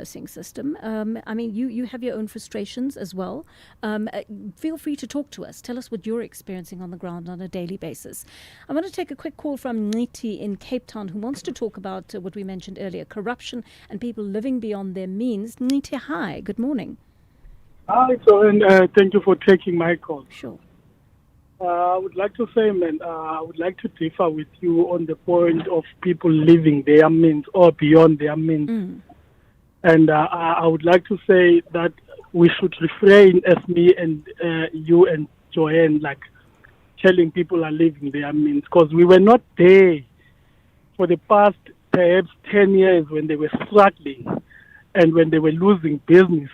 nursing system. I mean, you have your own frustrations as well. Feel free to talk to us. Tell us what you're experiencing on the ground on a daily basis. I want to take a quick call from Niti in Cape Town, who wants to talk about what we mentioned earlier, corruption and people living beyond their means. Niti, hi. Good morning. Hi, Joanne. Thank you for taking my call. Sure. I would like to say, man, I would like to differ with you on the point of people living their means or beyond their means. And I would like to say that we should refrain, as me and you and Joanne, like telling people are living their means, because we were not there for the past perhaps 10 years when they were struggling and when they were losing business,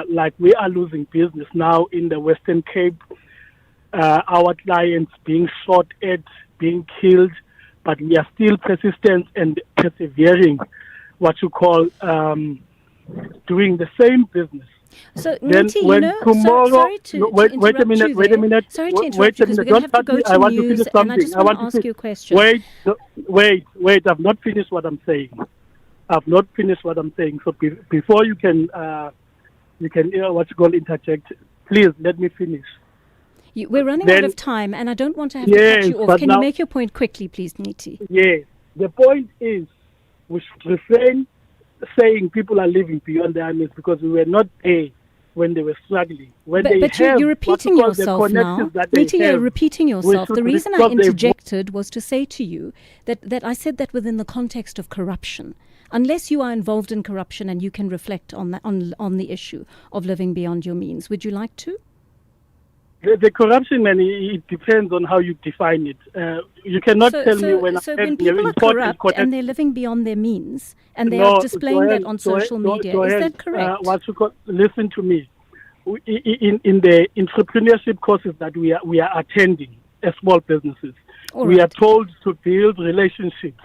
like we are losing business now in the Western Cape. Our clients being shot at, being killed, but we are still persistent and persevering, what you call doing the same business. So, Niti, you know, sorry to interrupt wait a minute, you wait a minute. Sorry to interrupt Wait you, a because minute. we're going to have to go to I want to news, finish and something. I just want to ask you a question. Wait. I've not finished what I'm saying. So before you can what you call interject, please let me finish. We're running out of time, and I don't want to have to cut you off. Can you make your point quickly, please, Niti? Yes. The point is we should refrain saying people are living beyond their means, because we were not there when they were struggling. But you're repeating yourself now. Niti, you're repeating yourself. The reason I interjected was to say to you that I said that within the context of corruption. Unless you are involved in corruption and you can reflect on that, on the issue of living beyond your means. Would you like to? The corruption, man, it depends on how you define it. You cannot tell me when people are corrupt and they're living beyond their means and they are displaying that on social media. Is that correct? Listen to me. In the entrepreneurship courses that we are attending as small businesses, we are told to build relationships.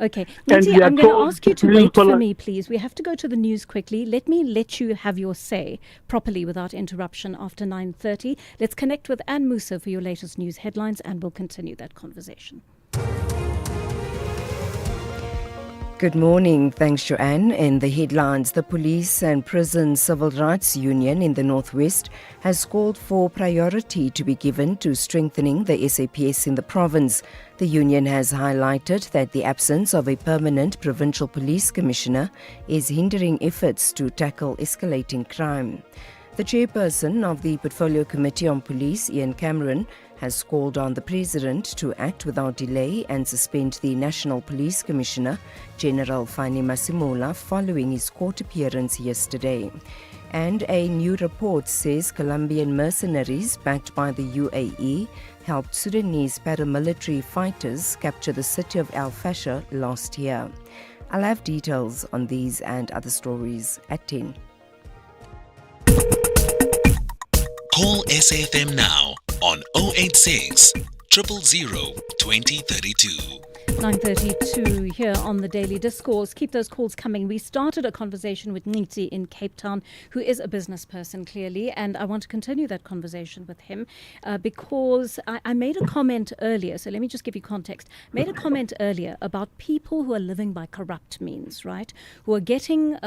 Okay. Niti, I'm going to ask you to wait for me, please. We have to go to the news quickly. Let me let you have your say properly without interruption after 9:30. Let's connect with Anne Musa for your latest news headlines, and we'll continue that conversation. Good morning. Thanks, Joanne. In the headlines, the Police and Prison Civil Rights Union in the Northwest has called for priority to be given to strengthening the SAPS in the province. The union has highlighted that the absence of a permanent provincial police commissioner is hindering efforts to tackle escalating crime. The chairperson of the Portfolio Committee on Police, Ian Cameron, has called on the President to act without delay and suspend the National Police Commissioner, General Fani Masemola, following his court appearance yesterday. And a new report says Colombian mercenaries backed by the UAE helped Sudanese paramilitary fighters capture the city of Al Fasher last year. I'll have details on these and other stories at 10. Call SAfm now on 086 000 2032. 9:32 here on the Daily Discourse. Keep those calls coming. We started a conversation with Niti in Cape Town, who is a business person, clearly, and I want to continue that conversation with him because I made a comment earlier, so let me just give you context. Made a comment earlier about people who are living by corrupt means, right? Who are getting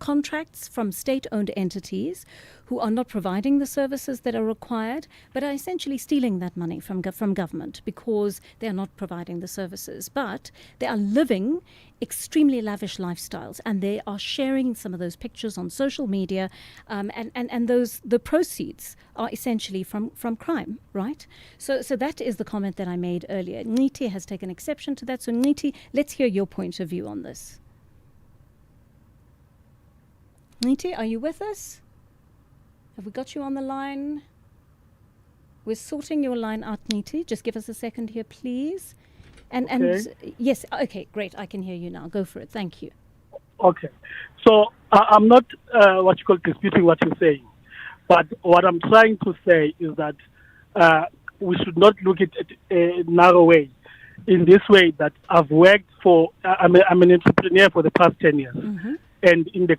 contracts from state-owned entities, who are not providing the services that are required, but are essentially stealing that money from government because they are not providing the services. But they are living extremely lavish lifestyles, and they are sharing some of those pictures on social media, and the proceeds are essentially from crime, right? So that is the comment that I made earlier. Niti has taken exception to that. So Niti, let's hear your point of view on this. Niti, are you with us? Have we got you on the line? We're sorting your line out, Niti. Just give us a second here, please. And yes, okay, great. I can hear you now. Go for it. Thank you. Okay. So I'm not disputing what you're saying. But what I'm trying to say is that we should not look at it a narrow way. In this way, that I've worked for, I'm an entrepreneur for the past 10 years. Mm-hmm. And in the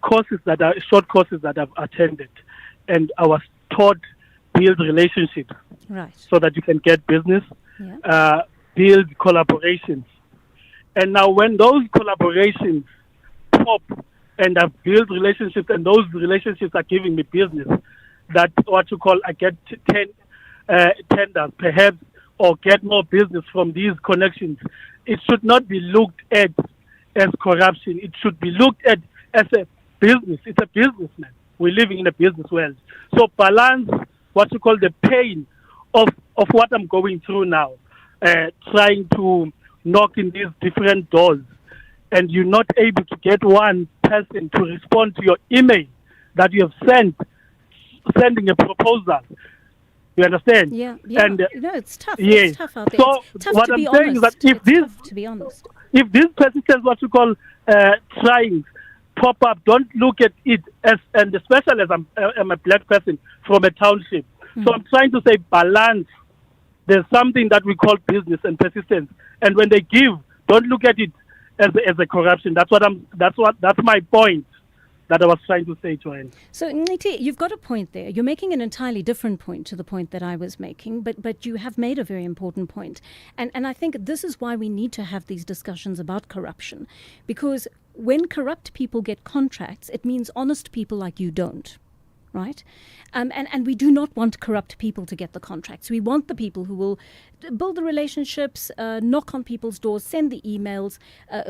short courses that I've attended, and I was taught build relationships, right, so that you can get business, build collaborations. And now when those collaborations pop and I've built relationships, and those relationships are giving me business. That what you call I get tenders, perhaps, or get more business from these connections. It should not be looked at as corruption. It should be looked at as a business. It's a businessman. We're living in a business world. So balance what you call the pain of what I'm going through now, trying to knock in these different doors, and you're not able to get one person to respond to your email that you have sending a proposal. You understand? Yeah. And it's tough. Yes. It's tough out there. So it's tough what to I'm be saying honest. is that if this persistence, what you call trying, pop up, don't look at it as, and especially as I'm a black person from a township. So I'm trying to say balance. There's something that we call business and persistence, and when they give, don't look at it as a corruption. That's my point that I was trying to say, Joanne. So, Nciti, you've got a point there. You're making an entirely different point to the point that I was making, but you have made a very important point. And I think this is why we need to have these discussions about corruption. Because when corrupt people get contracts, it means honest people like you don't. Right? And we do not want corrupt people to get the contracts. We want the people who will build the relationships, knock on people's doors, send the emails,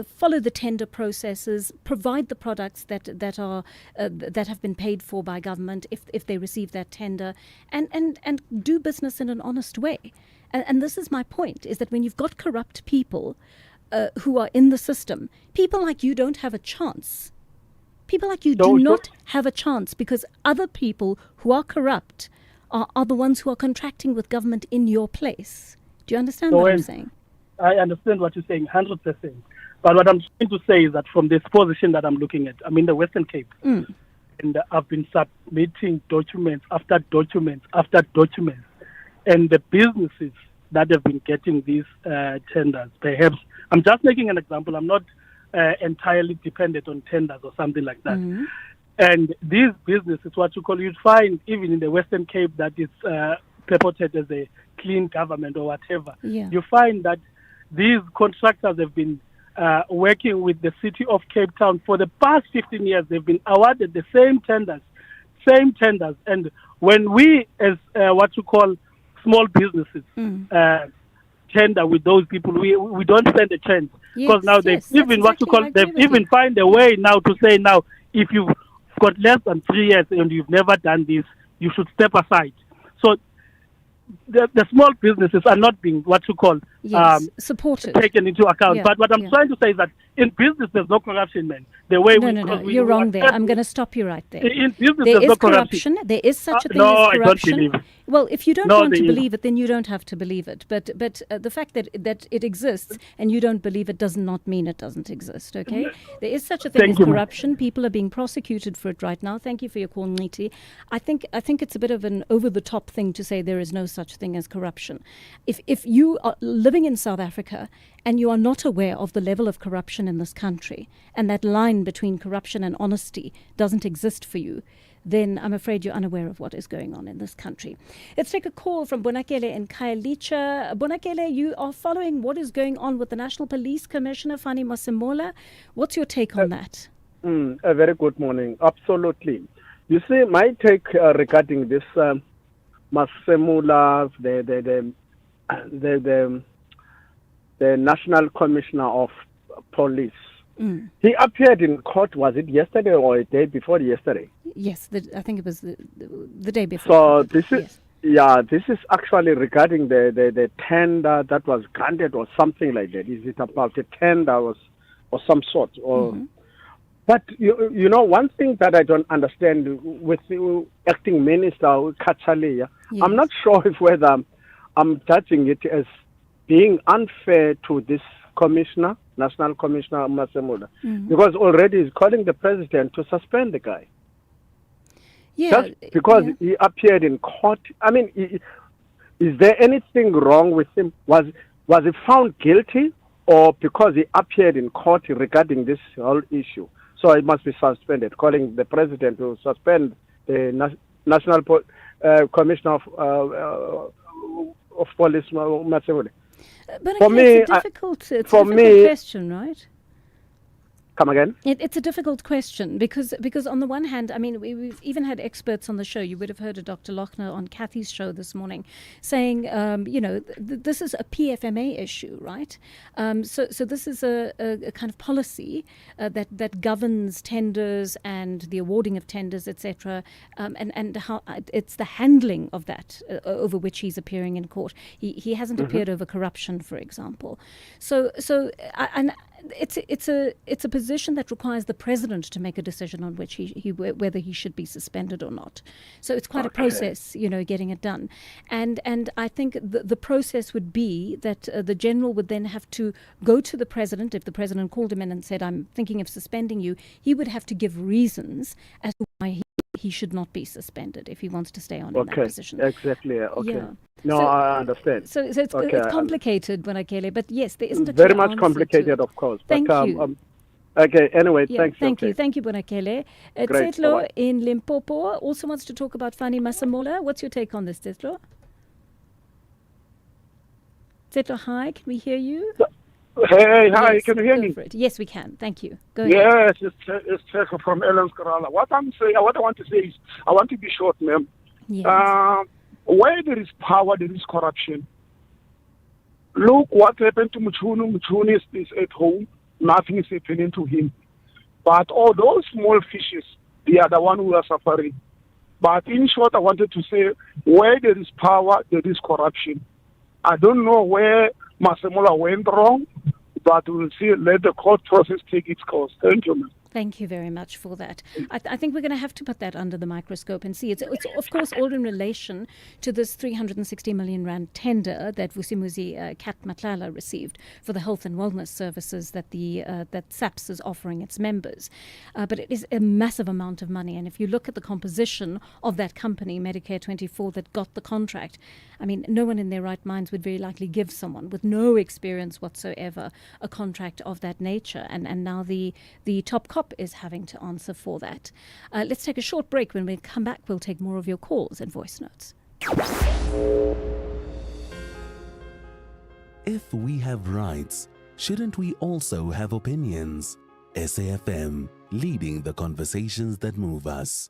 follow the tender processes, provide the products that have been paid for by government if they receive that tender, and do business in an honest way. And this is my point, is that when you've got corrupt people who are in the system, people like you don't have a chance. People like you do not have a chance, because other people who are corrupt are the ones who are contracting with government in your place. Do you understand what I'm saying? I understand what you're saying, 100%. But what I'm trying to say is that from this position that I'm looking at, I'm in the Western Cape, and I've been submitting documents after documents after documents, and the businesses that have been getting these tenders, perhaps, I'm just making an example, I'm not entirely dependent on tenders or something like that. And these businesses, what you call, you'd find even in the Western Cape that is purported as a clean government or whatever. Yeah. You find that these contractors have been working with the city of Cape Town for the past 15 years. They've been awarded the same tenders. And when we, as what you call small businesses, tender with those people, we don't stand a chance, because now they've even they've even find a way now to say, now if you've got less than 3 years and you've never done this, you should step aside. So the small businesses are not being what you call supported, taken into account. But what I'm trying to say is that in business there's no corruption, man. The way you're wrong there. I'm going to stop you right there. In business there is no corruption. There is such a thing as corruption. I don't believe it. Well, if you don't want to believe it, then you don't have to believe it. But the fact that it exists and you don't believe it does not mean it doesn't exist, okay? There is such a thing as corruption. People are being prosecuted for it right now. Thank you for your call, Nciti. I think it's a bit of an over-the-top thing to say there is no such thing as corruption. If you are living in South Africa and you are not aware of the level of corruption in this country, and that line between corruption and honesty doesn't exist for you, then I'm afraid you're unaware of what is going on in this country. Let's take a call from Bonakele in Khayelitsha. Bonakele, you are following what is going on with the National Police Commissioner, Fani Masemola. What's your take on that? A very good morning. Absolutely. You see, my take regarding this Masemola, the National Commissioner of Police, he appeared in court, was it yesterday or a day before yesterday? Yes, I think it was the day before. So this is actually regarding the tender that was granted or something like that. Is it about a tender or some sort? But you know, one thing that I don't understand with the acting minister Kachaliya, I'm not sure if whether I'm judging it as being unfair to this commissioner, National Commissioner Masemola, because already he's calling the president to suspend the guy. Just because he appeared in court. I mean, is there anything wrong with him? Was he found guilty, or because he appeared in court regarding this whole issue? So it must be suspended, calling the president to suspend the National Commissioner of Police Masemola. But for me, it's a difficult question, right? Come again? It's a difficult question because on the one hand, I mean, we've even had experts on the show. You would have heard of Dr. Lochner on Kathy's show this morning saying, this is a PFMA issue, right? So this is a kind of policy that governs tenders and the awarding of tenders, etc. And how it's the handling of that over which he's appearing in court. He hasn't appeared over corruption, for example. It's a position that requires the president to make a decision on which whether he should be suspended or not. So it's quite a process, getting it done. And I think the process would be that the general would then have to go to the president. If the president called him in and said, "I'm thinking of suspending you," he would have to give reasons as to why he should not be suspended if he wants to stay on in that position. Exactly. Okay. Yeah. No, I understand. So it's complicated, Bonakele, but yes, there isn't a very clear much complicated, of course. Thank but, you. Okay, anyway, Thank you. Thank you, Bonakele. Great. Tsetlo Bye-bye. in Limpopo also wants to talk about Fani Masemola. What's your take on this, Tsetlo? Tsetlo, hi, can we hear you? Hey, hi, Yes, can you hear go me? for it. Yes, we can. Thank you. Go ahead. Yes, it's Teko from Ellen's Kerala. What I want to say is, I want to be short, ma'am. Yes. Where there is power, there is corruption. Look what happened to Muchunu. Muchunu is at home. Nothing is happening to him. But all those small fishes, they are the one who are suffering. But in short, I wanted to say, where there is power, there is corruption. I don't know where Masemola went wrong, but we'll see. Let the court process take its course. Thank you, ma'am. Thank you very much for that. I think we're going to have to put that under the microscope and see. It's of course all in relation to this 360 million rand tender that Vusimuzi Kat Matlala received for the health and wellness services that that SAPS is offering its members. But it is a massive amount of money, and if you look at the composition of that company, Medicare 24, that got the contract, I mean, no one in their right minds would very likely give someone with no experience whatsoever a contract of that nature. And now the top cop is having to answer for that. Let's take a short break. When we come back, we'll take more of your calls and voice notes. If we have rights, shouldn't we also have opinions? SAfm, leading the conversations that move us.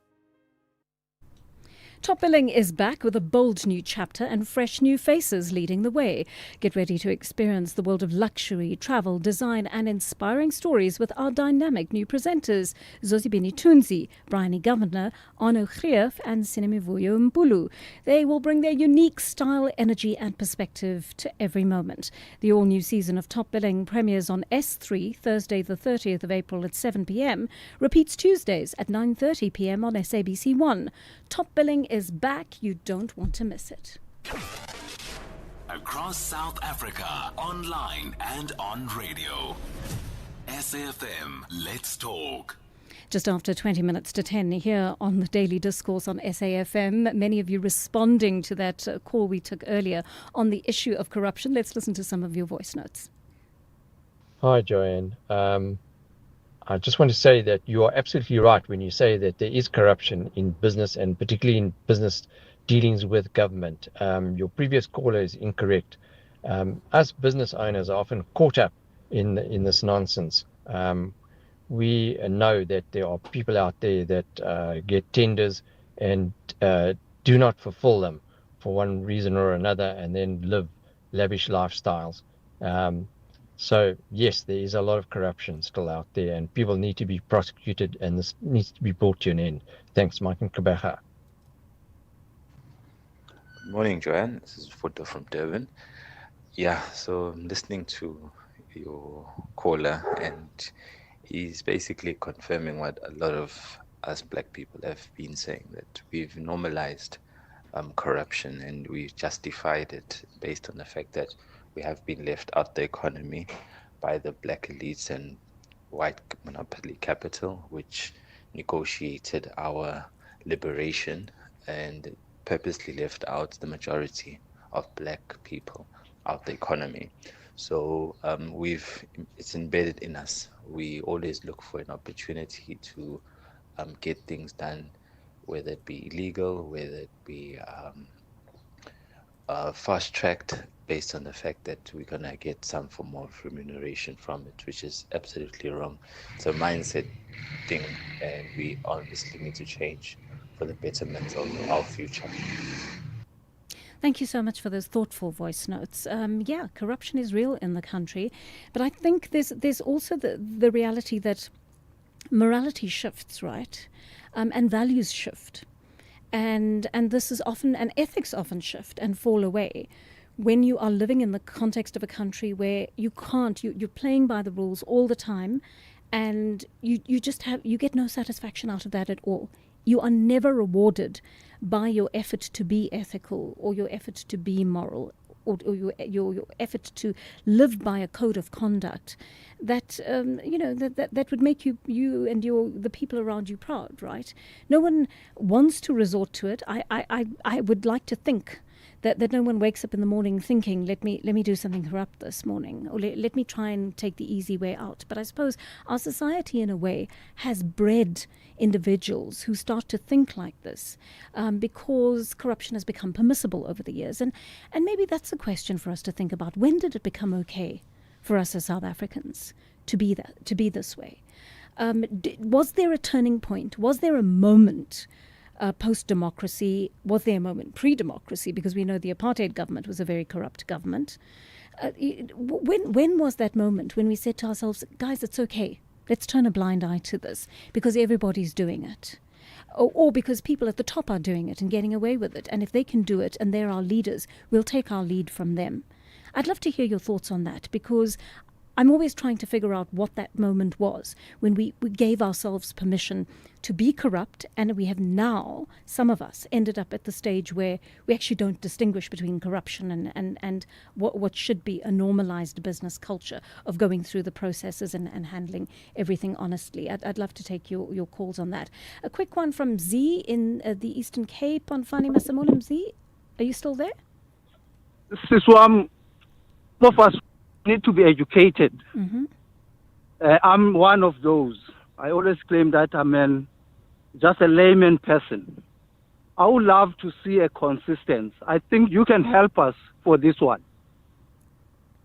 Top Billing is back with a bold new chapter and fresh new faces leading the way. Get ready to experience the world of luxury, travel, design and inspiring stories with our dynamic new presenters, Zozibini Tunzi, Bryony Governor, Arno Greef and Sinemivuyo Mpulu. They will bring their unique style, energy and perspective to every moment. The all-new season of Top Billing premieres on S3 Thursday the 30th of April at 7 p.m, repeats Tuesdays at 9:30 p.m. on SABC1. Top Billing is back. You don't want to miss it. Across South Africa, online and on radio. SAfm, let's talk. Just after 20 minutes to 10 here on the Daily Discourse on SAfm. Many of you responding to that call we took earlier on the issue of corruption. Let's listen to some of your voice notes. Hi, Joanne. I just want to say that you are absolutely right when you say that there is corruption in business and particularly in business dealings with government. Your previous caller is incorrect. Us business owners are often caught up in this nonsense. We know that there are people out there that get tenders and do not fulfill them for one reason or another and then live lavish lifestyles. So, yes, there is a lot of corruption still out there and people need to be prosecuted and this needs to be brought to an end. Thanks, Mike and Kabecha. Good morning, Joanne. This is Foto from Durban. Yeah, so I'm listening to your caller and he's basically confirming what a lot of us black people have been saying, that we've normalized corruption and we've justified it based on the fact that we have been left out the economy by the black elites and white monopoly capital, which negotiated our liberation and purposely left out the majority of black people out the economy. So it's embedded in us. We always look for an opportunity to get things done, whether it be illegal, whether it be fast-tracked based on the fact that we're going to get some form of remuneration from it, which is absolutely wrong. It's a mindset thing, and we obviously need to change for the betterment of our future. Thank you so much for those thoughtful voice notes. Yeah, corruption is real in the country, but I think there's also the reality that morality shifts, right? And values shift. And this is often, and ethics often shift and fall away when you are living in the context of a country where you can't, you're playing by the rules all the time, and you get no satisfaction out of that at all. You are never rewarded by your effort to be ethical or your effort to be moral or your effort to live by a code of conduct that that would make you and the people around you proud, right? No one wants to resort to it. I would like to think that no one wakes up in the morning thinking, let me do something corrupt this morning, or let me try and take the easy way out. But I suppose our society, in a way, has bred individuals who start to think like this because corruption has become permissible over the years. And maybe that's a question for us to think about. When did it become okay for us as South Africans to be this way? Was there a turning point? Was there a moment post-democracy? Was there a moment pre-democracy? Because we know the apartheid government was a very corrupt government. When was that moment when we said to ourselves, guys, it's okay, let's turn a blind eye to this because everybody's doing it? Or because people at the top are doing it and getting away with it. And if they can do it and they're our leaders, we'll take our lead from them. I'd love to hear your thoughts on that, because I'm always trying to figure out what that moment was when we gave ourselves permission to be corrupt, and we have now, some of us, ended up at the stage where we actually don't distinguish between corruption and what should be a normalized business culture of going through the processes and handling everything honestly. I'd love to take your calls on that. A quick one from Z in the Eastern Cape on Fani Masamolim. Z, are you still there? Siswam, some of us need to be educated. Mm-hmm. I'm one of those. I always claim that I'm just a layman person. I would love to see a consistency. I think you can help us for this one.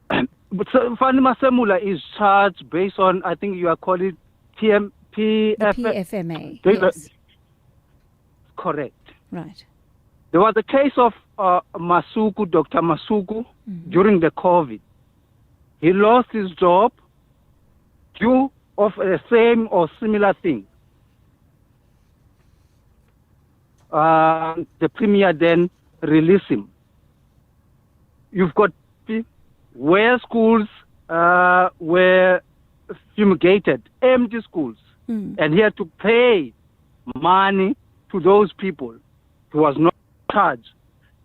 But Fani Masemula is charged based on, I think you are calling it PFMA. Yes. Correct. Right. There was a case of Masuku, Dr. Masuku, during the COVID. He lost his job due of the same or similar thing. The premier then released him. You've got where schools were fumigated, empty schools, and he had to pay money to those people. He was not charged.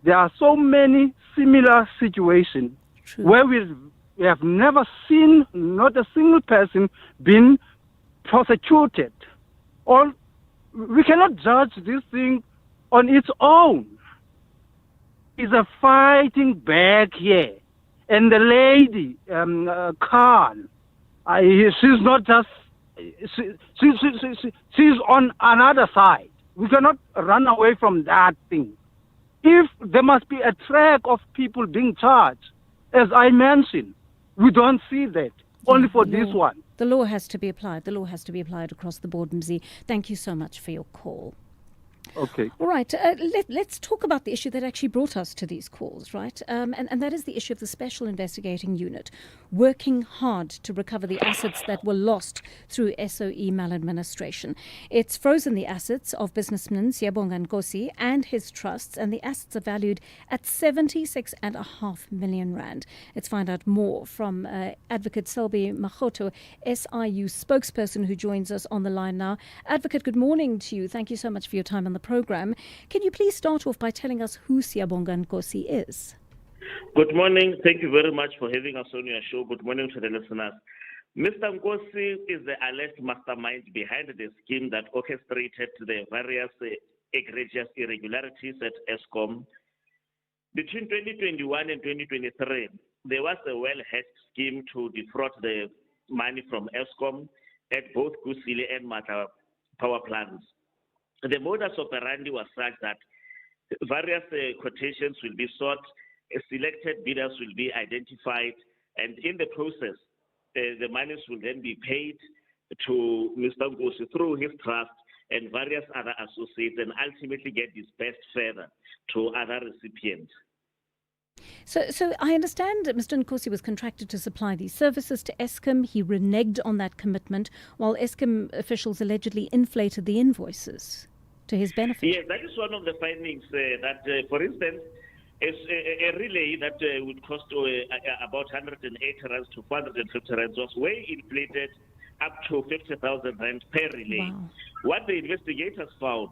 There are so many similar situations where we have never seen not a single person being prosecuted. Or we cannot judge this thing on its own. It's a fighting back here. And the lady, Khan, she's not just, she's on another side. We cannot run away from that thing. If there must be a track of people being charged, as I mentioned, we don't see that, only for this one. The law has to be applied. The law has to be applied across the board, Mzi. Thank you so much for your call. Okay. All right. Let's talk about the issue that actually brought us to these calls, right? And that is the issue of the Special Investigating Unit working hard to recover the assets that were lost through SOE maladministration. It's frozen the assets of businessman Siyabonga Nkosi and his trusts, and the assets are valued at 76.5 million rand. Let's find out more from Advocate Selby Mahoto, SIU spokesperson, who joins us on the line now. Advocate, good morning to you. Thank you so much for your time on the program. Can you please start off by telling us who Siyabonga Nkosi is? Good morning. Thank you very much for having us on your show. Good morning to the listeners. Mr. Nkosi is the alleged mastermind behind the scheme that orchestrated the various egregious irregularities at Eskom. Between 2021 and 2023, there was a well-hatched scheme to defraud the money from Eskom at both Kusile and Mata power plants. The modus operandi was such that various quotations will be sought selected bidders will be identified, and in the process, the monies will then be paid to Mr. Nkosi through his trust and various other associates, and ultimately get dispersed further to other recipients. So I understand that Mr. Nkosi was contracted to supply these services to Eskom. He reneged on that commitment, while Eskom officials allegedly inflated the invoices to his benefit. Yes, that is one of the findings that, for instance, a relay that would cost about 180 rands to 450 rands was way inflated up to 50,000 rand per relay. Wow. What the investigators found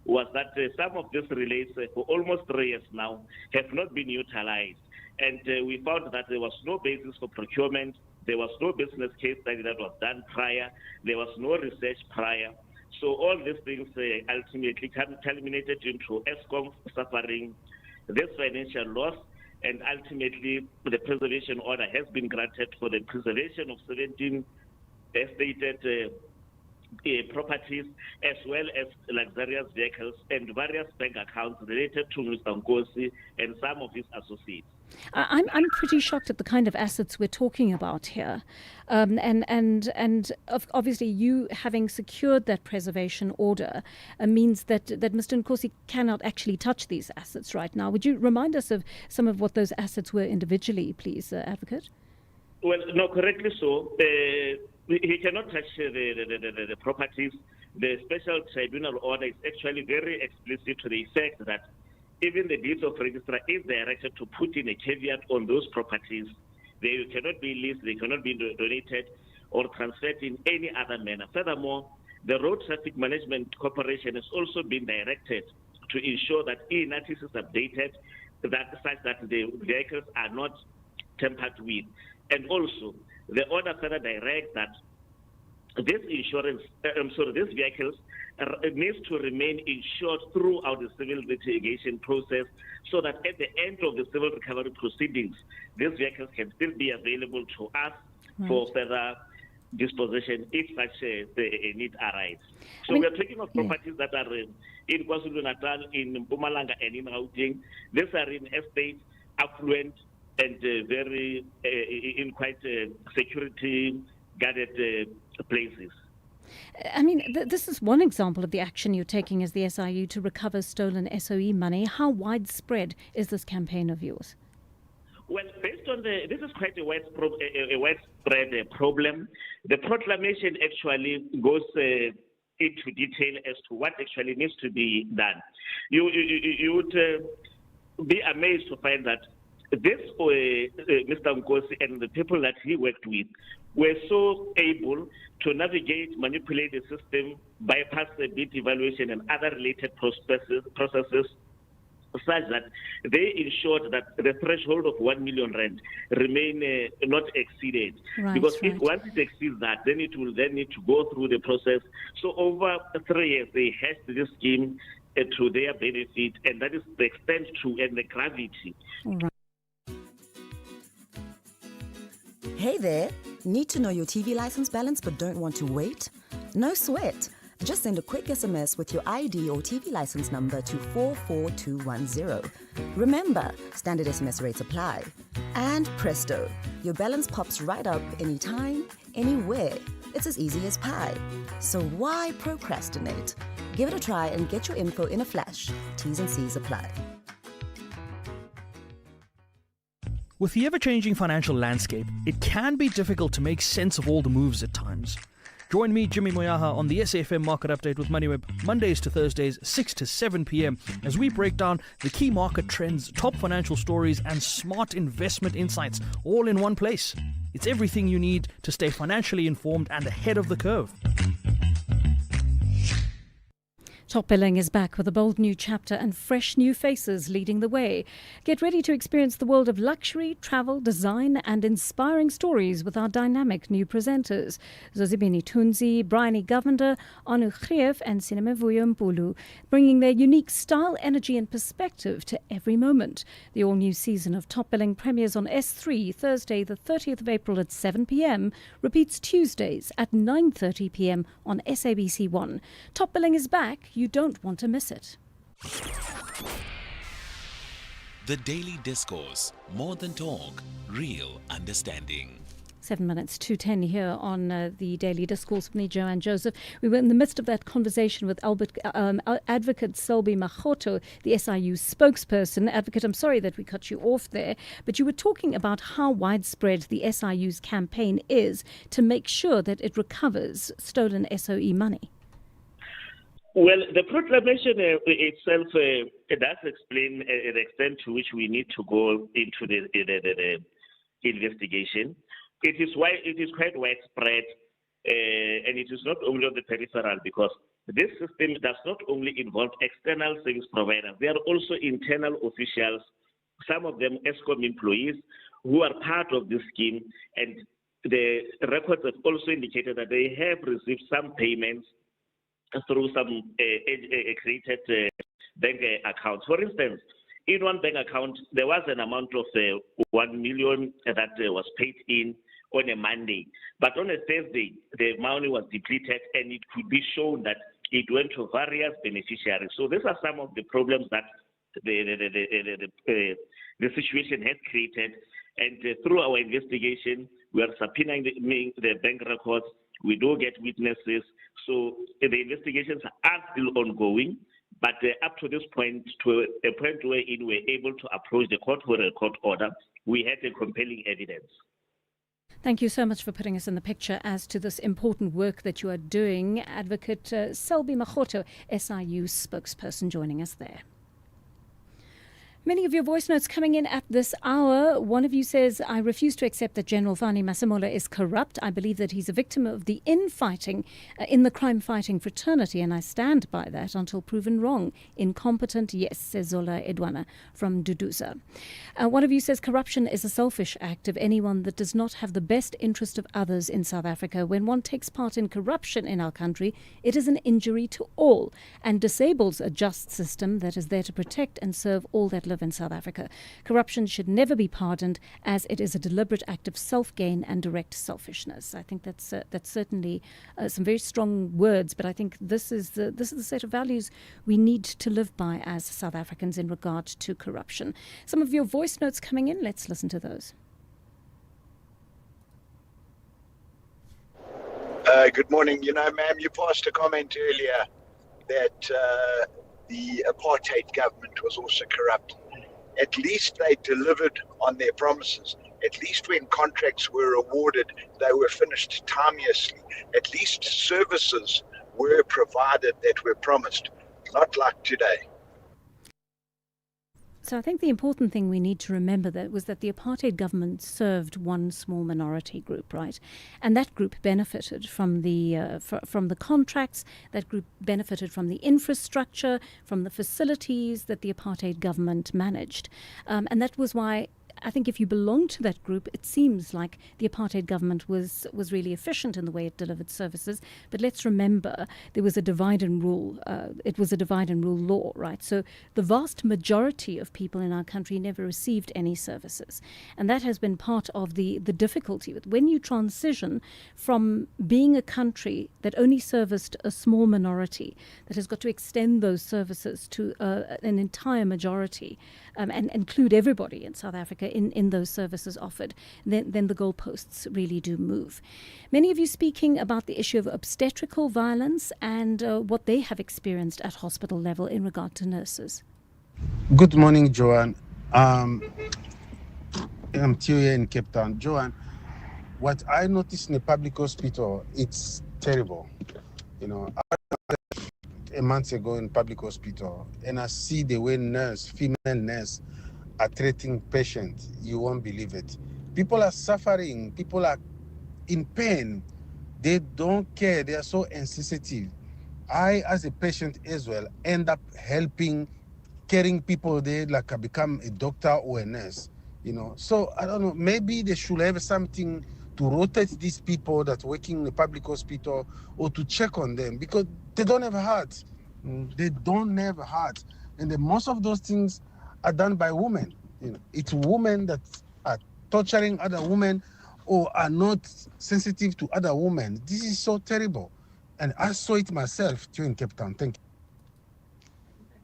was that some of these relays for almost 3 years now have not been utilized. And we found that there was no basis for procurement, there was no business case study that was done prior, there was no research prior. So all these things ultimately culminated into Eskom suffering this financial loss, and ultimately the preservation order has been granted for the preservation of 17 stated properties, as well as luxurious vehicles and various bank accounts related to Mr. Nkosi and some of his associates. I'm pretty shocked at the kind of assets we're talking about here, and obviously you having secured that preservation order means that Mr. Nkosi cannot actually touch these assets right now. Would you remind us of some of what those assets were individually, please, Advocate? Well, no, correctly so. He cannot touch the properties. The special tribunal order is actually very explicit to the effect that even the deeds of registrar is directed to put in a caveat on those properties. They cannot be leased, they cannot be donated or transferred in any other manner. Furthermore, the Road Traffic Management Corporation has also been directed to ensure that e-notice is updated such that the vehicles are not tampered with. And also, the order further directs that these vehicles needs to remain insured throughout the civil litigation process, so that at the end of the civil recovery proceedings, these vehicles can still be available to us for further disposition if such a need arises. So we are talking of properties that are in KwaZulu-Natal, in Mpumalanga, and in Gauteng. These are in estates, affluent, and very in quite security guarded places. I mean, this is one example of the action you're taking as the SIU to recover stolen SOE money. How widespread is this campaign of yours? Well, based on this is quite a widespread problem. The proclamation actually goes into detail as to what actually needs to be done. You would be amazed to find that this Mr. Nkosi and the people that he worked with were so able to navigate, manipulate the system, bypass the bid evaluation and other related processes, such that they ensured that the threshold of 1 million rand remain not exceeded. Because once it exceeds that, then it will then need to go through the process. So over 3 years, they hashed this scheme to their benefit, and that is the extent to and the gravity. Hey there! Need to know your TV license balance but don't want to wait? No sweat! Just send a quick SMS with your ID or TV license number to 44210. Remember, standard SMS rates apply. And presto, your balance pops right up anytime, anywhere. It's as easy as pie. So why procrastinate? Give it a try and get your info in a flash. T's and C's apply. With the ever-changing financial landscape, it can be difficult to make sense of all the moves at times. Join me, Jimmy Moyaha, on the SAfm Market Update with MoneyWeb, Mondays to Thursdays, 6 to 7 p.m, as we break down the key market trends, top financial stories, and smart investment insights, all in one place. It's everything you need to stay financially informed and ahead of the curve. Top Billing is back with a bold new chapter and fresh new faces leading the way. Get ready to experience the world of luxury, travel, design and inspiring stories with our dynamic new presenters. Zozibini Tunzi, Bryony Govender, Anu Grief and Sinemevuyo Mpulu, bringing their unique style, energy and perspective to every moment. The all-new season of Top Billing premieres on S3 Thursday the 30th of April at 7 p.m, repeats Tuesdays at 9:30 p.m. on SABC1. Top Billing is back. You don't want to miss it. The Daily Discourse. More than talk, real understanding. 7 minutes to 10 here on the Daily Discourse with me, Joanne Joseph. We were in the midst of that conversation with Advocate Selby Mahoto, the SIU spokesperson. Advocate, I'm sorry that we cut you off there, but you were talking about how widespread the SIU's campaign is to make sure that it recovers stolen SOE money. Well, the proclamation itself does explain the extent to which we need to go into the investigation. It is quite widespread, and it is not only on the peripheral, because this system does not only involve external service providers. There are also internal officials, some of them ESCOM employees, who are part of this scheme, and the records have also indicated that they have received some payments through some created bank accounts. For instance, in one bank account, there was an amount of 1 million that was paid in on a Monday. But on a Thursday, the money was depleted, and it could be shown that it went to various beneficiaries. So these are some of the problems that the situation has created. And through our investigation, we are subpoenaing the bank records. We do get witnesses. So the investigations are still ongoing. But up to this point, to a point where we're able to approach the court for a court order, we had a compelling evidence. Thank you so much for putting us in the picture as to this important work that you are doing. Advocate Selby Mahoto, SIU spokesperson, joining us there. Many of your voice notes coming in at this hour. One of you says, I refuse to accept that General Fani Masemola is corrupt. I believe that he's a victim of the infighting in the crime-fighting fraternity, and I stand by that until proven wrong. Incompetent, yes, says Zola Edwana from Duduza. One of you says, corruption is a selfish act of anyone that does not have the best interest of others in South Africa. When one takes part in corruption in our country, it is an injury to all and disables a just system that is there to protect and serve all that live in South Africa. Corruption should never be pardoned, as it is a deliberate act of self-gain and direct selfishness. I think that's certainly some very strong words, but I think this is the set of values we need to live by as South Africans in regard to corruption. Some of your voice notes coming in. Let's listen to those. Good morning. You know, ma'am, you passed a comment earlier that the apartheid government was also corrupt. At least they delivered on their promises. At least when contracts were awarded, they were finished timeously. At least services were provided that were promised, not like today. So I think the important thing we need to remember was that the apartheid government served one small minority group, right? And that group benefited from the contracts. That group benefited from the infrastructure, from the facilities that the apartheid government managed, and that was why. I think if you belong to that group, it seems like the apartheid government was really efficient in the way it delivered services. But let's remember, there was a divide and rule. It was a divide and rule law, right? So the vast majority of people in our country never received any services. And that has been part of the difficulty with when you transition from being a country that only serviced a small minority, that has got to extend those services to an entire majority and include everybody in South Africa in those services offered, then the goalposts really do move. Many of you speaking about the issue of obstetrical violence and what they have experienced at hospital level in regard to nurses. Good morning, Joanne. I'm here in Cape Town. Joanne, what I noticed in a public hospital, it's terrible. You know, a month ago in public hospital, and I see the way female nurse are treating patients. You won't believe it. People are suffering. People are in pain. They don't care. They are so insensitive. I, as a patient as well, end up helping, caring people there, like I become a doctor or a nurse. You know, so I don't know. Maybe they should have something to rotate these people that working in the public hospital, or to check on them, because they don't have a heart. They don't have a heart. And most of those things are done by women. You know, it's women that are torturing other women or are not sensitive to other women. This is so terrible. And I saw it myself too in Cape Town. Thank you.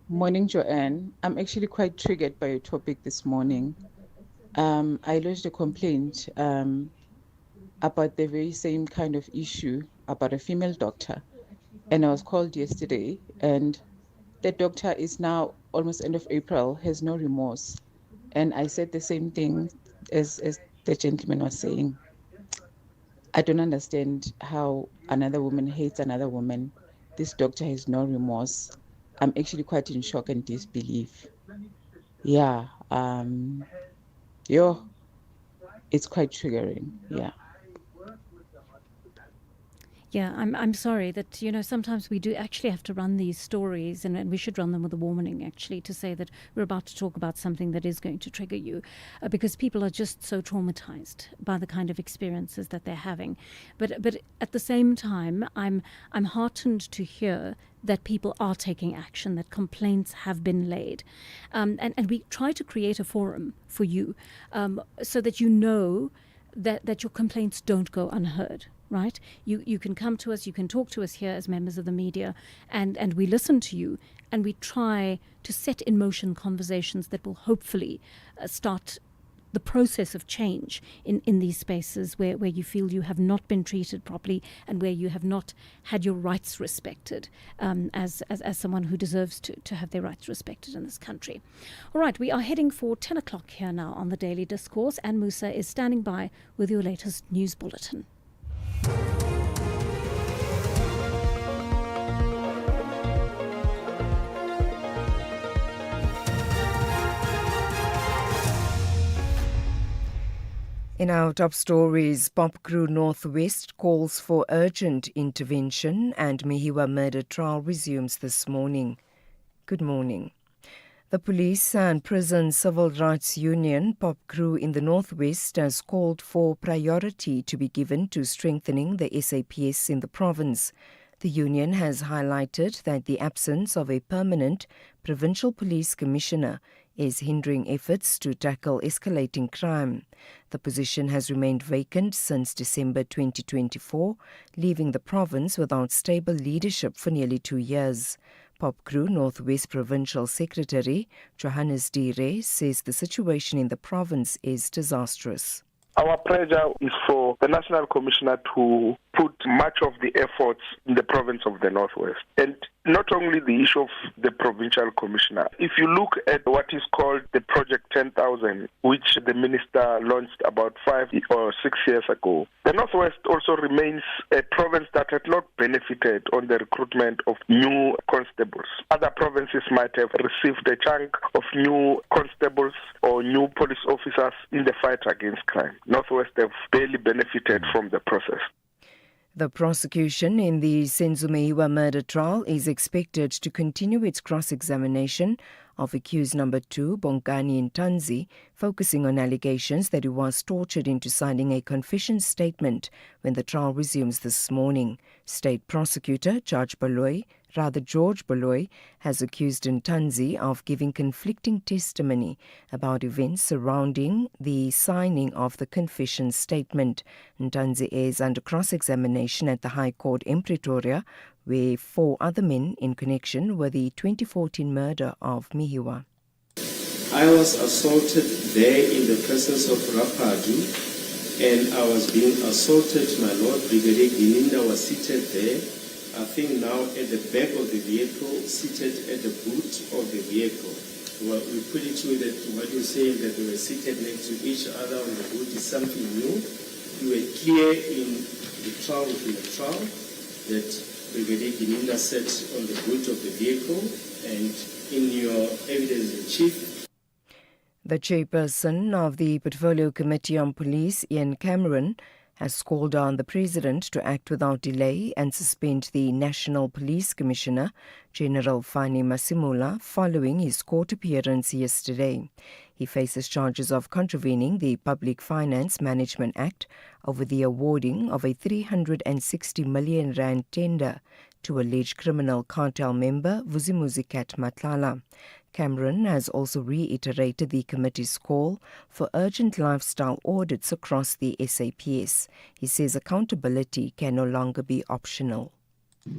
Morning, Joanne. I'm actually quite triggered by your topic this morning. I lodged a complaint about the very same kind of issue about a female doctor, and I was called yesterday, and the doctor is now almost end of April, has no remorse. And I said the same thing as the gentleman was saying. I don't understand how another woman hates another woman. This doctor has no remorse. I'm actually quite in shock and disbelief. Yeah, yo, it's quite triggering. Yeah. Yeah, I'm sorry that, sometimes we do actually have to run these stories, and we should run them with a warning, actually, to say that we're about to talk about something that is going to trigger you, because people are just so traumatized by the kind of experiences that they're having. But at the same time, I'm heartened to hear that people are taking action, that complaints have been laid. And we try to create a forum for you, so that you know that your complaints don't go unheard, right? You can come to us, you can talk to us here as members of the media, and we listen to you, and we try to set in motion conversations that will hopefully start the process of change in these spaces where you feel you have not been treated properly and where you have not had your rights respected, as someone who deserves to have their rights respected in this country. All right, we are heading for 10 o'clock here now on the Daily Discourse, and Musa is standing by with your latest news bulletin. In our top stories, Pop Crew Northwest calls for urgent intervention and Mihiwa murder trial resumes this morning. Good morning. The Police and Prison Civil Rights Union, Pop Crew in the Northwest, has called for priority to be given to strengthening the SAPS in the province. The union has highlighted that the absence of a permanent provincial police commissioner is hindering efforts to tackle escalating crime. The position has remained vacant since December 2024, leaving the province without stable leadership for nearly 2 years. Pop Crew Northwest Provincial Secretary Johannes Dire says the situation in the province is disastrous. Our pressure is for the National Commissioner to put much of the efforts in the province of the Northwest. And not only the issue of the provincial commissioner. If you look at what is called the Project 10,000, which the minister launched about 5 or 6 years ago, the Northwest also remains a province that had not benefited on the recruitment of new constables. Other provinces might have received a chunk of new constables or new police officers in the fight against crime. Northwest have barely benefited from the process. The prosecution in the Senzo murder trial is expected to continue its cross-examination of accused number 2, Bonkani Ntanzi, focusing on allegations that he was tortured into signing a confession statement when the trial resumes this morning. State prosecutor George Baloy, has accused Ntanzi of giving conflicting testimony about events surrounding the signing of the confession statement. Ntanzi is under cross-examination at the High Court in Pretoria, where 4 other men in connection with the 2014 murder of Mihiwa. I was assaulted there in the presence of Rapadu, and I was being assaulted, my Lord. Brigadier Gininda was seated there, I think now at the back of the vehicle, seated at the boot of the vehicle. Well, we put it to that what you're saying, that they were seated next to each other on the boot is something new. You were clear in the trial, within the trial, that Brigadier Gininda sat on the boot of the vehicle, and in your evidence in chief. The chairperson of the Portfolio Committee on Police, Ian Cameron, has called on the President to act without delay and suspend the National Police Commissioner, General Fani Masimula, following his court appearance yesterday. He faces charges of contravening the Public Finance Management Act over the awarding of a 360 million rand tender to alleged criminal cartel member Vuzimuzi Cat Matlala. Cameron has also reiterated the committee's call for urgent lifestyle audits across the SAPS. He says accountability can no longer be optional.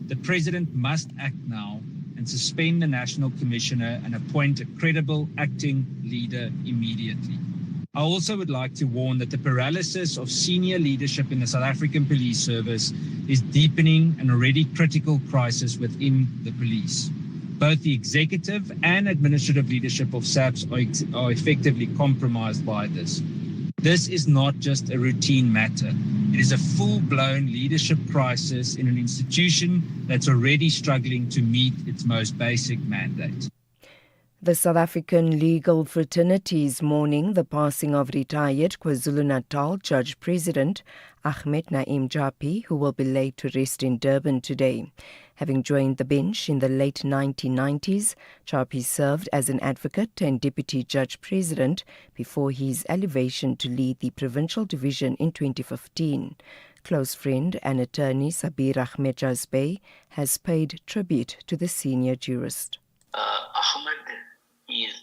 The President must act now and suspend the National Commissioner and appoint a credible acting leader immediately. I also would like to warn that the paralysis of senior leadership in the South African Police Service is deepening an already critical crisis within the police. Both the executive and administrative leadership of SAPS are effectively compromised by this. This is not just a routine matter. It is a full-blown leadership crisis in an institution that's already struggling to meet its most basic mandate. The South African legal fraternity is mourning the passing of retired KwaZulu-Natal Judge President Ahmed Naim Japi, who will be laid to rest in Durban today. Having joined the bench in the late 1990s, Japi served as an advocate and deputy judge president before his elevation to lead the provincial division in 2015. Close friend and attorney Sabir Ahmed Jazbeh has paid tribute to the senior jurist. Ahmed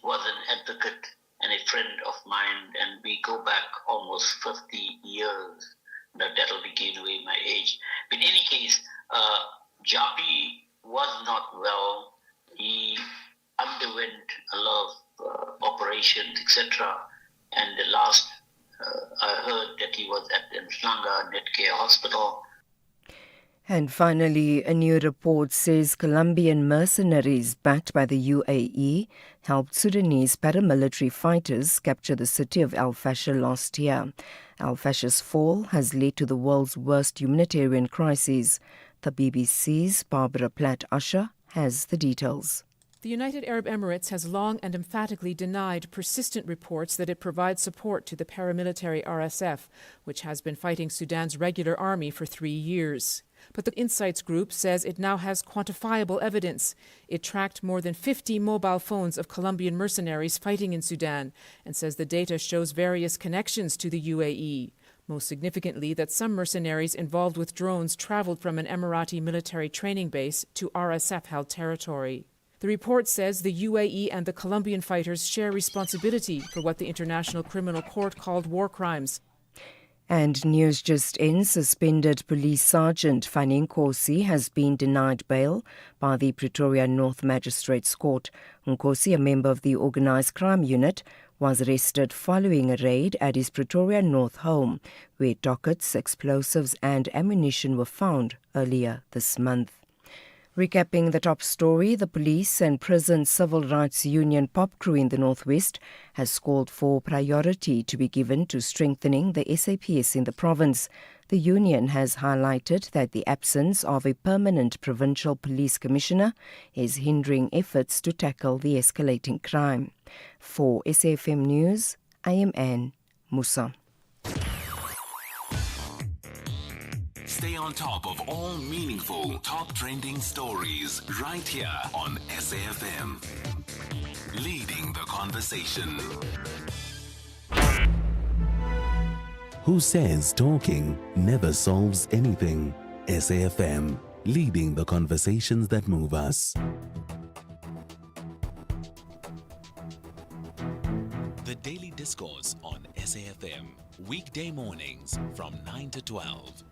was an advocate and a friend of mine, and we go back almost 50 years. That'll be giving away my age. But in any case, Japi was not well. He underwent a lot of operations, etc. And the last I heard that he was at the Mhlanga Netcare Hospital. And finally, a new report says Colombian mercenaries backed by the UAE helped Sudanese paramilitary fighters capture the city of Al Fasher last year. Al Fasher's fall has led to the world's worst humanitarian crisis. The BBC's Barbara Platt-Usher has the details. The United Arab Emirates has long and emphatically denied persistent reports that it provides support to the paramilitary RSF, which has been fighting Sudan's regular army for 3 years. But the Insights Group says it now has quantifiable evidence. It tracked more than 50 mobile phones of Colombian mercenaries fighting in Sudan and says the data shows various connections to the UAE. Most significantly, that some mercenaries involved with drones traveled from an Emirati military training base to RSF-held territory. The report says the UAE and the Colombian fighters share responsibility for what the International Criminal Court called war crimes. And news just in, suspended police sergeant Fanny Nkosi has been denied bail by the Pretoria North Magistrates Court. Nkosi, a member of the organised crime unit, was arrested following a raid at his Pretoria North home, where dockets, explosives and ammunition were found earlier this month. Recapping the top story, the Police and Prison Civil Rights Union pop crew in the Northwest has called for priority to be given to strengthening the SAPS in the province. The union has highlighted that the absence of a permanent provincial police commissioner is hindering efforts to tackle the escalating crime. For SAfm News, I am Anne Musa. Stay on top of all meaningful, top trending stories right here on SAfm. Leading the conversation. Who says talking never solves anything? SAfm, leading the conversations that move us. The Daily Discourse on SAfm, weekday mornings from 9 to 12.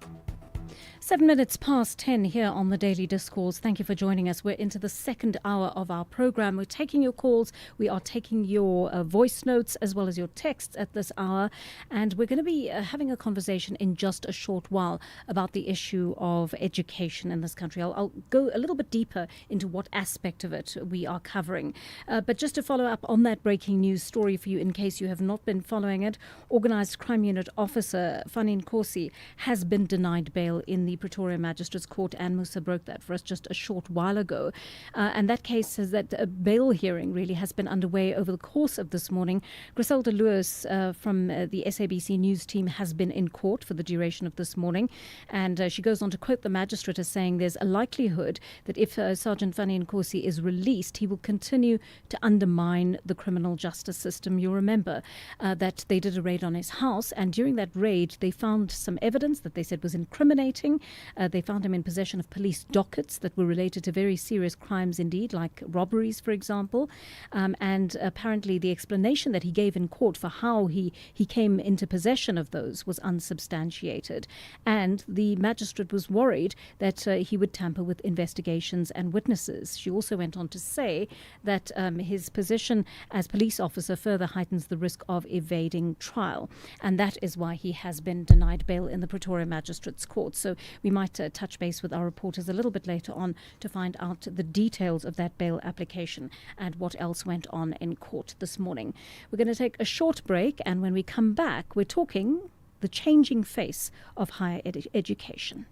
7 minutes past 10 here on the Daily Discourse. Thank you for joining us. We're into the second hour of our program. We're taking your calls. We are taking your voice notes as well as your texts at this hour. And we're going to be having a conversation in just a short while about the issue of education in this country. I'll go a little bit deeper into what aspect of it we are covering. But just to follow up on that breaking news story for you, in case you have not been following it, Organised Crime Unit Officer Fanny Nkosi has been denied bail in the Pretoria Magistrates Court. Anne Musa broke that for us just a short while ago. And that case says that a bail hearing really has been underway over the course of this morning. Griselda Lewis from the SABC News team has been in court for the duration of this morning. And she goes on to quote the magistrate as saying there's a likelihood that if Sergeant Fanny Nkosi is released, he will continue to undermine the criminal justice system. You'll remember that they did a raid on his house, and during that raid they found some evidence that they said was incriminating. They found him in possession of police dockets that were related to very serious crimes indeed, like robberies, for example. And apparently the explanation that he gave in court for how he came into possession of those was unsubstantiated. And the magistrate was worried that he would tamper with investigations and witnesses. She also went on to say that his position as police officer further heightens the risk of evading trial. And that is why he has been denied bail in the Pretoria Magistrates Court. So we might touch base with our reporters a little bit later on to find out the details of that bail application and what else went on in court this morning. We're going to take a short break, and when we come back, we're talking the changing face of higher education.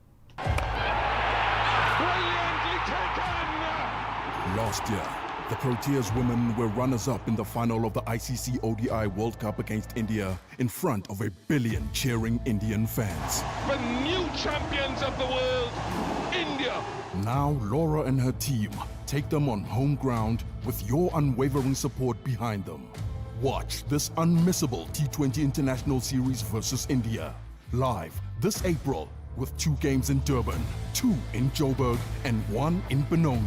Last year, the Proteas women were runners-up in the final of the ICC ODI World Cup against India in front of 1 billion cheering Indian fans. The new champions of the world, India. Now Laura and her team take them on home ground with your unwavering support behind them. Watch this unmissable T20 International Series versus India live this April with 2 games in Durban, 2 in Joburg, and 1 in Benoni.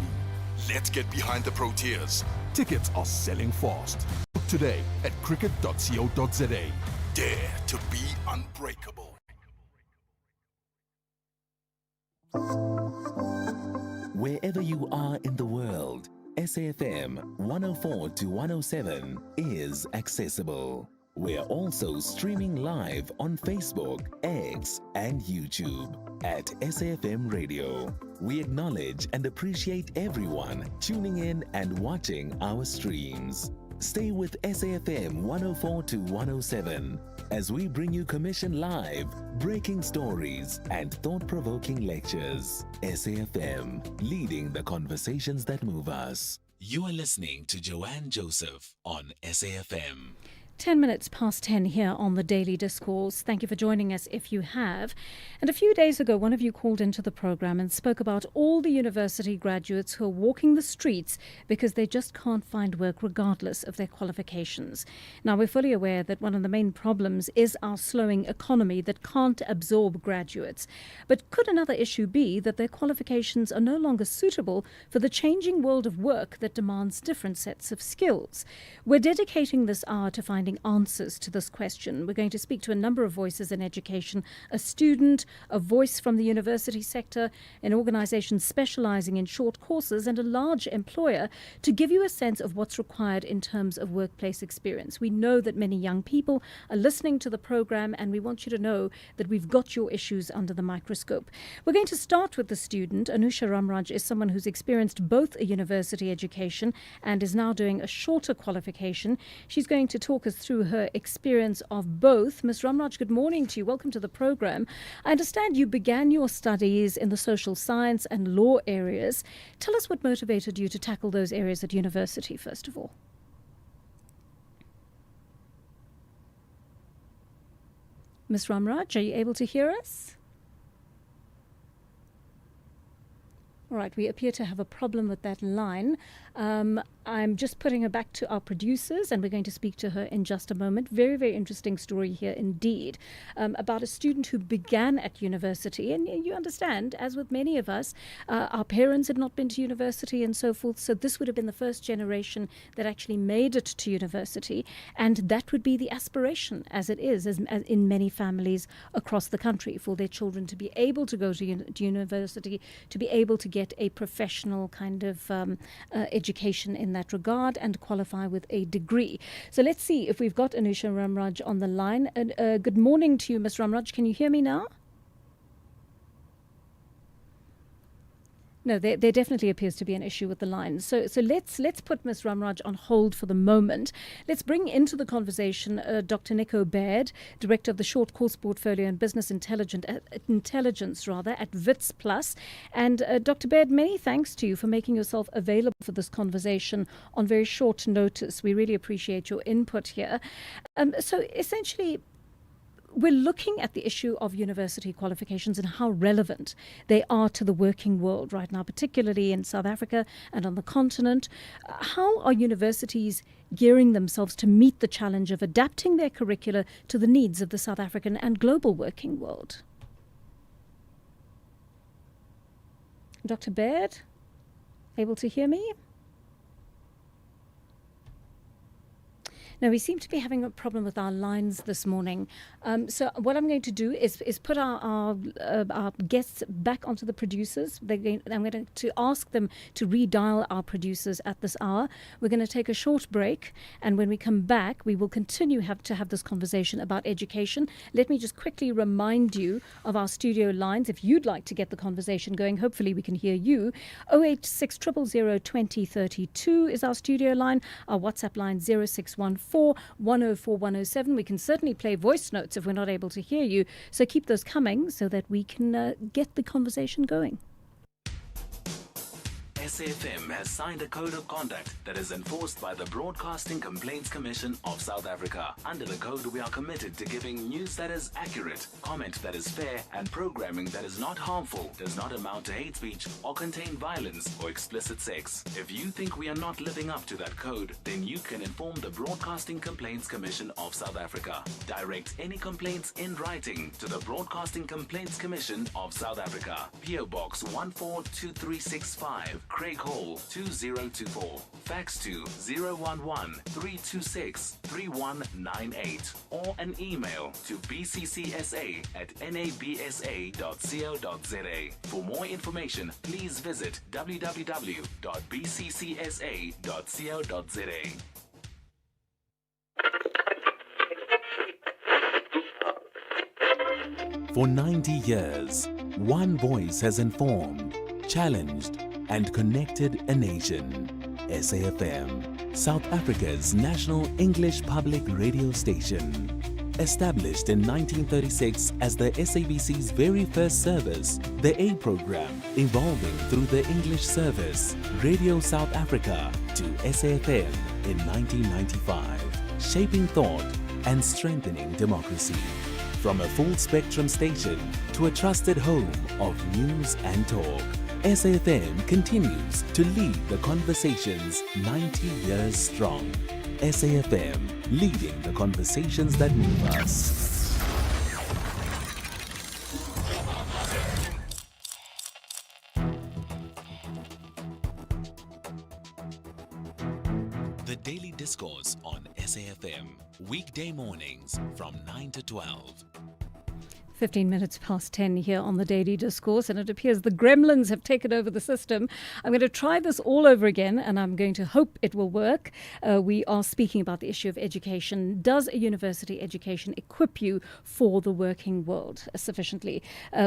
Let's get behind the Proteas. Tickets are selling fast. Book today at cricket.co.za. Dare to be unbreakable. Wherever you are in the world, SAfm 104 to 107 is accessible. We're also streaming live on Facebook, X, and YouTube at SAfm Radio. We acknowledge and appreciate everyone tuning in and watching our streams. Stay with SAfm 104 to 107 as we bring you commission live, breaking stories, and thought-provoking lectures. SAfm, leading the conversations that move us. You are listening to Joanne Joseph on SAfm. 10 minutes past 10 here on the Daily Discourse. Thank you for joining us if you have. And a few days ago, one of you called into the program and spoke about all the university graduates who are walking the streets because they just can't find work regardless of their qualifications. Now, we're fully aware that one of the main problems is our slowing economy that can't absorb graduates. But could another issue be that their qualifications are no longer suitable for the changing world of work that demands different sets of skills? We're dedicating this hour to finding answers to this question. We're going to speak to a number of voices in education, a student, a voice from the university sector, an organisation specialising in short courses, and a large employer to give you a sense of what's required in terms of workplace experience. We know that many young people are listening to the programme, and we want you to know that we've got your issues under the microscope. We're going to start with the student. Anusha Ramraj is someone who's experienced both a university education and is now doing a shorter qualification. She's going to talk us through her experience of both. Ms. Ramraj, good morning to you. Welcome to the program. I understand you began your studies in the social science and law areas. Tell us what motivated you to tackle those areas at university, first of all. Ms. Ramraj, are you able to hear us? All right, we appear to have a problem with that line. I'm just putting her back to our producers, and we're going to speak to her in just a moment. Very, very interesting story here indeed, about a student who began at university. And you understand, as with many of us, our parents had not been to university and so forth. So this would have been the first generation that actually made it to university. And that would be the aspiration, as it is, as in many families across the country, for their children to be able to go to university, to be able to get a professional kind of education in that regard and qualify with a degree. So let's see if we've got Anusha Ramraj on the line. Good morning to you, Ms. Ramraj. Can you hear me now? No, there definitely appears to be an issue with the line. So let's put Ms. Ramraj on hold for the moment. Let's bring into the conversation Dr. Nico Baird, Director of the Short Course Portfolio and Business Intelligence at WITS Plus. And Dr. Baird, many thanks to you for making yourself available for this conversation on very short notice. We really appreciate your input here. So essentially, we're looking at the issue of university qualifications and how relevant they are to the working world right now, particularly in South Africa and on the continent. How are universities gearing themselves to meet the challenge of adapting their curricula to the needs of the South African and global working world? Dr. Baird, able to hear me? No, we seem to be having a problem with our lines this morning. So what I'm going to do is put our guests back onto the producers. I'm going to ask them to redial our producers at this hour. We're going to take a short break, and when we come back, we will continue to have this conversation about education. Let me just quickly remind you of our studio lines. If you'd like to get the conversation going, hopefully we can hear you. 086 000 2032 is our studio line. Our WhatsApp line 0614 104 107. We can certainly play voice notes if we're not able to hear you. So keep those coming so that we can get the conversation going. SAfm has signed a code of conduct that is enforced by the Broadcasting Complaints Commission of South Africa. Under the code, we are committed to giving news that is accurate, comment that is fair, and programming that is not harmful, does not amount to hate speech, or contain violence or explicit sex. If you think we are not living up to that code, then you can inform the Broadcasting Complaints Commission of South Africa. Direct any complaints in writing to the Broadcasting Complaints Commission of South Africa. PO Box 142365. Craig Hall 2024. Fax to 011-326-3198 or an email to bccsa@nabsa.co.za. For more information, please visit www.bccsa.co.za. For 90 years, one voice has informed, challenged, and connected a nation. SAfm, South Africa's national English public radio station. Established in 1936 as the SABC's very first service, the A program, evolving through the English service, Radio South Africa, to SAfm in 1995, shaping thought and strengthening democracy. From a full-spectrum station to a trusted home of news and talk, SAfm continues to lead the conversations 90 years strong. SAfm, leading the conversations that move us. The Daily Discourse on SAfm, weekday mornings from 9 to 12. 15 minutes past 10 here on the Daily Discourse, and it appears the gremlins have taken over the system. I'm going to try this all over again, and I'm going to hope it will work. We are speaking about the issue of education. Does a university education equip you for the working world sufficiently?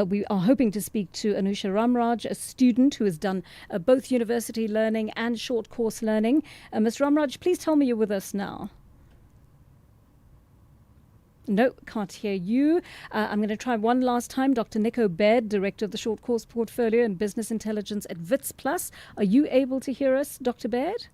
We are hoping to speak to Anusha Ramraj, a student who has done both university learning and short course learning. Ms. Ramraj, please tell me you're with us now. No, can't hear you. I'm going to try one last time. Dr. Nico Baird, Director of the Short Course Portfolio and Business Intelligence at Wits Plus. Are you able to hear us, Dr. Baird?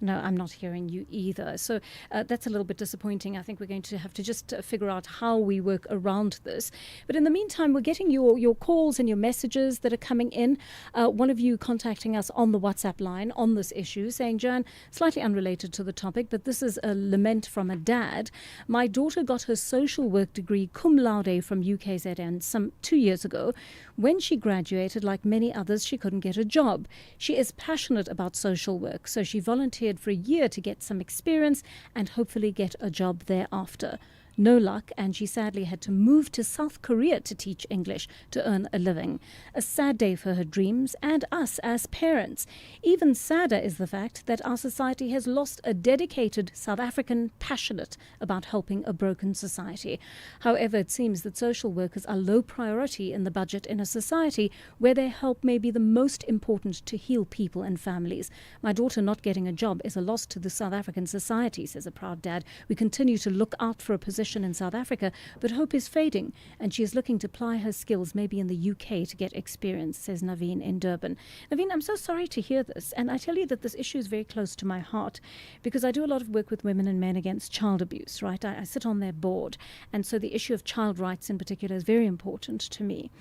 No, I'm not hearing you either. So that's a little bit disappointing. I think we're going to have to just figure out how we work around this. But in the meantime, we're getting your calls and your messages that are coming in. One of you contacting us on the WhatsApp line on this issue saying, Joanne, slightly unrelated to the topic, but this is a lament from a dad. My daughter got her social work degree cum laude from UKZN some 2 years ago. When she graduated, like many others, she couldn't get a job. She is passionate about social work, so she volunteered for a year to get some experience and hopefully get a job thereafter. No luck, and she sadly had to move to South Korea to teach English to earn a living. A sad day for her dreams and us as parents. Even sadder is the fact that our society has lost a dedicated South African passionate about helping a broken society. However, it seems that social workers are low priority in the budget in a society where their help may be the most important to heal people and families. My daughter not getting a job is a loss to the South African society, says a proud dad. We continue to look out for a position in South Africa, but hope is fading, and she is looking to ply her skills maybe in the UK to get experience, says Naveen in Durban. Naveen, I'm so sorry to hear this, and I tell you that this issue is very close to my heart because I do a lot of work with women and men against child abuse, right? I sit on their board, and so the issue of child rights in particular is very important to me.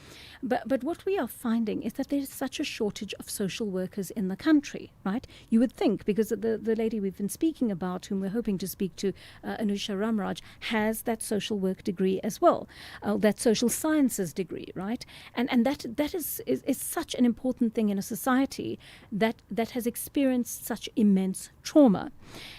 But what we are finding is that there's such a shortage of social workers in the country, right? You would think, because the lady we've been speaking about, whom we're hoping to speak to, Anusha Ramraj, has has that social work degree as well, that social sciences degree, right? And that is such an important thing in a society that has experienced such immense trauma.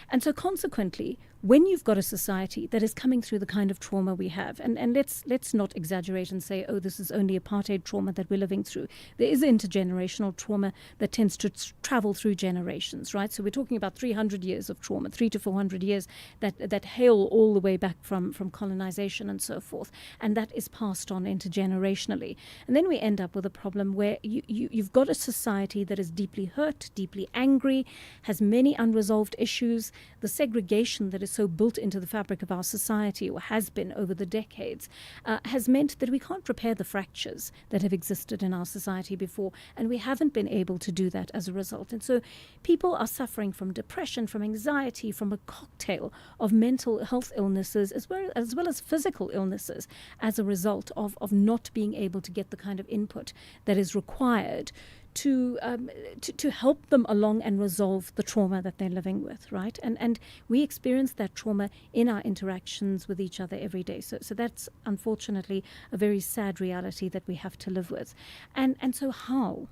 And so consequently, when you've got a society that is coming through the kind of trauma we have, and let's not exaggerate and say, oh, this is only apartheid trauma that we're living through. There is intergenerational trauma that tends to travel through generations, right? So we're talking about 300 years of trauma, 300 to 400 years that hail all the way back from colonization and so forth. And that is passed on intergenerationally. And then we end up with a problem where you've got a society that is deeply hurt, deeply angry, has many unresolved issues. The segregation that is so built into the fabric of our society, or has been over the decades, has meant that we can't repair the fractures that have existed in our society before, and we haven't been able to do that as a result. And so people are suffering from depression, from anxiety, from a cocktail of mental health illnesses as well as physical illnesses as a result of not being able to get the kind of input that is required to help them along and resolve the trauma that they're living with, right? And we experience that trauma in our interactions with each other every day. So that's unfortunately a very sad reality that we have to live with. And so how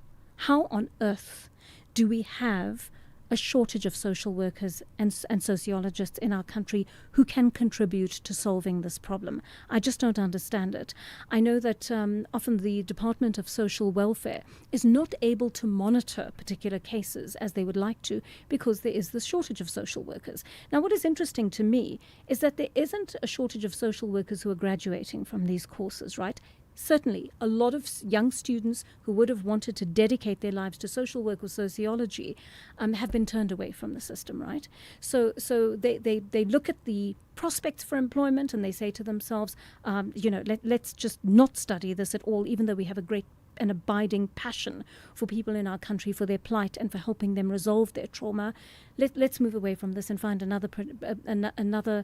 on earth do we have a shortage of social workers and sociologists in our country who can contribute to solving this problem? I just don't understand it. I know that often the Department of Social Welfare is not able to monitor particular cases as they would like to because there is this shortage of social workers. Now, what is interesting to me is that there isn't a shortage of social workers who are graduating from these courses, right? Certainly, a lot of young students who would have wanted to dedicate their lives to social work or sociology have been turned away from the system, right? So they look at the prospects for employment and they say to themselves, let's just not study this at all, even though we have a great and abiding passion for people in our country, for their plight and for helping them resolve their trauma. Let's move away from this and find another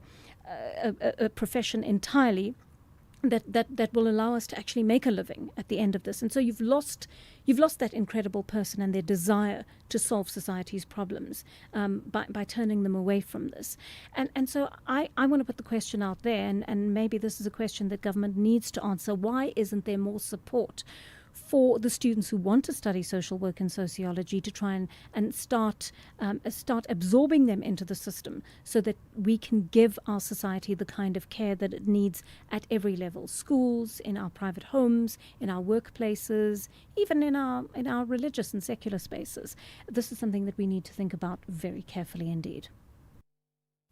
profession entirely that will allow us to actually make a living at the end of this. And so you've lost that incredible person and their desire to solve society's problems by turning them away from this. And so I want to put the question out there, and maybe this is a question that government needs to answer. Why isn't there more support for the students who want to study social work and sociology to try and start absorbing them into the system so that we can give our society the kind of care that it needs at every level: schools, in our private homes, in our workplaces, even in our religious and secular spaces. This is something that we need to think about very carefully indeed.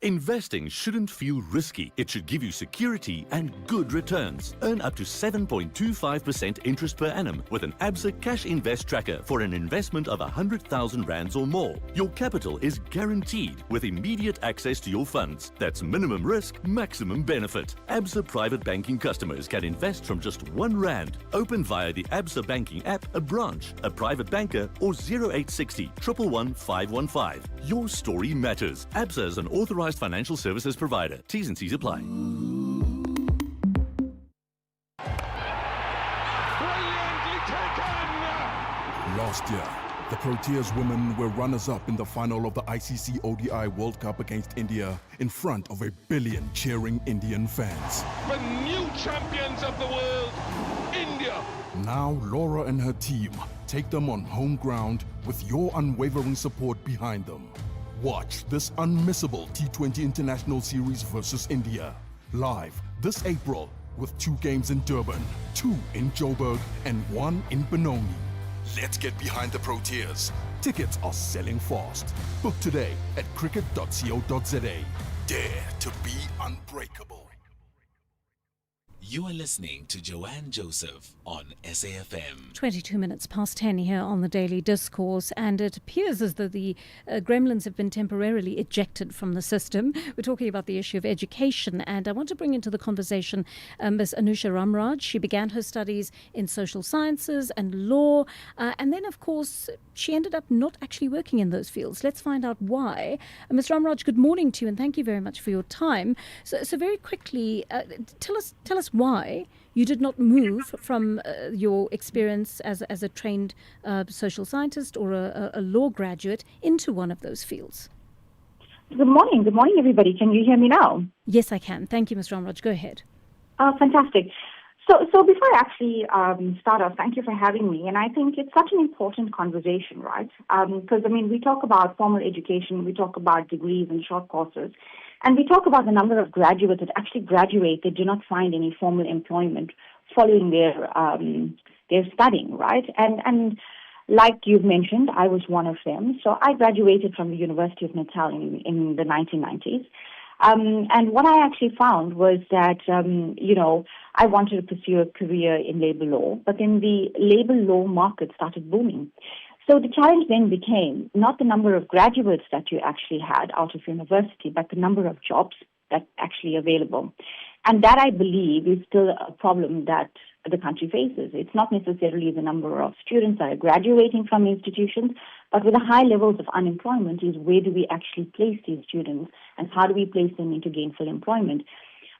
Investing shouldn't feel risky. It should give you security and good returns. Earn up to 7.25% interest per annum with an ABSA Cash Invest Tracker for an investment of 100,000 rands or more. Your capital is guaranteed with immediate access to your funds. That's minimum risk, maximum benefit. ABSA Private Banking customers can invest from just R1. Open via the ABSA Banking app, a branch, a private banker, or 0860 111 515. Your story matters. ABSA is an authorized financial services provider. T's and C's apply. Last year, the Proteas women were runners-up in the final of the ICC ODI World Cup against India in front of 1 billion cheering Indian fans. The new champions of the world, India. Now Laura and her team take them on home ground with your unwavering support behind them. Watch this unmissable T20 International Series versus India live this April with 2 games in Durban, 2 in Joburg, and 1 in Benoni. Let's get behind the Proteas. Tickets are selling fast. Book today at cricket.co.za. Dare to be unbreakable. You are listening to Joanne Joseph on SAfm. 22 minutes past 10 here on the Daily Discourse, and it appears as though the gremlins have been temporarily ejected from the system. We're talking about the issue of education, and I want to bring into the conversation Ms. Anusha Ramraj. She began her studies in social sciences and law, and then, of course, she ended up not actually working in those fields. Let's find out why. Ms. Ramraj, good morning to you, and thank you very much for your time. So very quickly, tell us why you did not move from your experience as a trained social scientist or a law graduate into one of those fields. Good morning. Good morning, everybody. Can you hear me now? Yes, I can. Thank you, Ms. Ramraj. Go ahead. Fantastic. So before I actually start off, thank you for having me. And I think it's such an important conversation, right? Because, we talk about formal education, we talk about degrees and short courses, and we talk about the number of graduates that actually graduate that do not find any formal employment following their studying, right? And like you've mentioned, I was one of them. So I graduated from the University of Natal in the 1990s. And what I actually found was that, I wanted to pursue a career in labor law, but then the labor law market started booming. So the challenge then became not the number of graduates that you actually had out of university, but the number of jobs that actually available. And that, I believe, is still a problem that the country faces. It's not necessarily the number of students that are graduating from institutions, but with the high levels of unemployment is where do we actually place these students and how do we place them into gainful employment?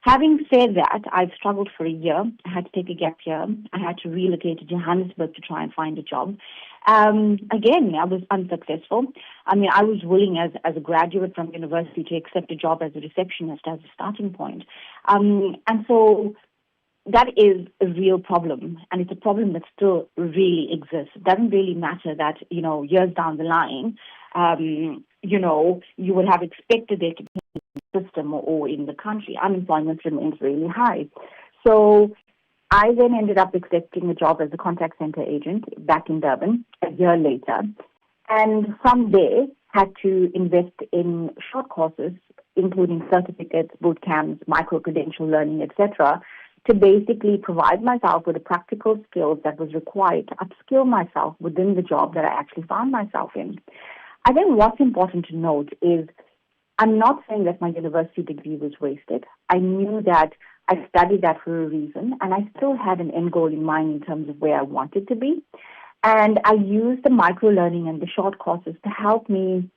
Having said that, I've struggled for a year. I had to take a gap year. I had to relocate to Johannesburg to try and find a job. Again, I was unsuccessful. I was willing as a graduate from university to accept a job as a receptionist as a starting point. And so that is a real problem, and it's a problem that still really exists. It doesn't really matter that, years down the line, you would have expected there to be a system or in the country. Unemployment remains really high. So I then ended up accepting a job as a contact center agent back in Durban a year later. And from there, had to invest in short courses, including certificates, boot camps, micro-credential learning, etc., to basically provide myself with the practical skills that was required to upskill myself within the job that I actually found myself in. I think what's important to note is I'm not saying that my university degree was wasted. I knew that I studied that for a reason, and I still had an end goal in mind in terms of where I wanted to be. And I used the micro-learning and the short courses to help me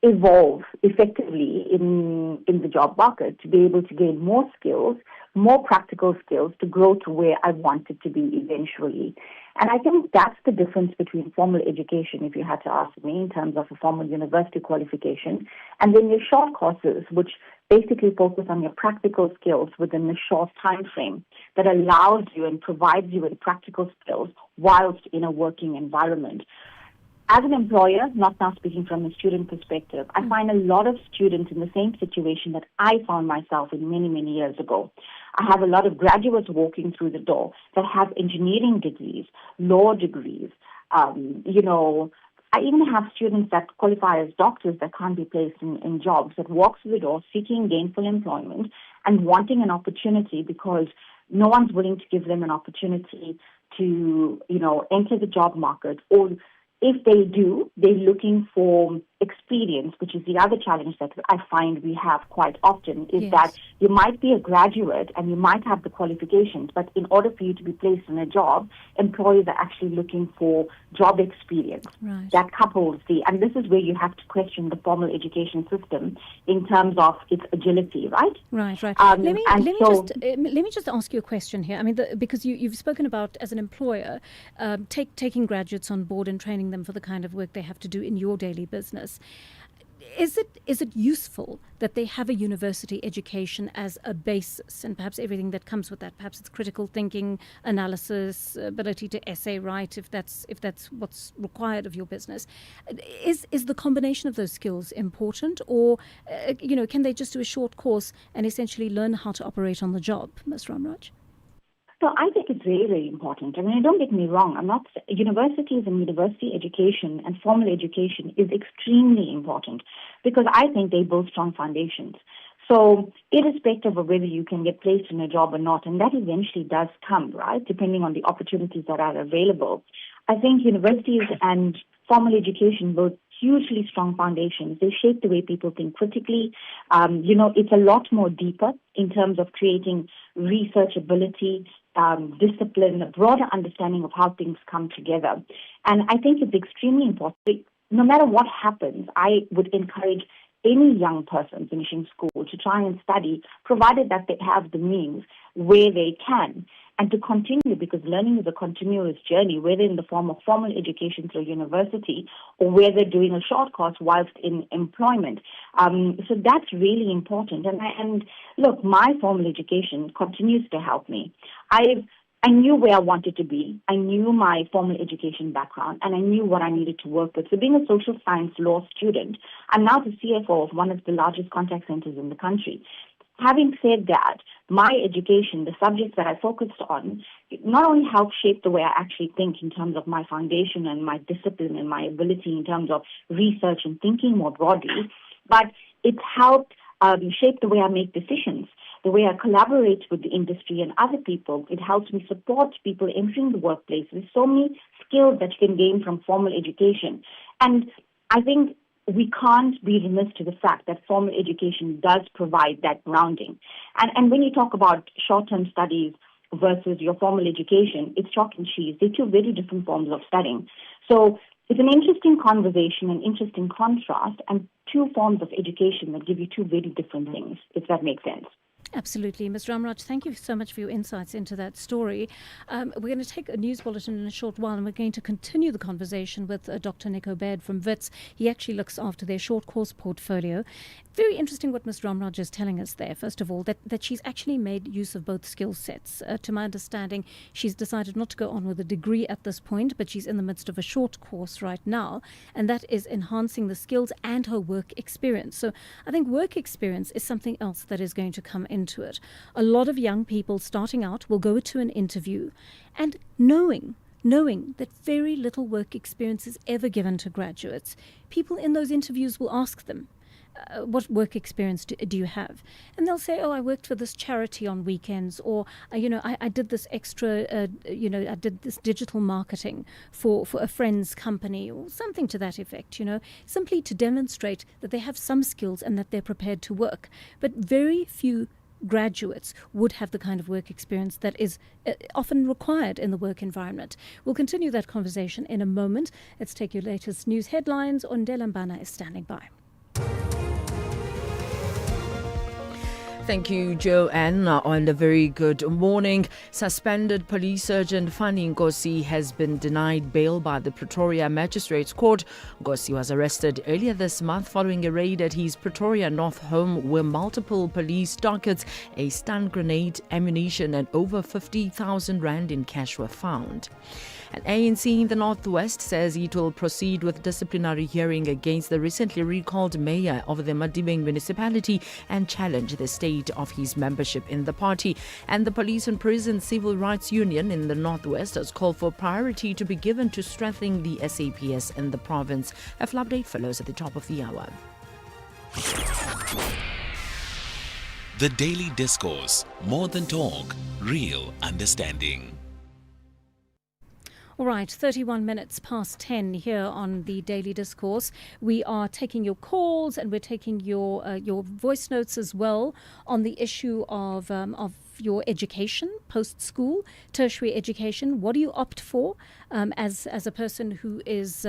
evolve effectively in the job market, to be able to gain more skills, more practical skills to grow to where I wanted to be eventually. And I think that's the difference between formal education, if you had to ask me, in terms of a formal university qualification, and then your short courses, which basically focus on your practical skills within a short time frame that allows you and provides you with practical skills whilst in a working environment. As an employer, not now speaking from a student perspective, I find a lot of students in the same situation that I found myself in many, many years ago. I have a lot of graduates walking through the door that have engineering degrees, law degrees. I even have students that qualify as doctors that can't be placed in jobs, that walk through the door seeking gainful employment and wanting an opportunity because no one's willing to give them an opportunity to, enter the job market, or if they do, they're looking for experience, which is the other challenge that I find we have quite often, is that you might be a graduate and you might have the qualifications, but in order for you to be placed in a job, employers are actually looking for job experience. Right. That couples and this is where you have to question the formal education system in terms of its agility, right? Right. Let me just ask you a question here. Because you've spoken about, as an employer, taking graduates on board and training them for the kind of work they have to do in your daily business. Is it useful that they have a university education as a basis, and perhaps everything that comes with that? Perhaps it's critical thinking, analysis, ability to essay write, if that's what's required of your business. Is the combination of those skills important, or can they just do a short course and essentially learn how to operate on the job, Ms. Ramraj? So I think it's very, very important. Don't get me wrong. Universities and university education and formal education is extremely important because I think they build strong foundations. So irrespective of whether you can get placed in a job or not, and that eventually does come, right, depending on the opportunities that are available, I think universities and formal education build hugely strong foundations. They shape the way people think critically. It's a lot more deeper in terms of creating researchability, discipline, a broader understanding of how things come together. And I think it's extremely important. No matter what happens, I would encourage any young person finishing school to try and study, provided that they have the means where they can. and to continue, because learning is a continuous journey, whether in the form of formal education through university or whether doing a short course whilst in employment. So that's really important. And look, my formal education continues to help me. I knew where I wanted to be. I knew my formal education background, and I knew what I needed to work with. So being a social science law student, I'm now the CFO of one of the largest contact centers in the country. Having said that, my education, the subjects that I focused on, not only helped shape the way I actually think in terms of my foundation and my discipline and my ability in terms of research and thinking more broadly, but it's helped shape the way I make decisions, the way I collaborate with the industry and other people. It helps me support people entering the workplace. There's so many skills that you can gain from formal education. And I think we can't be remiss to the fact that formal education does provide that grounding. And when you talk about short-term studies versus your formal education, it's chalk and cheese. They're two very different forms of studying. So it's an interesting conversation, an interesting contrast, and two forms of education that give you two very different things, if that makes sense. Absolutely. Ms. Ramraj, thank you so much for your insights into that story. We're going to take a news bulletin in a short while, and we're going to continue the conversation with Dr. Nico Baird from WITS. He actually looks after their short course portfolio. Very interesting what Ms. Ramraj is telling us there, first of all, that she's actually made use of both skill sets. To my understanding, she's decided not to go on with a degree at this point, but she's in the midst of a short course right now, and that is enhancing the skills and her work experience. So I think work experience is something else that is going to come into it. A lot of young people starting out will go to an interview and knowing that very little work experience is ever given to graduates. People in those interviews will ask them, what work experience do you have? And they'll say, I worked for this charity on weekends, or, I did this extra, I did this digital marketing for a friend's company, or something to that effect, simply to demonstrate that they have some skills and that they're prepared to work. But very few graduates would have the kind of work experience that is often required in the work environment. We'll continue that conversation in a moment. Let's take your latest news headlines. Ondela Mbana is standing by. Thank you, Joanne, and a very good morning. Suspended police sergeant Fani Nkosi has been denied bail by the Pretoria Magistrates Court. Nkosi was arrested earlier this month following a raid at his Pretoria North home where multiple police dockets, a stun grenade, ammunition and over 50,000 rand in cash were found. An ANC in the Northwest says it will proceed with disciplinary hearing against the recently recalled mayor of the Madibeng municipality and challenge the state of his membership in the party. And the Police and Prison Civil Rights Union in the Northwest has called for priority to be given to strengthening the SAPS in the province. A full update follows at the top of the hour. The Daily Discourse. More than talk, real understanding. All right, 31 minutes past 10 here on the Daily Discourse. We are taking your calls and we're taking your voice notes as well on the issue of your education, post-school, tertiary education. What do you opt for as a person who is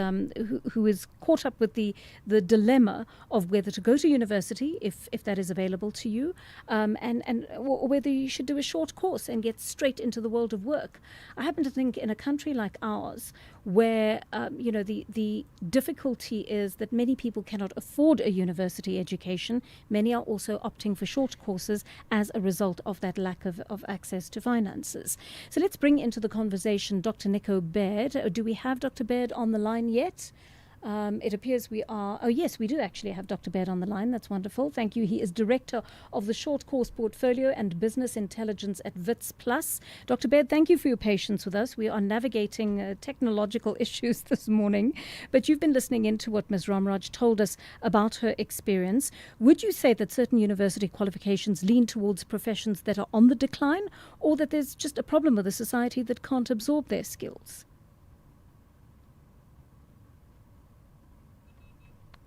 caught up with the dilemma of whether to go to university, if that is available to you, or whether you should do a short course and get straight into the world of work? I happen to think in a country like ours, where the difficulty is that many people cannot afford a university education. Many are also opting for short courses as a result of that lack of access to finances. So let's bring into the conversation Dr. Nico Baird. Do we have Dr. Baird on the line yet? It appears we are. Oh, yes, we do actually have Dr. Baird on the line. That's wonderful. Thank you. He is Director of the Short Course Portfolio and Business Intelligence at WITS Plus. Dr. Baird, thank you for your patience with us. We are navigating technological issues this morning, but you've been listening into what Ms. Ramraj told us about her experience. Would you say that certain university qualifications lean towards professions that are on the decline, or that there's just a problem with a society that can't absorb their skills?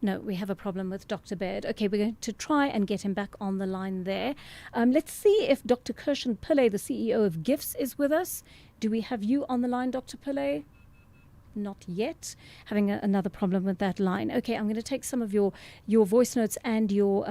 No, we have a problem with Dr. Baird. Okay, we're going to try and get him back on the line there. Let's see if Dr. Kirshen Pillay, the CEO of GIFTS, is with us. Do we have you on the line, Dr. Pillay? Not yet. Having another problem with that line. Okay, I'm going to take some of your voice notes and your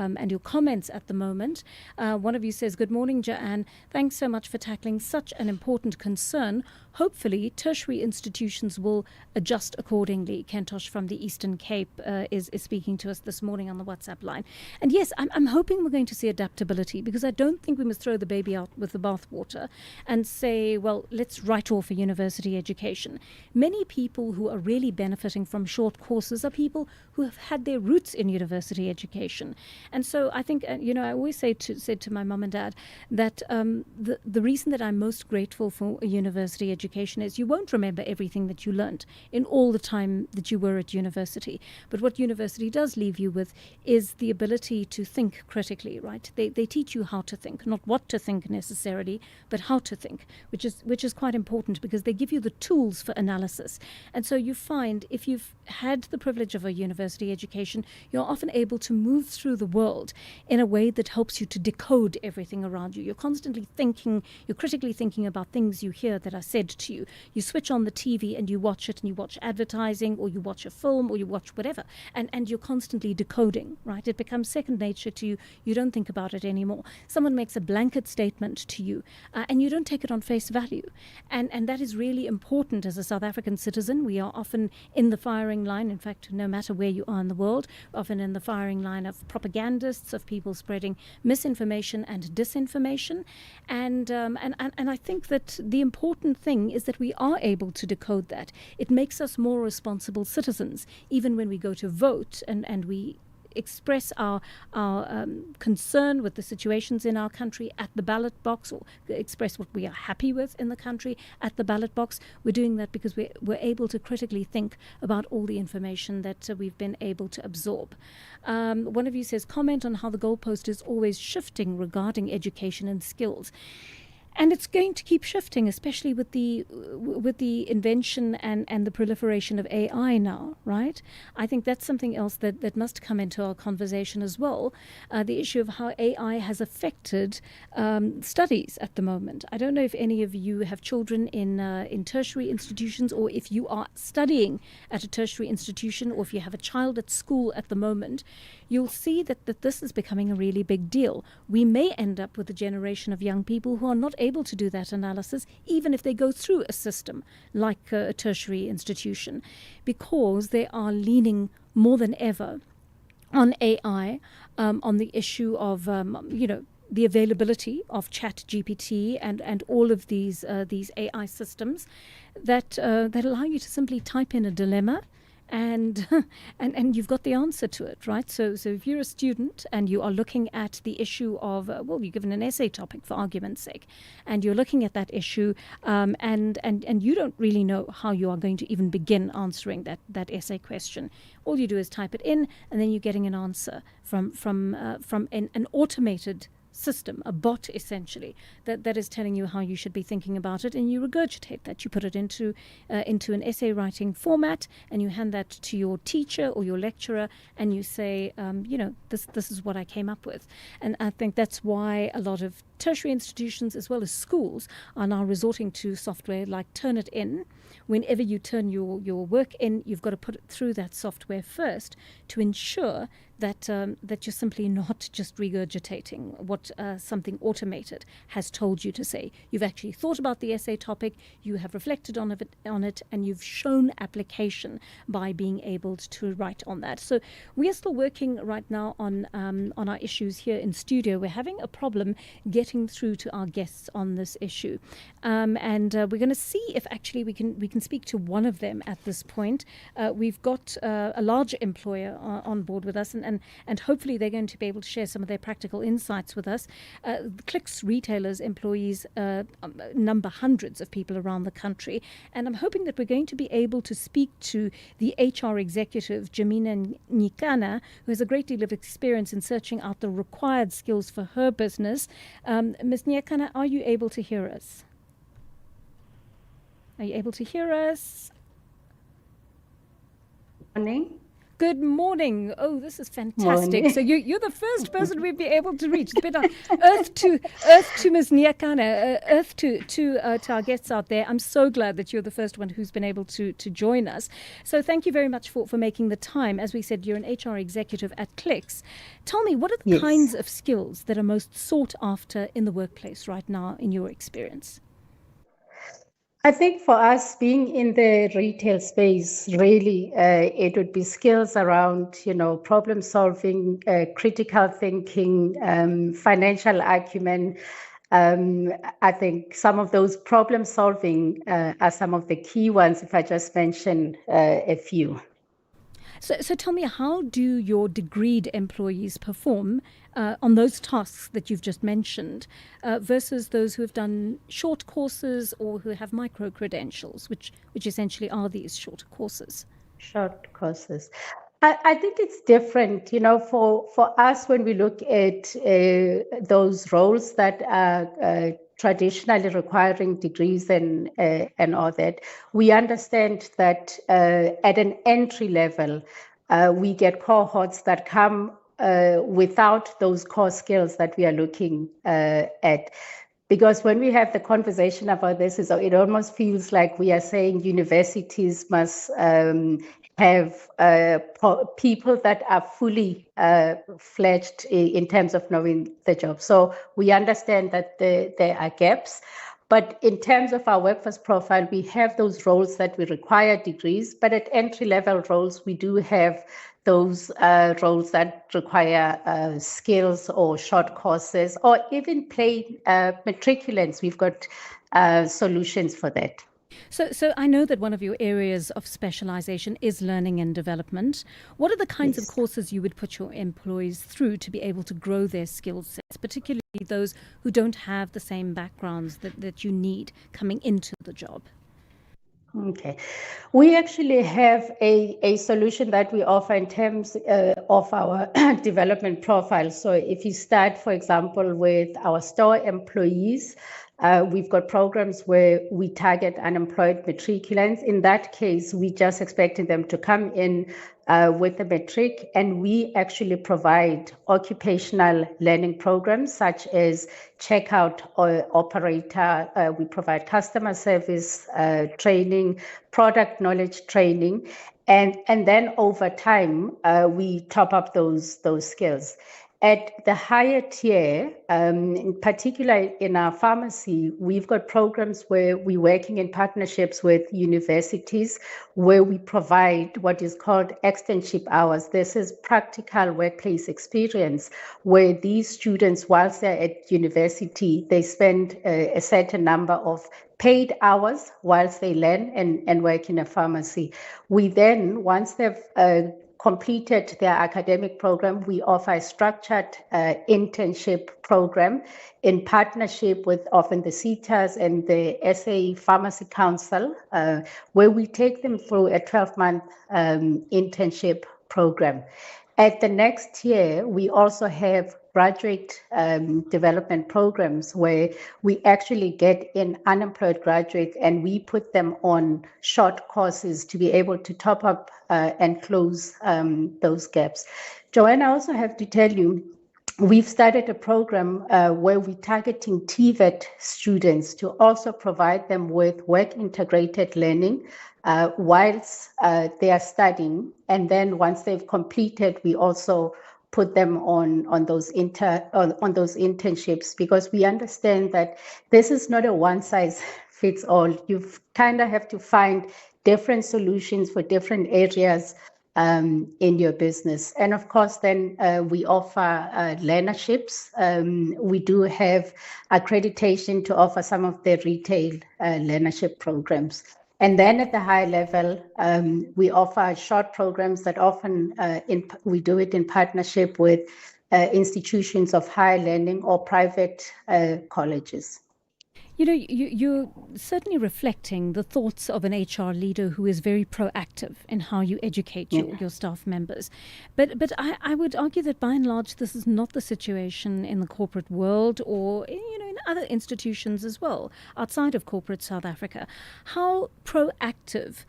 comments at the moment. One of you says, "Good morning, Joanne. Thanks so much for tackling such an important concern. Hopefully, tertiary institutions will adjust accordingly." Kentosh from the Eastern Cape is speaking to us this morning on the WhatsApp line. And yes, I'm hoping we're going to see adaptability, because I don't think we must throw the baby out with the bathwater and say, well, let's write off a university education. Many people who are really benefiting from short courses are people who have had their roots in university education. And so I think, I always said to my mum and dad that the reason that I'm most grateful for a university education is you won't remember everything that you learnt in all the time that you were at university. But what university does leave you with is the ability to think critically, right? They teach you how to think, not what to think necessarily, but how to think, which is quite important, because they give you the tools for analysis. And so you find, if you've had the privilege of a university education, you're often able to move through the world in a way that helps you to decode everything around you. You're constantly thinking, you're critically thinking about things you hear that are said to you. You switch on the TV and you watch it, and you watch advertising, or you watch a film, or you watch whatever, and you're constantly decoding, right? It becomes second nature to you. You don't think about it anymore. Someone makes a blanket statement to you, and you don't take it on face value. And that is really important as a South African citizen. We are often in the firing line. In fact, no matter where you are in the world, often in the firing line of propagandists, of people spreading misinformation and disinformation. And I think that the important thing is that we are able to decode that. It makes us more responsible citizens, even when we go to vote and we express our concern with the situations in our country at the ballot box, or express what we are happy with in the country at the ballot box. We're doing that because we're able to critically think about all the information that we've been able to absorb. One of you says, "Comment on how the goalpost is always shifting regarding education and skills." And it's going to keep shifting, especially with the invention and the proliferation of AI now, right? I think that's something else that must come into our conversation as well. The issue of how AI has affected studies at the moment. I don't know if any of you have children in tertiary institutions, or if you are studying at a tertiary institution, or if you have a child at school at the moment. You'll see that this is becoming a really big deal. We may end up with a generation of young people who are not able to do that analysis, even if they go through a system like a tertiary institution, because they are leaning more than ever on AI, on the issue of, the availability of ChatGPT and all of these AI systems that allow you to simply type in a dilemma, and you've got the answer to it, right? So if you're a student and you are looking at the issue of, you're given an essay topic for argument's sake, and you're looking at that issue, and you don't really know how you are going to even begin answering that essay question. All you do is type it in, and then you're getting an answer from an automated system, a bot essentially, that is telling you how you should be thinking about it, and you regurgitate that. You put it into an essay writing format, and you hand that to your teacher or your lecturer, and you say, this is what I came up with. And I think that's why a lot of tertiary institutions as well as schools are now resorting to software like Turnitin. Whenever you turn your work in, you've got to put it through that software first to ensure that you're simply not just regurgitating what something automated has told you to say. You've actually thought about the essay topic, you have reflected on it, and you've shown application by being able to write on that. So we are still working right now on our issues here in studio. We're having a problem getting through to our guests on this issue, and we're going to see if actually we can speak to one of them at this point. We've got a large employer on board with us, and hopefully they're going to be able to share some of their practical insights with us. Clicks retailers employees number hundreds of people around the country, and I'm hoping that we're going to be able to speak to the HR executive, Jamina Nyikana, who has a great deal of experience in searching out the required skills for her business. Ms. Nyikana, are you able to hear us? Are you able to hear us? Morning. Good morning. Oh, this is fantastic. Morning. So you're the first person we'd be able to reach. It's been earth to Ms. Nyakana, earth to our guests out there. I'm so glad that you're the first one who's been able to join us. So thank you very much for making the time. As we said, you're an HR executive at Clicks. Tell me, what are the kinds of skills that are most sought after in the workplace right now, in your experience? I think for us being in the retail space, really, it would be skills around, problem solving, critical thinking, financial acumen. I think some of those problem solving are some of the key ones, if I just mention a few. So tell me, how do your degreed employees perform on those tasks that you've just mentioned versus those who have done short courses or who have micro-credentials, which essentially are these shorter courses? Short courses. I think it's different, for us when we look at those roles that are traditionally requiring degrees and all that, we understand that at an entry level, we get cohorts that come without those core skills that we are looking at. Because when we have the conversation about this, it almost feels like we are saying universities must have people that are fully fledged in terms of knowing the job. So we understand that there are gaps. But in terms of our workforce profile, we have those roles that we require degrees, but at entry-level roles, we do have those roles that require skills or short courses, or even plain matriculants. We've got solutions for that. So I know that one of your areas of specialization is learning and development. What are the kinds of courses you would put your employees through to be able to grow their skill sets, particularly those who don't have the same backgrounds that you need coming into the job? Okay. We actually have a solution that we offer in terms of our development profile. So if you start, for example, with our store employees, we've got programs where we target unemployed matriculants. In that case, we just expecting them to come in with a matric, and we actually provide occupational learning programs such as checkout operator. We provide customer service training, product knowledge training, and then over time we top up those skills. At the higher tier, in particular in our pharmacy, we've got programs where we're working in partnerships with universities where we provide what is called externship hours. This is practical workplace experience where these students, whilst they're at university, they spend a certain number of paid hours whilst they learn and work in a pharmacy. We then, once they've completed their academic program, we offer a structured internship program in partnership with often the CETAs and the SA Pharmacy Council, where we take them through a 12-month internship program. At the next year, we also have graduate development programs where we actually get in unemployed graduates and we put them on short courses to be able to top up and close those gaps. Joanne, I also have to tell you, we've started a program where we're targeting TVET students to also provide them with work-integrated learning whilst they are studying. And then once they've completed, we also put them on those internships, because we understand that this is not a one-size-fits-all. You kind of have to find different solutions for different areas in your business. And of course, then we offer learnerships. We do have accreditation to offer some of the retail learnership programs. And then at the high level, we offer short programs that often we do it in partnership with institutions of higher learning or private colleges. You know, you're certainly reflecting the thoughts of an HR leader who is very proactive in how you educate your staff members. But I would argue that by and large, this is not the situation in the corporate world or, in other institutions as well, outside of corporate South Africa. How proactive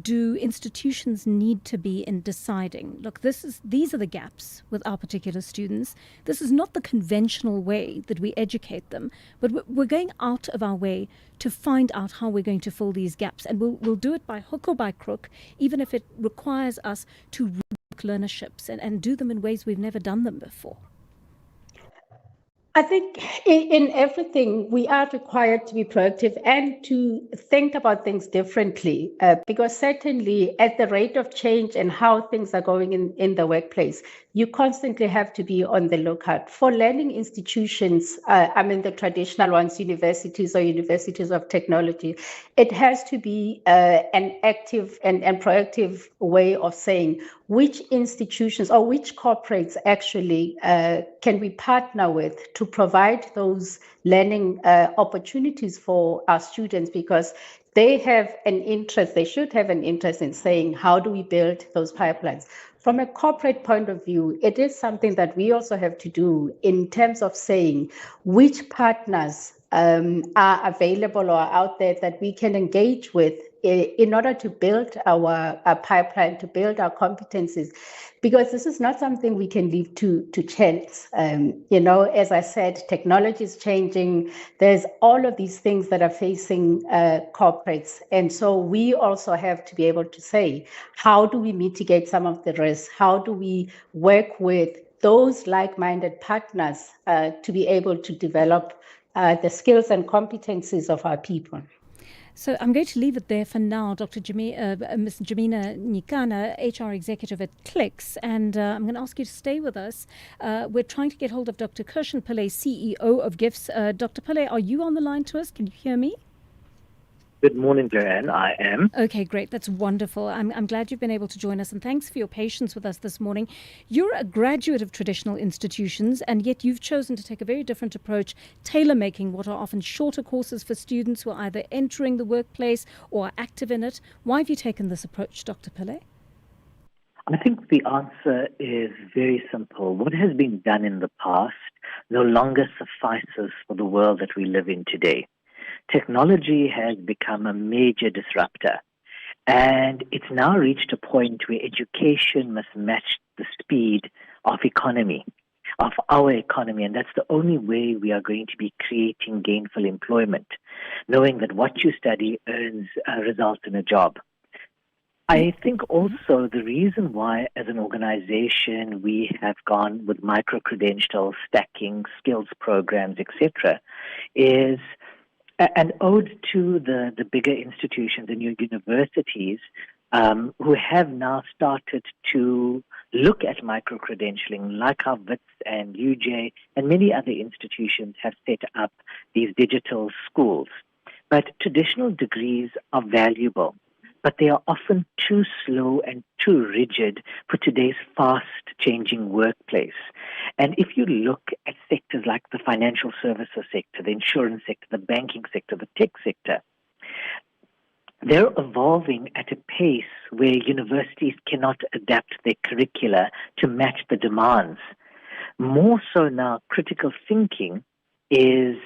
do institutions need to be in deciding, look, these are the gaps with our particular students. This is not the conventional way that we educate them, but we're going out of our way to find out how we're going to fill these gaps. And we'll do it by hook or by crook, even if it requires us to rework learnerships and do them in ways we've never done them before. I think in everything, we are required to be proactive and to think about things differently, because certainly at the rate of change and how things are going in the workplace, you constantly have to be on the lookout. For learning institutions, the traditional ones, universities or universities of technology, it has to be an active and proactive way of saying which institutions or which corporates actually can we partner with to provide those learning opportunities for our students, because they have an interest, they should have an interest in saying, how do we build those pipelines? From a corporate point of view, it is something that we also have to do in terms of saying which partners are available or out there that we can engage with in order to build our pipeline, to build our competencies, because this is not something we can leave to chance. As I said, technology is changing. There's all of these things that are facing corporates. And so we also have to be able to say, how do we mitigate some of the risks? How do we work with those like-minded partners to be able to develop the skills and competencies of our people? So I'm going to leave it there for now, Ms. Jamina Nyikana, HR Executive at Clicks, and I'm going to ask you to stay with us. We're trying to get hold of Dr. Kirshen Pillay, CEO of GIFTS. Dr. Pillay, are you on the line to us? Can you hear me? Good morning, Joanne. I am. Okay, great. That's wonderful. I'm glad you've been able to join us, and thanks for your patience with us this morning. You're a graduate of traditional institutions, and yet you've chosen to take a very different approach, tailor-making what are often shorter courses for students who are either entering the workplace or are active in it. Why have you taken this approach, Dr. Pillay? I think the answer is very simple. What has been done in the past no longer suffices for the world that we live in today. Technology has become a major disruptor, and it's now reached a point where education must match the speed of our economy, and that's the only way we are going to be creating gainful employment, knowing that what you study results in a job. I think also the reason why, as an organization, we have gone with micro-credentials, stacking, skills programs, etc., is an ode to the bigger institutions and your universities who have now started to look at micro-credentialing, like how WITS and UJ and many other institutions have set up these digital schools. But traditional degrees are valuable, but they are often too slow and too rigid for today's fast-changing workplace. And if you look at sectors like the financial services sector, the insurance sector, the banking sector, the tech sector, they're evolving at a pace where universities cannot adapt their curricula to match the demands. More so now, critical thinking is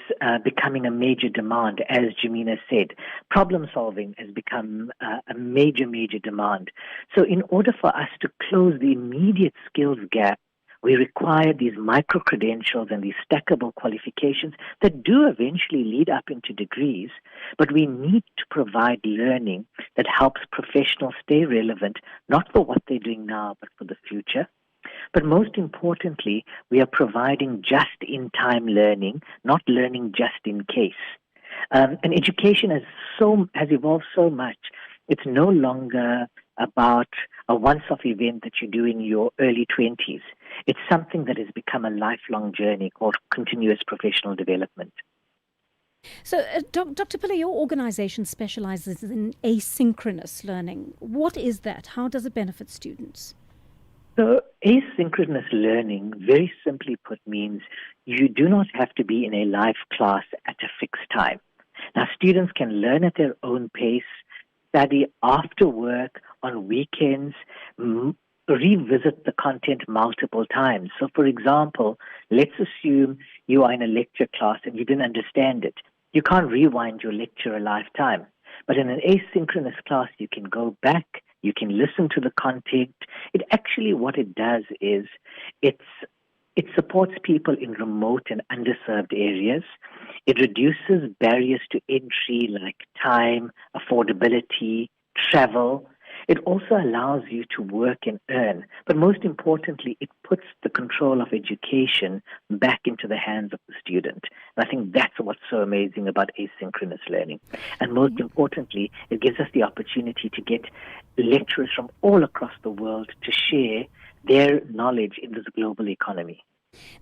becoming a major demand, as Jamina said. Problem solving has become a major, major demand. So in order for us to close the immediate skills gap, we require these micro-credentials and these stackable qualifications that do eventually lead up into degrees, but we need to provide learning that helps professionals stay relevant, not for what they're doing now, but for the future. But most importantly, we are providing just-in-time learning, not learning just in case. And education has evolved so much. It's no longer about a once-off event that you do in your early 20s. It's something that has become a lifelong journey called continuous professional development. So, Dr. Pillay, your organization specializes in asynchronous learning. What is that? How does it benefit students? So asynchronous learning, very simply put, means you do not have to be in a live class at a fixed time. Now, students can learn at their own pace, study after work, on weekends, revisit the content multiple times. So, for example, let's assume you are in a lecture class and you didn't understand it. You can't rewind your lecture a lifetime. But in an asynchronous class, you can go back, you can listen to the content. It actually, what it does is it supports people in remote and underserved areas. It reduces barriers to entry like time, affordability, travel. It also allows you to work and earn. But most importantly, it puts the control of education back into the hands of the student. And I think that's what's so amazing about asynchronous learning. And most importantly, it gives us the opportunity to get lecturers from all across the world to share their knowledge in this global economy.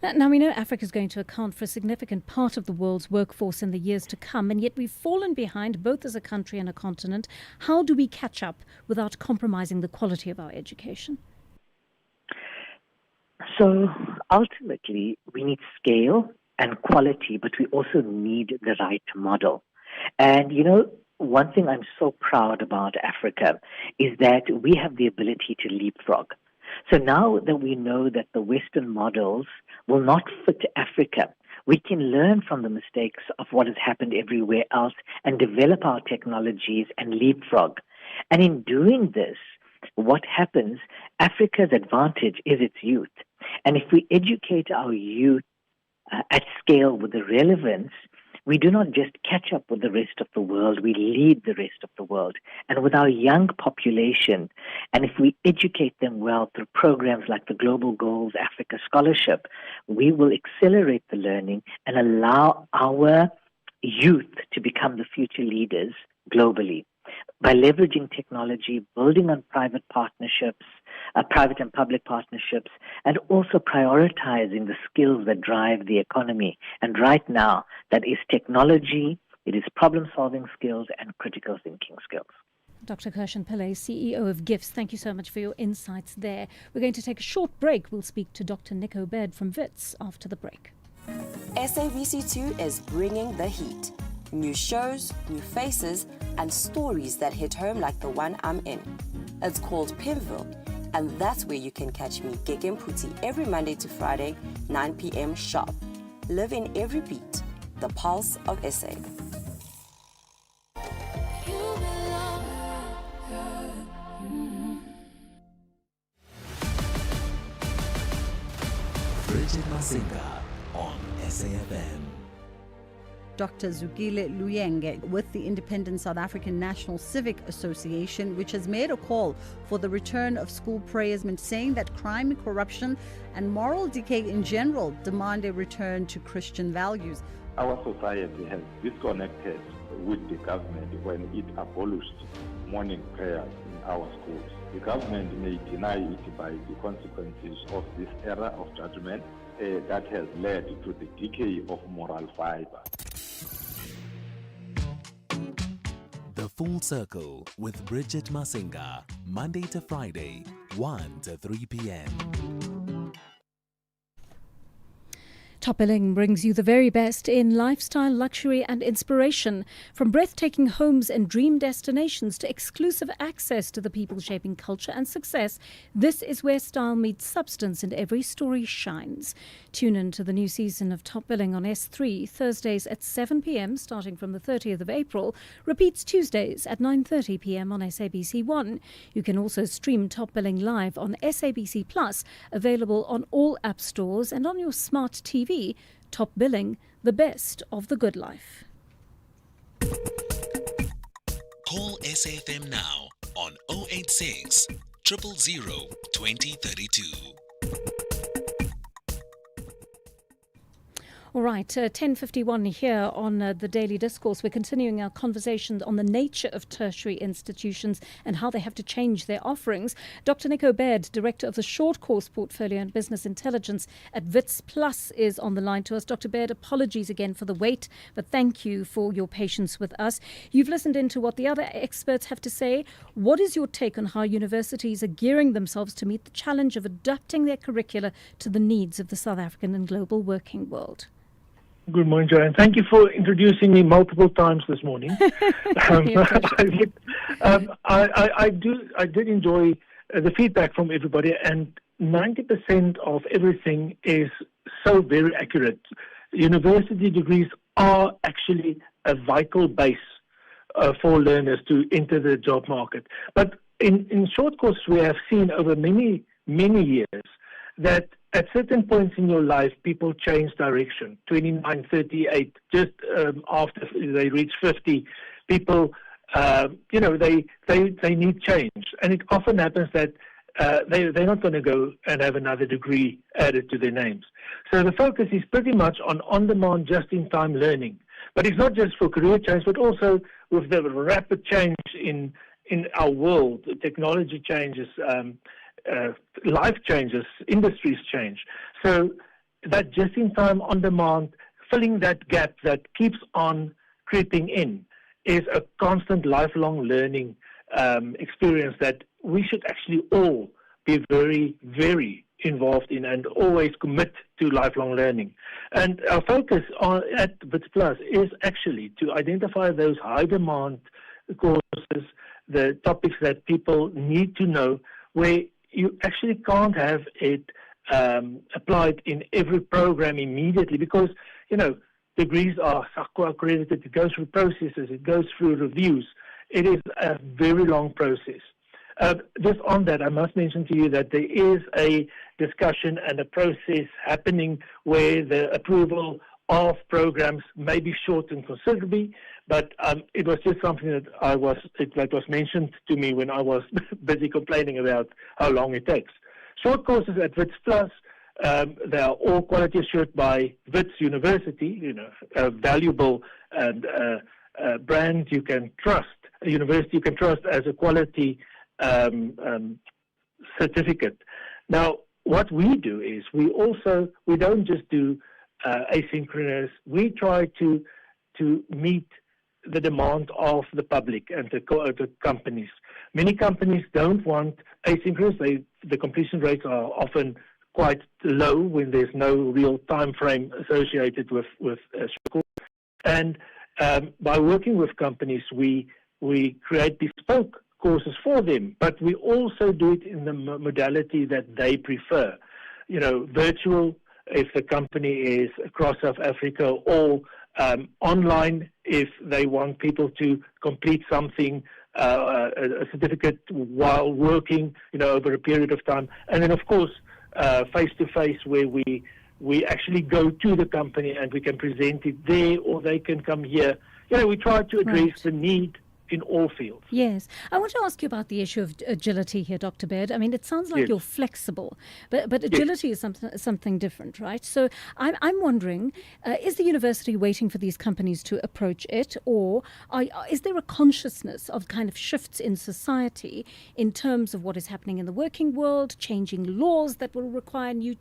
Now, we know Africa is going to account for a significant part of the world's workforce in the years to come, and yet we've fallen behind both as a country and a continent. How do we catch up without compromising the quality of our education? So ultimately, we need scale and quality, but we also need the right model. And, one thing I'm so proud about Africa is that we have the ability to leapfrog. So now that we know that the Western models will not fit Africa, we can learn from the mistakes of what has happened everywhere else and develop our technologies and leapfrog. And in doing this, what happens, Africa's advantage is its youth. And if we educate our youth at scale with the relevance, we do not just catch up with the rest of the world, we lead the rest of the world. And with our young population, and if we educate them well through programs like the Global Goals Africa Scholarship, we will accelerate the learning and allow our youth to become the future leaders globally. By leveraging technology, building on private partnerships, private and public partnerships, and also prioritizing the skills that drive the economy. And right now, that is technology, it is problem-solving skills, and critical thinking skills. Dr. Kirshen Pillay, CEO of GIFTS, thank you so much for your insights there. We're going to take a short break. We'll speak to Dr. Nico Baird from WITS after the break. SABC2 is bringing the heat. New shows, new faces, and stories that hit home like the one I'm in. It's called Pimville, and that's where you can catch me, Gege Mputi, every Monday to Friday, 9 p.m. sharp. Live in every beat, the pulse of SA. Bridget Masinga on SAfm. Dr. Zukile Luyenge with the Independent South African National Civic Association, which has made a call for the return of school prayers, saying that crime and corruption and moral decay in general demand a return to Christian values. Our society has disconnected with the government when it abolished morning prayers in our schools. The government may deny it by the consequences of this era of judgment that has led to the decay of moral fiber. The Full Circle with Bridget Masinga, Monday to Friday, 1 to 3 p.m. Top Billing brings you the very best in lifestyle, luxury and inspiration. From breathtaking homes and dream destinations to exclusive access to the people shaping culture and success, this is where style meets substance and every story shines. Tune in to the new season of Top Billing on S3, Thursdays at 7 p.m. starting from the 30th of April, repeats Tuesdays at 9:30 p.m. on SABC1. You can also stream Top Billing live on SABC Plus, available on all app stores and on your smart TV. Top Billing, the best of the good life. Call SAfm now on 086 000 2032. All right, 10:51 here on the Daily Discourse. We're continuing our conversation on the nature of tertiary institutions and how they have to change their offerings. Dr. Nico Baird, Director of the Short Course Portfolio and Business Intelligence at WITS Plus, is on the line to us. Dr. Baird, apologies again for the wait, but thank you for your patience with us. You've listened into what the other experts have to say. What is your take on how universities are gearing themselves to meet the challenge of adapting their curricula to the needs of the South African and global working world? Good morning, Joanne. Thank you for introducing me multiple times this morning. I did enjoy the feedback from everybody, and 90% of everything is so very accurate. University degrees are actually a vital base for learners to enter the job market. But in short courses, we have seen over many years that at certain points in your life, people change direction. 29, 38, just after they reach 50, people, they need change. And it often happens that they're not going to go and have another degree added to their names. So the focus is pretty much on on-demand, just-in-time learning. But it's not just for career change, but also with the rapid change in our world, technology changes, life changes, industries change. So that just-in-time, on-demand, filling that gap that keeps on creeping in is a constant lifelong learning experience that we should actually all be very, very involved in and always commit to lifelong learning. And our focus at WITS Plus is actually to identify those high-demand courses, the topics that people need to know, where you actually can't have it applied in every program immediately because, degrees are SACO accredited, it goes through processes, it goes through reviews. It is a very long process. Just on that, I must mention to you that there is a discussion and a process happening where the approval of programs may be shortened considerably, but it was just something that was mentioned to me when I was busy complaining about how long it takes. Short courses at WITS Plus, they are all quality assured by WITS University, a valuable brand you can trust, a university you can trust as a quality certificate. Now, what we do is we don't just do asynchronous. We try to meet the demand of the public and the companies. Many companies don't want asynchronous. The completion rates are often quite low when there's no real time frame associated with school. And by working with companies, we create bespoke courses for them, but we also do it in the modality that they prefer. Virtual if the company is across South Africa, or online if they want people to complete something, a certificate while working, over a period of time. And then, of course, face-to-face where we actually go to the company and we can present it there, or they can come here. We try to address the need in all fields. Yes. I want to ask you about the issue of agility here, Dr. Baird. I mean, it sounds like you're flexible, but agility is something different, right? So I'm wondering, is the university waiting for these companies to approach it, or is there a consciousness of kind of shifts in society in terms of what is happening in the working world, changing laws that will require new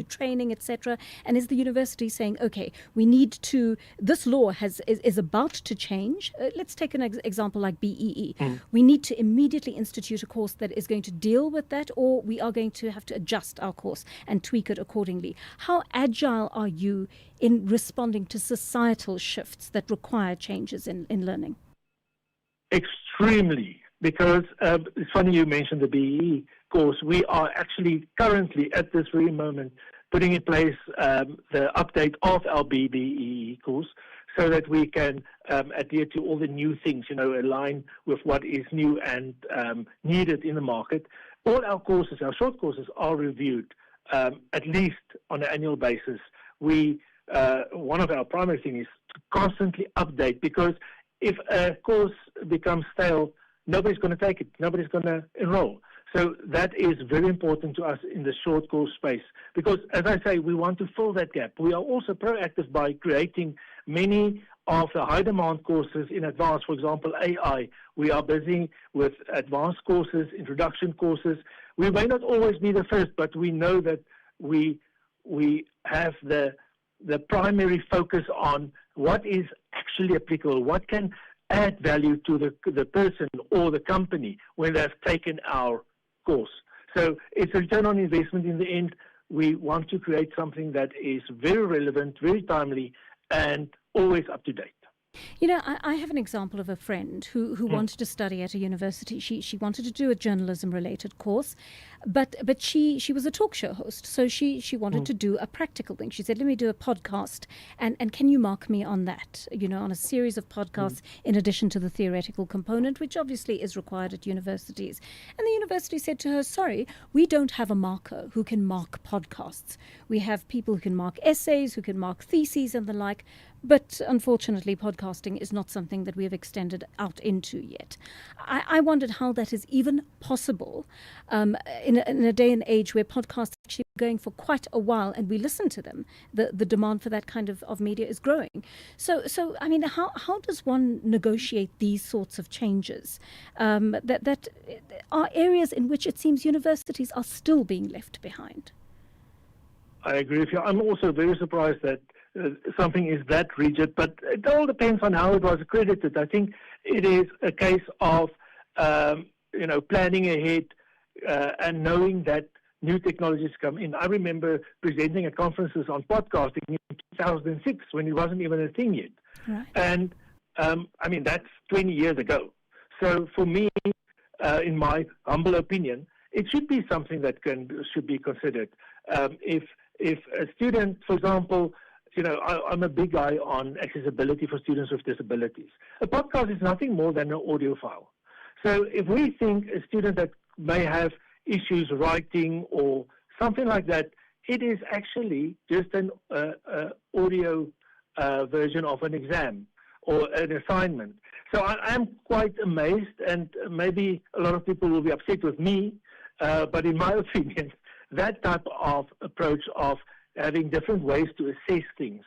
training, etc.? And is the university saying, okay, we need to, this law is about to change? Let's take an example like BEE. We need to immediately institute a course that is going to deal with that, or we are going to have to adjust our course and tweak it accordingly. How agile are you in responding to societal shifts that require changes in learning? Extremely, because it's funny you mentioned the BEE course. We are actually currently at this very moment putting in place the update of our BEE course, so that we can adhere to all the new things, align with what is new and needed in the market. All our courses, our short courses, are reviewed at least on an annual basis. One of our primary things is to constantly update, because if a course becomes stale, nobody's going to take it, nobody's going to enroll. So that is very important to us in the short course space, because, as I say, we want to fill that gap. We are also proactive by creating many of the high-demand courses in advance. For example, AI. We are busy with advanced courses, introduction courses. We may not always be the first, but we know that we have the primary focus on what is actually applicable, what can add value to the person or the company when they've taken our course. So it's a return on investment in the end. We want to create something that is very relevant, very timely, and always up to date. I have an example of a friend who wanted to study at a university. She wanted to do a journalism-related course. But she was a talk show host, so she wanted to do a practical thing. She said, let me do a podcast, and can you mark me on that, on a series of podcasts in addition to the theoretical component, which obviously is required at universities. And the university said to her, sorry, we don't have a marker who can mark podcasts. We have people who can mark essays, who can mark theses and the like, but unfortunately podcasting is not something that we have extended out into yet. I wondered how that is even possible in a day and age where podcasts are actually going for quite a while and we listen to them. The demand for that kind of media is growing. So I mean, how does one negotiate these sorts of changes that are areas in which it seems universities are still being left behind? I agree with you. I'm also very surprised that something is that rigid, but it all depends on how it was accredited. I think it is a case of, planning ahead and knowing that new technologies come in. I remember presenting at conferences on podcasting in 2006 when it wasn't even a thing yet. Right. And, that's 20 years ago. So for me, in my humble opinion, it should be something that should be considered. If a student, for example, I'm a big guy on accessibility for students with disabilities. A podcast is nothing more than an audio file. So if we think a student that may have issues writing or something like that, it is actually just an audio version of an exam or an assignment. So I am quite amazed, and maybe a lot of people will be upset with me, but in my opinion, that type of approach of having different ways to assess things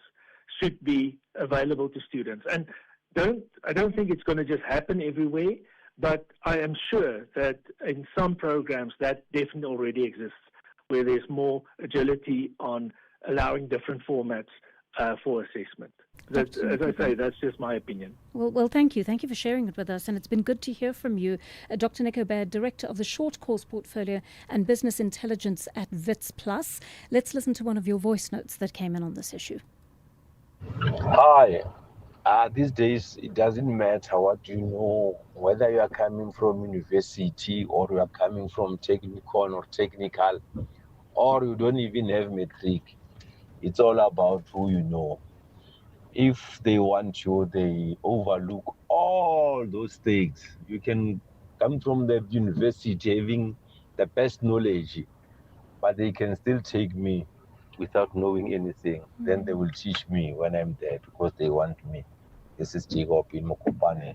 should be available to students. And I don't think it's going to just happen everywhere, but I am sure that in some programs that definitely already exists, where there's more agility on allowing different formats for assessment. As I say, that's just my opinion. Well, thank you. Thank you for sharing it with us. And it's been good to hear from you, Dr. Nico Baird, Director of the Short Course Portfolio and Business Intelligence at Wits Plus. Let's listen to one of your voice notes that came in on this issue. Hi. These days, it doesn't matter what you know, whether you are coming from university or you are coming from technical or technical, or you don't even have matric. It's all about who you know. If they want you, they overlook all those things. You can come from the university having the best knowledge, but they can still take me without knowing anything. Then they will teach me when I'm there because they want me. This is Jacob in Mokopane.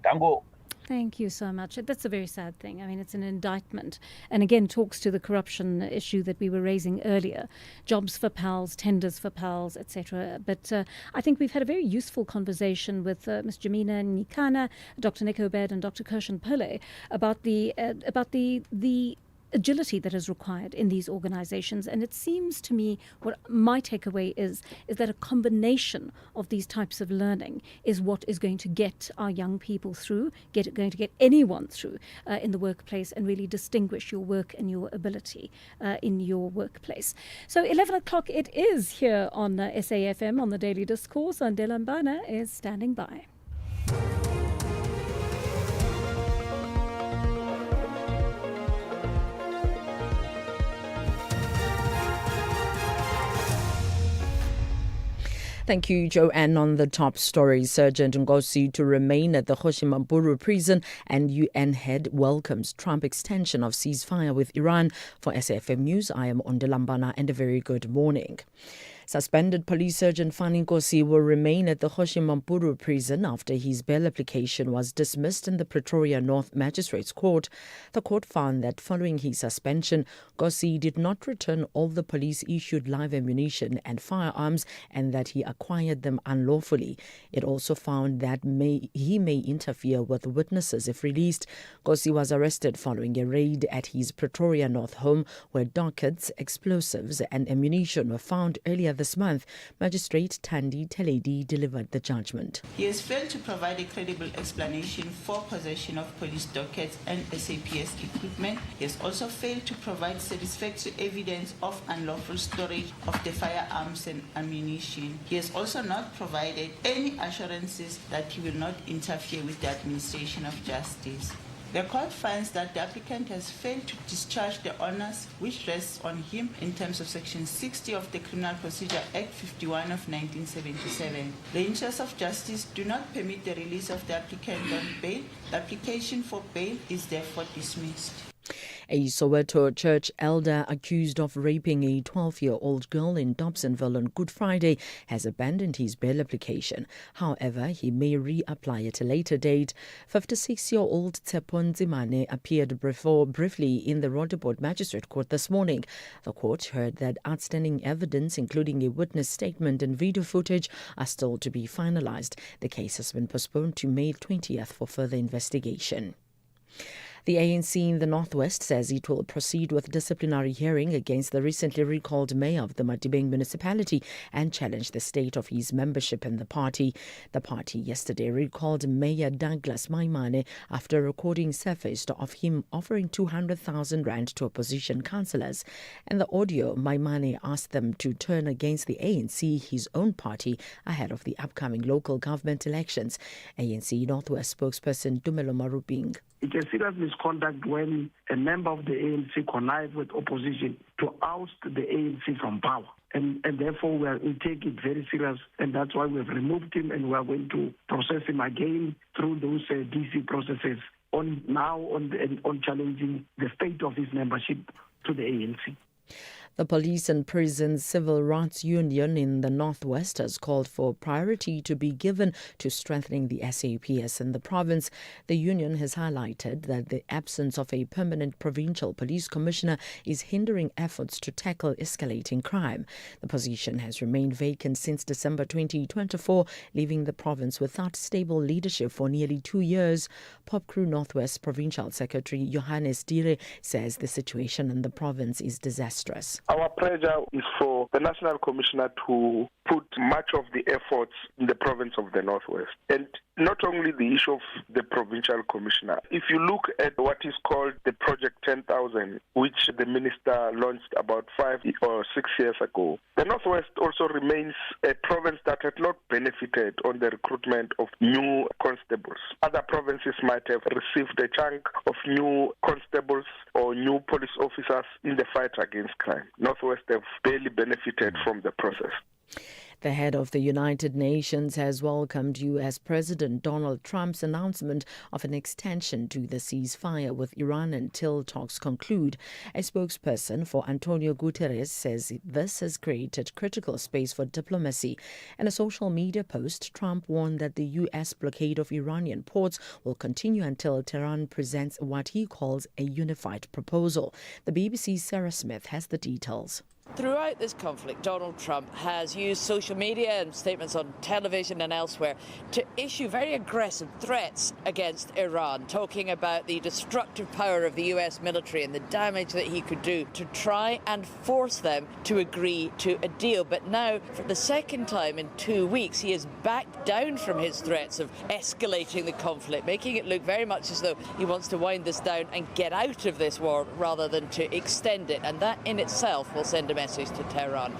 Tango. Thank you so much. That's a very sad thing. I mean, it's an indictment. And again, talks to the corruption issue that we were raising earlier. Jobs for pals, tenders for pals, etc. But I think we've had a very useful conversation with Ms. Jamina Nikana, Dr. Nico Baird and Dr. Kirshen Pillay about the agility that is required in these organizations. And it seems to me what my takeaway is that a combination of these types of learning is what is going to get our young people through, going to get anyone through in the workplace and really distinguish your work and your ability in your workplace. So 11 o'clock it is here on SAfm on the Daily Discourse. Andela Mbana is standing by. Thank you, Joanne. On the top story, Sergeant Ngozi to remain at the Hoshimaburu prison, and UN head welcomes Trump extension of ceasefire with Iran. For SAfm News, I am Ondelambana, and a very good morning. Suspended Police Sergeant Fani Nkosi will remain at the Hoshimaburu prison after his bail application was dismissed in the Pretoria North Magistrates Court. The court found that following his suspension, Nkosi did not return all the police-issued live ammunition and firearms and that he acquired them unlawfully. It also found that he may interfere with witnesses if released. Nkosi was arrested following a raid at his Pretoria North home where dockets, explosives and ammunition were found earlier this month. Magistrate Tandi Teledi delivered the judgment. He has failed to provide a credible explanation for possession of police dockets and SAPS equipment. He has also failed to provide satisfactory evidence of unlawful storage of the firearms and ammunition. He has also not provided any assurances that he will not interfere with the administration of justice. The court finds that the applicant has failed to discharge the onus which rests on him in terms of Section 60 of the Criminal Procedure Act 51 of 1977. The interests of justice do not permit the release of the applicant on bail. The application for bail is therefore dismissed. A Soweto church elder accused of raping a 12-year-old girl in Dobsonville on Good Friday has abandoned his bail application. However, he may reapply at a later date. 56-year-old Tsepon Zimane appeared briefly in the Rondeboort Magistrate Court this morning. The court heard that outstanding evidence, including a witness statement and video footage, are still to be finalized. The case has been postponed to May 20th for further investigation. The ANC in the Northwest says it will proceed with disciplinary hearing against the recently recalled mayor of the Madibeng municipality and challenge the state of his membership in the party. The party yesterday recalled Mayor Douglas Maimane after a recording surfaced of him offering 200,000 rand to opposition councillors. In the audio, Maimane asked them to turn against the ANC, his own party, ahead of the upcoming local government elections. ANC Northwest spokesperson Tumelo Maruping. It's a serious misconduct when a member of the ANC connives with opposition to oust the ANC from power. And therefore, we take it very serious, and that's why we've removed him, and we are going to process him again through those DC processes on challenging the state of his membership to the ANC. The Police and Prisons Civil Rights Union in the Northwest has called for priority to be given to strengthening the SAPS in the province. The union has highlighted that the absence of a permanent provincial police commissioner is hindering efforts to tackle escalating crime. The position has remained vacant since December 2024, leaving the province without stable leadership for nearly 2 years. Pop Crew Northwest Provincial Secretary Johannes Dire says the situation in the province is disastrous. Our pressure is for the National Commissioner to put much of the efforts in the province of the Northwest. And not only the issue of the provincial commissioner. If you look at what is called the Project 10,000, which the minister launched about 5 or 6 years ago, the Northwest also remains a province that has not benefited on the recruitment of new constables. Other provinces might have received a chunk of new constables or new police officers in the fight against crime. Northwest have barely benefited from the process. The head of the United Nations has welcomed US President Donald Trump's announcement of an extension to the ceasefire with Iran until talks conclude. A spokesperson for Antonio Guterres says this has created critical space for diplomacy. In a social media post, Trump warned that the US blockade of Iranian ports will continue until Tehran presents what he calls a unified proposal. The BBC's Sarah Smith has the details. Throughout this conflict, Donald Trump has used social media and statements on television and elsewhere to issue very aggressive threats against Iran, talking about the destructive power of the US military and the damage that he could do to try and force them to agree to a deal. But now, for the second time in 2 weeks, he has backed down from his threats of escalating the conflict, making it look very much as though he wants to wind this down and get out of this war rather than to extend it. And that in itself will send a message to Tehran.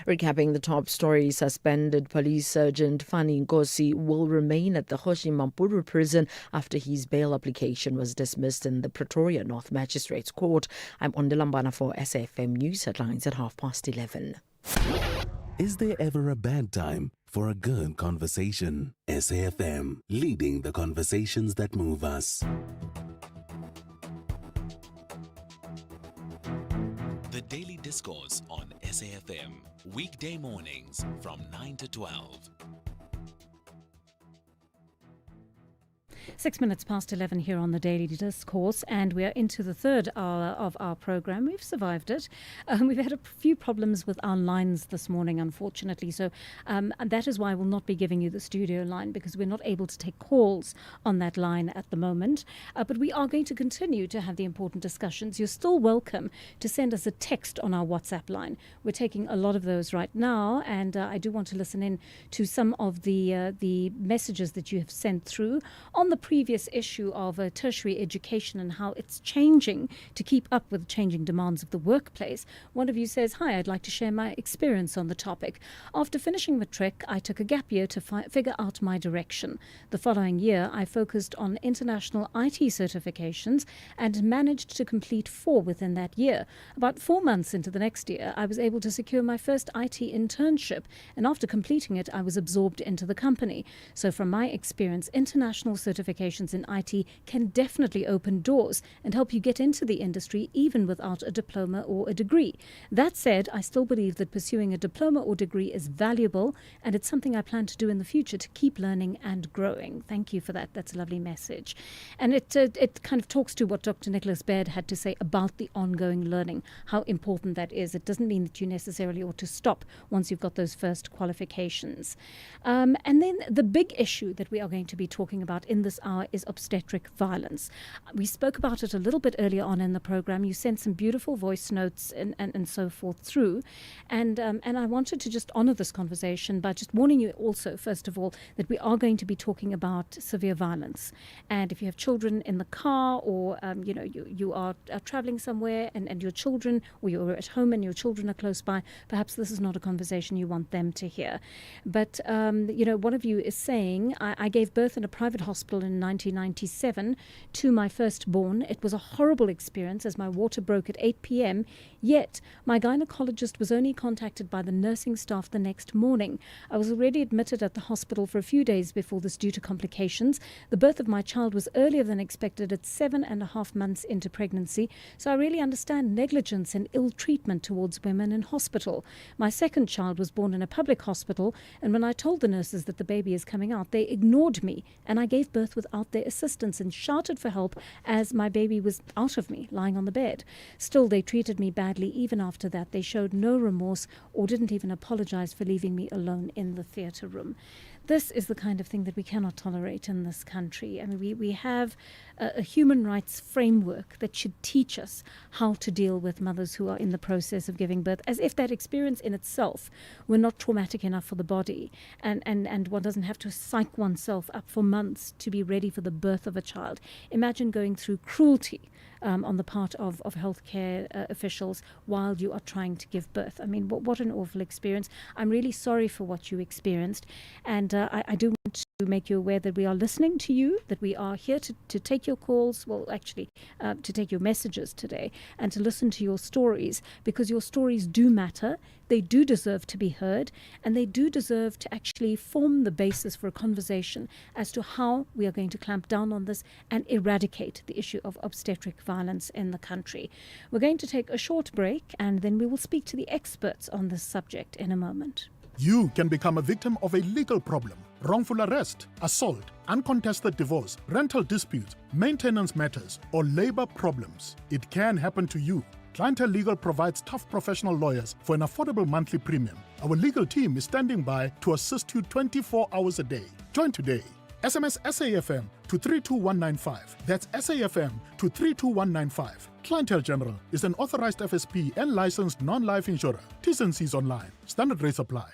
Recapping the top story, suspended police sergeant Fani Nkosi will remain at the Hoshi Mampuru prison after his bail application was dismissed in the Pretoria North Magistrates Court. I'm Ondilambana for SAfm News Headlines at 11:30. Is there ever a bad time for a good conversation? SAfm, leading the conversations that move us. The Daily Discourse on SAfm, weekday mornings from 9 to 12. 6 minutes past 11 here on the Daily Discourse, and we are into the third hour of our program. We've survived it. We've had a few problems with our lines this morning, unfortunately, so and that is why I will not be giving you the studio line, because we're not able to take calls on that line at the moment. But we are going to continue to have the important discussions. You're still welcome to send us a text on our WhatsApp line. We're taking a lot of those right now, and I do want to listen in to some of the messages that you have sent through on the previous issue of tertiary education and how it's changing to keep up with changing demands of the workplace, one of you says, "Hi, I'd like to share my experience on the topic. After finishing matric, I took a gap year to figure out my direction. The following year, I focused on international IT certifications and managed to complete 4 within that year. About 4 months into the next year, I was able to secure my first IT internship, and after completing it, I was absorbed into the company. So from my experience, international certifications in IT can definitely open doors and help you get into the industry even without a diploma or a degree. That said, I still believe that pursuing a diploma or degree is valuable, and it's something I plan to do in the future to keep learning and growing." Thank you for that. That's a lovely message. And it kind of talks to what Dr. Nicholas Baird had to say about the ongoing learning, how important that is. It doesn't mean that you necessarily ought to stop once you've got those first qualifications. And then the big issue that we are going to be talking about in this hour is obstetric violence. We spoke about it a little bit earlier on in the program. You sent some beautiful voice notes and so forth through. And I wanted to just honor this conversation by just warning you also, first of all, that we are going to be talking about severe violence. And if you have children in the car, or you are traveling somewhere and your children, or you're at home and your children are close by, perhaps this is not a conversation you want them to hear. But one of you is saying, I gave birth in a private hospital in 1997 to my firstborn. It was a horrible experience as my water broke at 8 p.m. Yet my gynecologist was only contacted by the nursing staff the next morning. I was already admitted at the hospital for a few days before this due to complications. The birth of my child was earlier than expected at 7.5 months into pregnancy, so I really understand negligence and ill treatment towards women in hospital. My second child was born in a public hospital, and when I told the nurses that the baby is coming out, they ignored me, and I gave birth without their assistance and shouted for help as my baby was out of me, lying on the bed. Still, they treated me badly even after that. They showed no remorse or didn't even apologize for leaving me alone in the theatre room. This is the kind of thing that we cannot tolerate in this country. I mean, we have a human rights framework that should teach us how to deal with mothers who are in the process of giving birth, as if that experience in itself were not traumatic enough for the body, and one doesn't have to psych oneself up for months to be ready for the birth of a child. Imagine going through cruelty on the part of healthcare officials while you are trying to give birth. I mean, what an awful experience. I'm really sorry for what you experienced, and I do want to make you aware that we are listening to you, that we are here to take your calls, well, actually, to take your messages today, and to listen to your stories, because your stories do matter. They do deserve to be heard, and they do deserve to actually form the basis for a conversation as to how we are going to clamp down on this and eradicate the issue of obstetric violence in the country. We're going to take a short break, and then we will speak to the experts on this subject in a moment. You can become a victim of a legal problem: wrongful arrest, assault, uncontested divorce, rental dispute, maintenance matters, or labor problems. It can happen to you. Clientele Legal provides tough professional lawyers for an affordable monthly premium. Our legal team is standing by to assist you 24 hours a day. Join today. SMS SAfm to 32195. That's SAfm to 32195. Clientele General is an authorized FSP and licensed non-life insurer. T's and C's online. Standard rates apply.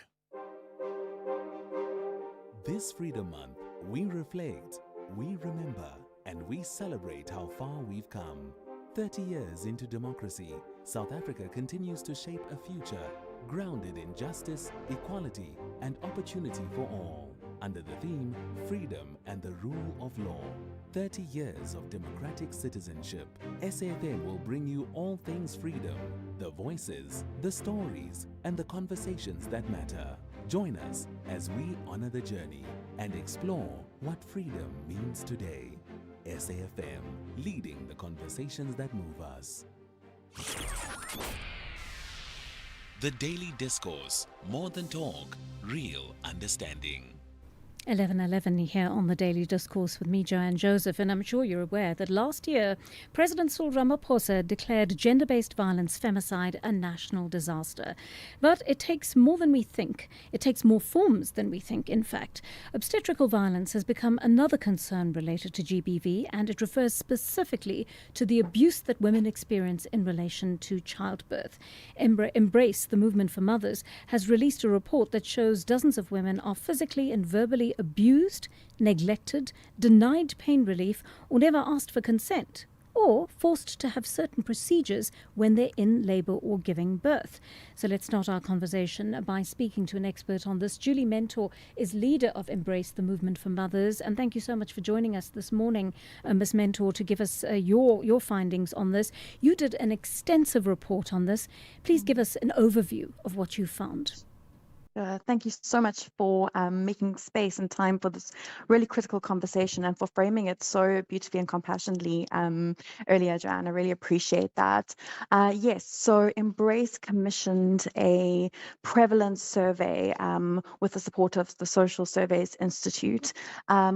This Freedom Month, we reflect, we remember, and we celebrate how far we've come. 30 years into democracy, South Africa continues to shape a future grounded in justice, equality, and opportunity for all. Under the theme, Freedom and the Rule of Law. 30 years of democratic citizenship. SAfm will bring you all things freedom, the voices, the stories, and the conversations that matter. Join us as we honor the journey and explore what freedom means today. SAfm, leading the conversations that move us. The Daily Discourse, more than talk, real understanding. 11:11 here on the Daily Discourse with me, Joanne Joseph, and I'm sure you're aware that last year President Cyril Ramaphosa declared gender-based violence, femicide, a national disaster. But it takes more than we think. It takes more forms than we think, in fact. Obstetrical violence has become another concern related to GBV, and it refers specifically to the abuse that women experience in relation to childbirth. Embrace, the movement for mothers, has released a report that shows dozens of women are physically and verbally be abused, neglected, denied pain relief, or never asked for consent, or forced to have certain procedures when they're in labour or giving birth. So let's start our conversation by speaking to an expert on this. Julie Mentor is leader of Embrace the Movement for Mothers, and thank you so much for joining us this morning, Ms. Mentor, to give us your findings on this. You did an extensive report on this. Please give us an overview of what you found. Thank you so much for making space and time for this really critical conversation and for framing it so beautifully and compassionately earlier, Joanne. I really appreciate that. Yes, so Embrace commissioned a prevalence survey with the support of the Social Surveys Institute.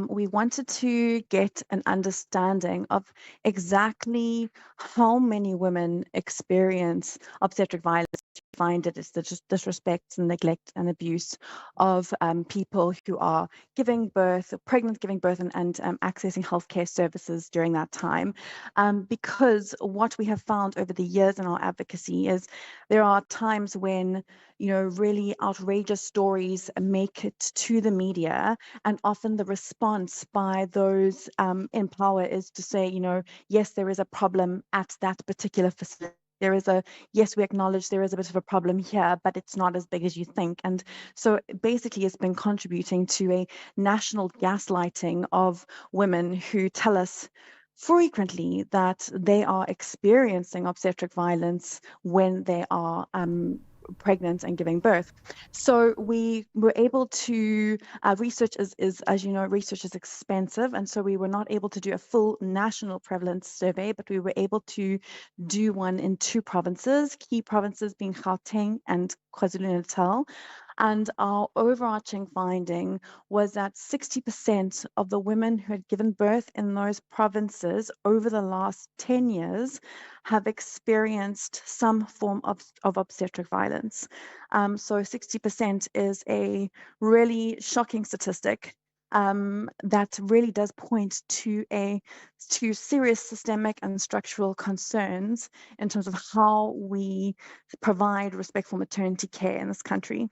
We wanted to get an understanding of exactly how many women experience obstetric violence. Find it is the disrespect and neglect and abuse of people who are giving birth, pregnant, giving birth, and accessing healthcare services during that time. Because what we have found over the years in our advocacy is there are times when, really outrageous stories make it to the media, and often the response by those in power is to say, yes, there is a problem at that particular facility. Yes, we acknowledge there is a bit of a problem here, but it's not as big as you think. And so basically it's been contributing to a national gaslighting of women who tell us frequently that they are experiencing obstetric violence when they are pregnant and giving birth. So we were able to research is as you know, research is expensive, and so we were not able to do a full national prevalence survey, but we were able to do one in 2 provinces, key provinces being Gauteng and KwaZulu-Natal. And our overarching finding was that 60% of the women who had given birth in those provinces over the last 10 years have experienced some form of obstetric violence. So 60% is a really shocking statistic that really does point to serious systemic and structural concerns in terms of how we provide respectful maternity care in this country.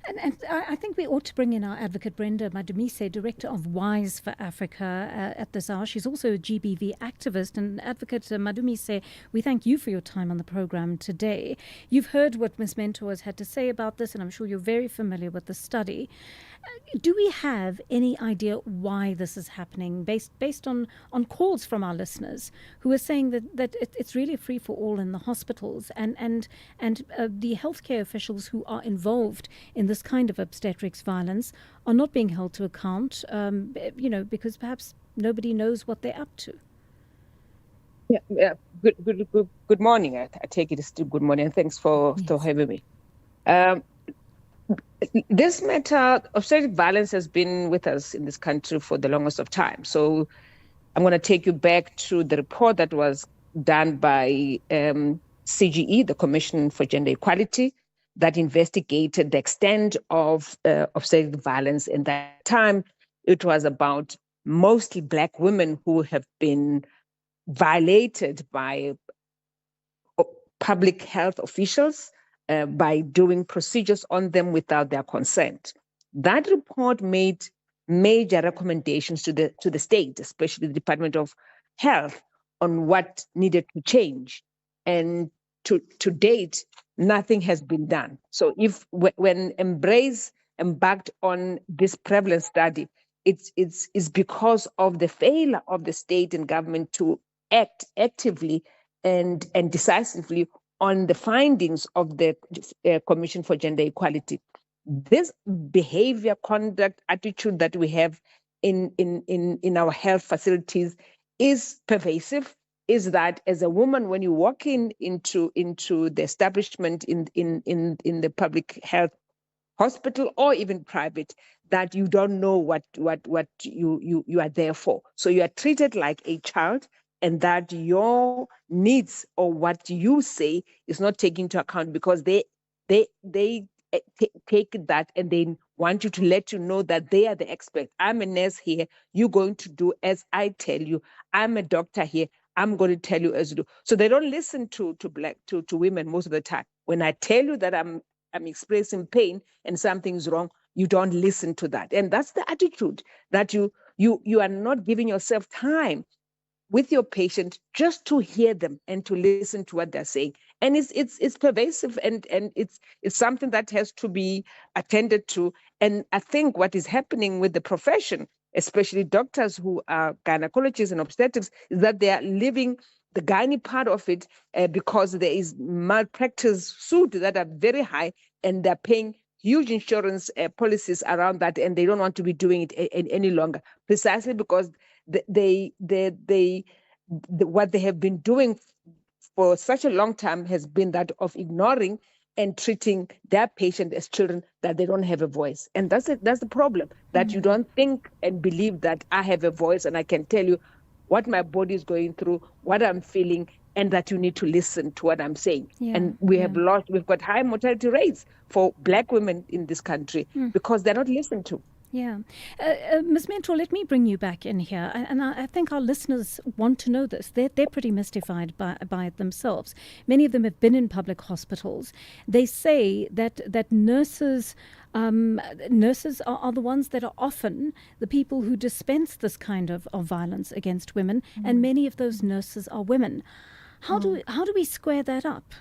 And I think we ought to bring in our advocate, Brenda Madumise, Director of WISE for Africa at this hour. She's also a GBV activist. And Advocate Madumise, we thank you for your time on the program today. You've heard what Ms. Mentor has had to say about this, and I'm sure you're very familiar with the study. Do we have any idea why this is happening, based on calls from our listeners who are saying that it's really free for all in the hospitals, and the healthcare officials who are involved in this kind of obstetrics violence are not being held to account, because perhaps nobody knows what they're up to? Yeah. Good morning. I take it as still good morning. Thanks for having me. This matter, obstetric violence, has been with us in this country for the longest of time. So I'm going to take you back to the report that was done by CGE, the Commission for Gender Equality, that investigated the extent of obstetric violence. In that time, it was about mostly Black women who have been violated by public health officials by doing procedures on them without their consent. That report made major recommendations to the state, especially the Department of Health, on what needed to change. And to date, nothing has been done. So when Embrace embarked on this prevalence study, it's because of the failure of the state and government to act actively and decisively on the findings of the Commission for Gender Equality. This behavior, conduct, attitude that we have in our health facilities is pervasive. Is that as a woman, when you walk into the establishment in the public health hospital or even private, that you don't know what you are there for. So you are treated like a child, and that your needs or what you say is not taken into account, because they take that and they want you to let you know that they are the expert. I'm a nurse here. You're going to do as I tell you. I'm a doctor here. I'm going to tell you as you do. So they don't listen to women most of the time. When I tell you that I'm expressing pain and something's wrong, you don't listen to that. And that's the attitude, that you are not giving yourself time with your patient just to hear them and to listen to what they're saying. And it's pervasive, and it's something that has to be attended to. And I think what is happening with the profession, especially doctors who are gynecologists and obstetrics, is that they are leaving the gynae part of it because there is malpractice suit that are very high, and they're paying huge insurance policies around that, and they don't want to be doing it any longer, precisely because what they have been doing for such a long time has been that of ignoring and treating their patient as children, that they don't have a voice. And that's the problem, that you don't think and believe that I have a voice and I can tell you what my body is going through, what I'm feeling, and that you need to listen to what I'm saying. And we've got high mortality rates for Black women in this country because they're not listened to. Yeah. Ms. Mentor, let me bring you back in here. And I think our listeners want to know this. They're pretty mystified by it themselves. Many of them have been in public hospitals. They say that nurses are the ones that are often the people who dispense this kind of violence against women. And many of those nurses are women. How do we square that up?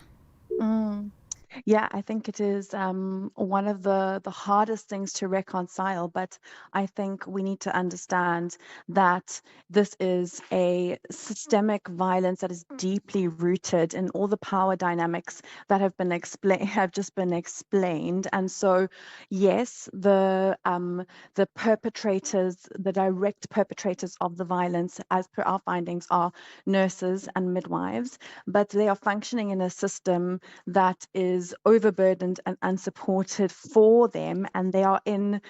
Yeah, I think it is one of the hardest things to reconcile, but I think we need to understand that this is a systemic violence that is deeply rooted in all the power dynamics that have just been explained. And so, yes, the perpetrators, the direct perpetrators of the violence, as per our findings, are nurses and midwives, but they are functioning in a system that is overburdened and unsupported for them, and they are in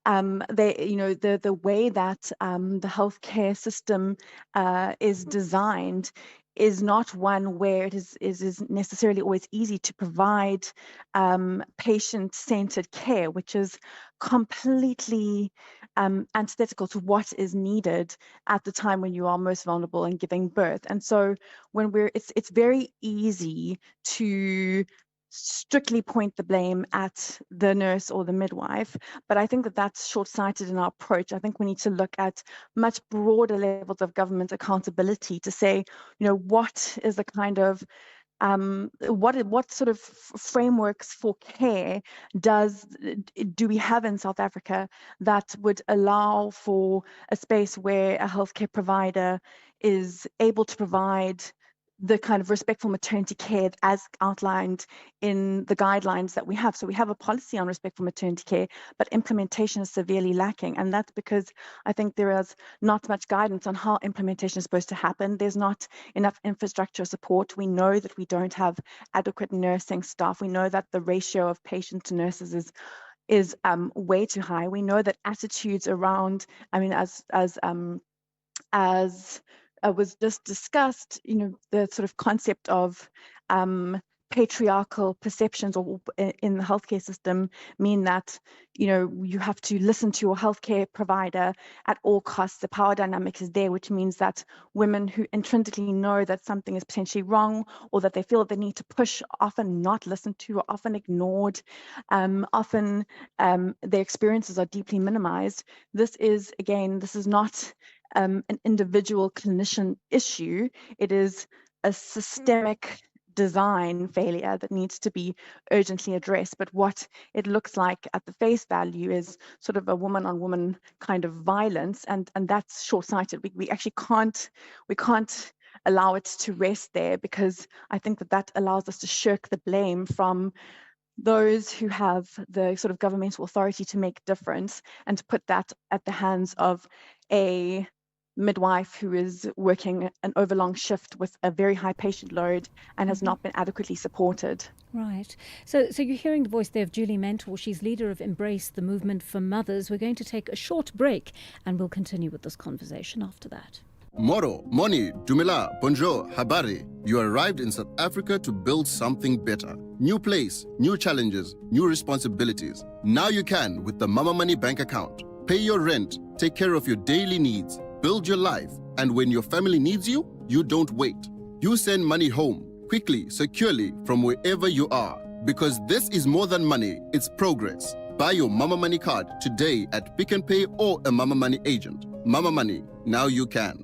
the way that the healthcare system is designed is not one where it is necessarily always easy to provide patient-centered care, which is completely antithetical to what is needed at the time when you are most vulnerable and giving birth. And so when it's very easy to strictly point the blame at the nurse or the midwife, but I think that that's short-sighted in our approach. I think we need to look at much broader levels of government accountability to say, what is the kind of what sort of frameworks for care do we have in South Africa that would allow for a space where a healthcare provider is able to provide the kind of respectful maternity care as outlined in the guidelines that we have. So we have a policy on respectful maternity care, but implementation is severely lacking. And that's because I think there is not much guidance on how implementation is supposed to happen. There's not enough infrastructure support. We know that we don't have adequate nursing staff. We know that the ratio of patients to nurses is way too high. We know that attitudes around, as was just discussed, the sort of concept of patriarchal perceptions in the healthcare system mean that, you have to listen to your healthcare provider at all costs. The power dynamic is there, which means that women who intrinsically know that something is potentially wrong or that they feel that they need to push are often not listened to or often ignored. Often their experiences are deeply minimized. This is not an individual clinician issue. It is a systemic design failure that needs to be urgently addressed. But what it looks like at the face value is sort of a woman-on-woman kind of violence, and that's short-sighted. We actually can't allow it to rest there, because I think that allows us to shirk the blame from those who have the sort of governmental authority to make difference, and to put that at the hands of a midwife who is working an overlong shift with a very high patient load and has not been adequately supported. Right. So you're hearing the voice there of Julie Mentor. She's leader of Embrace, the movement for mothers. We're going to take a short break and we'll continue with this conversation after that. Moro, Moni, Dumela, Bonjour, Habari. You arrived in South Africa to build something better. New place, new challenges, new responsibilities. Now you can with the Mama Money bank account. Pay your rent, take care of your daily needs, build your life, and when your family needs you, you don't wait. You send money home, quickly, securely, from wherever you are. Because this is more than money, it's progress. Buy your Mama Money card today at Pick n Pay or a Mama Money agent. Mama Money, now you can.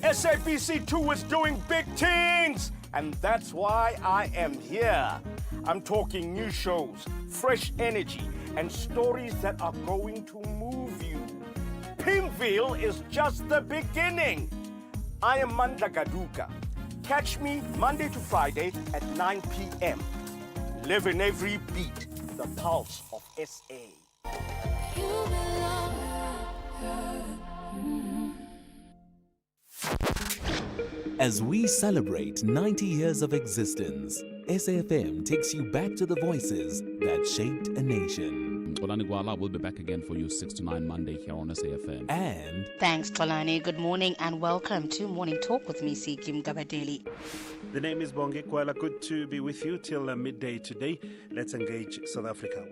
SABC2 is doing big things, and that's why I am here. I'm talking new shows, fresh energy, and stories that are going to move you. Pimville is just the beginning. I am Mandla Gaduka. Catch me Monday to Friday at 9 p.m. Live in every beat, the pulse of SA. As we celebrate 90 years of existence, SAfm takes you back to the voices that shaped a nation. Tolani Gwala will be back again for you 6 to 9 Monday here on SAfm. And thanks, Tolani. Good morning and welcome to Morning Talk with me, Kim Gabadeli. The name is Bonge Kwala. Good to be with you till midday today. Let's engage South Africa.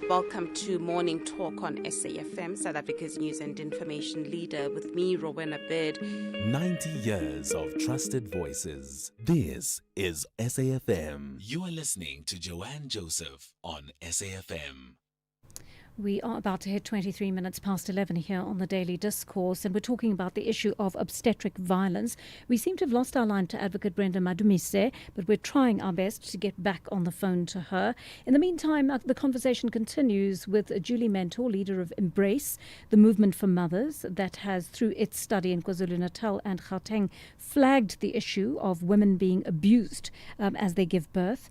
Welcome to Morning Talk on SAfm, South Africa's news and information leader, with me, Rowena Bird. 90 years of trusted voices. This is SAfm. You are listening to Joanne Joseph on SAfm. We are about to hit 23 minutes past 11 here on the Daily Discourse, and we're talking about the issue of obstetric violence. We seem to have lost our line to Advocate Brenda Madumise, but we're trying our best to get back on the phone to her. In the meantime, the conversation continues with Julie Mentor, leader of Embrace, the movement for mothers that has, through its study in KwaZulu-Natal and Gauteng, flagged the issue of women being abused as they give birth.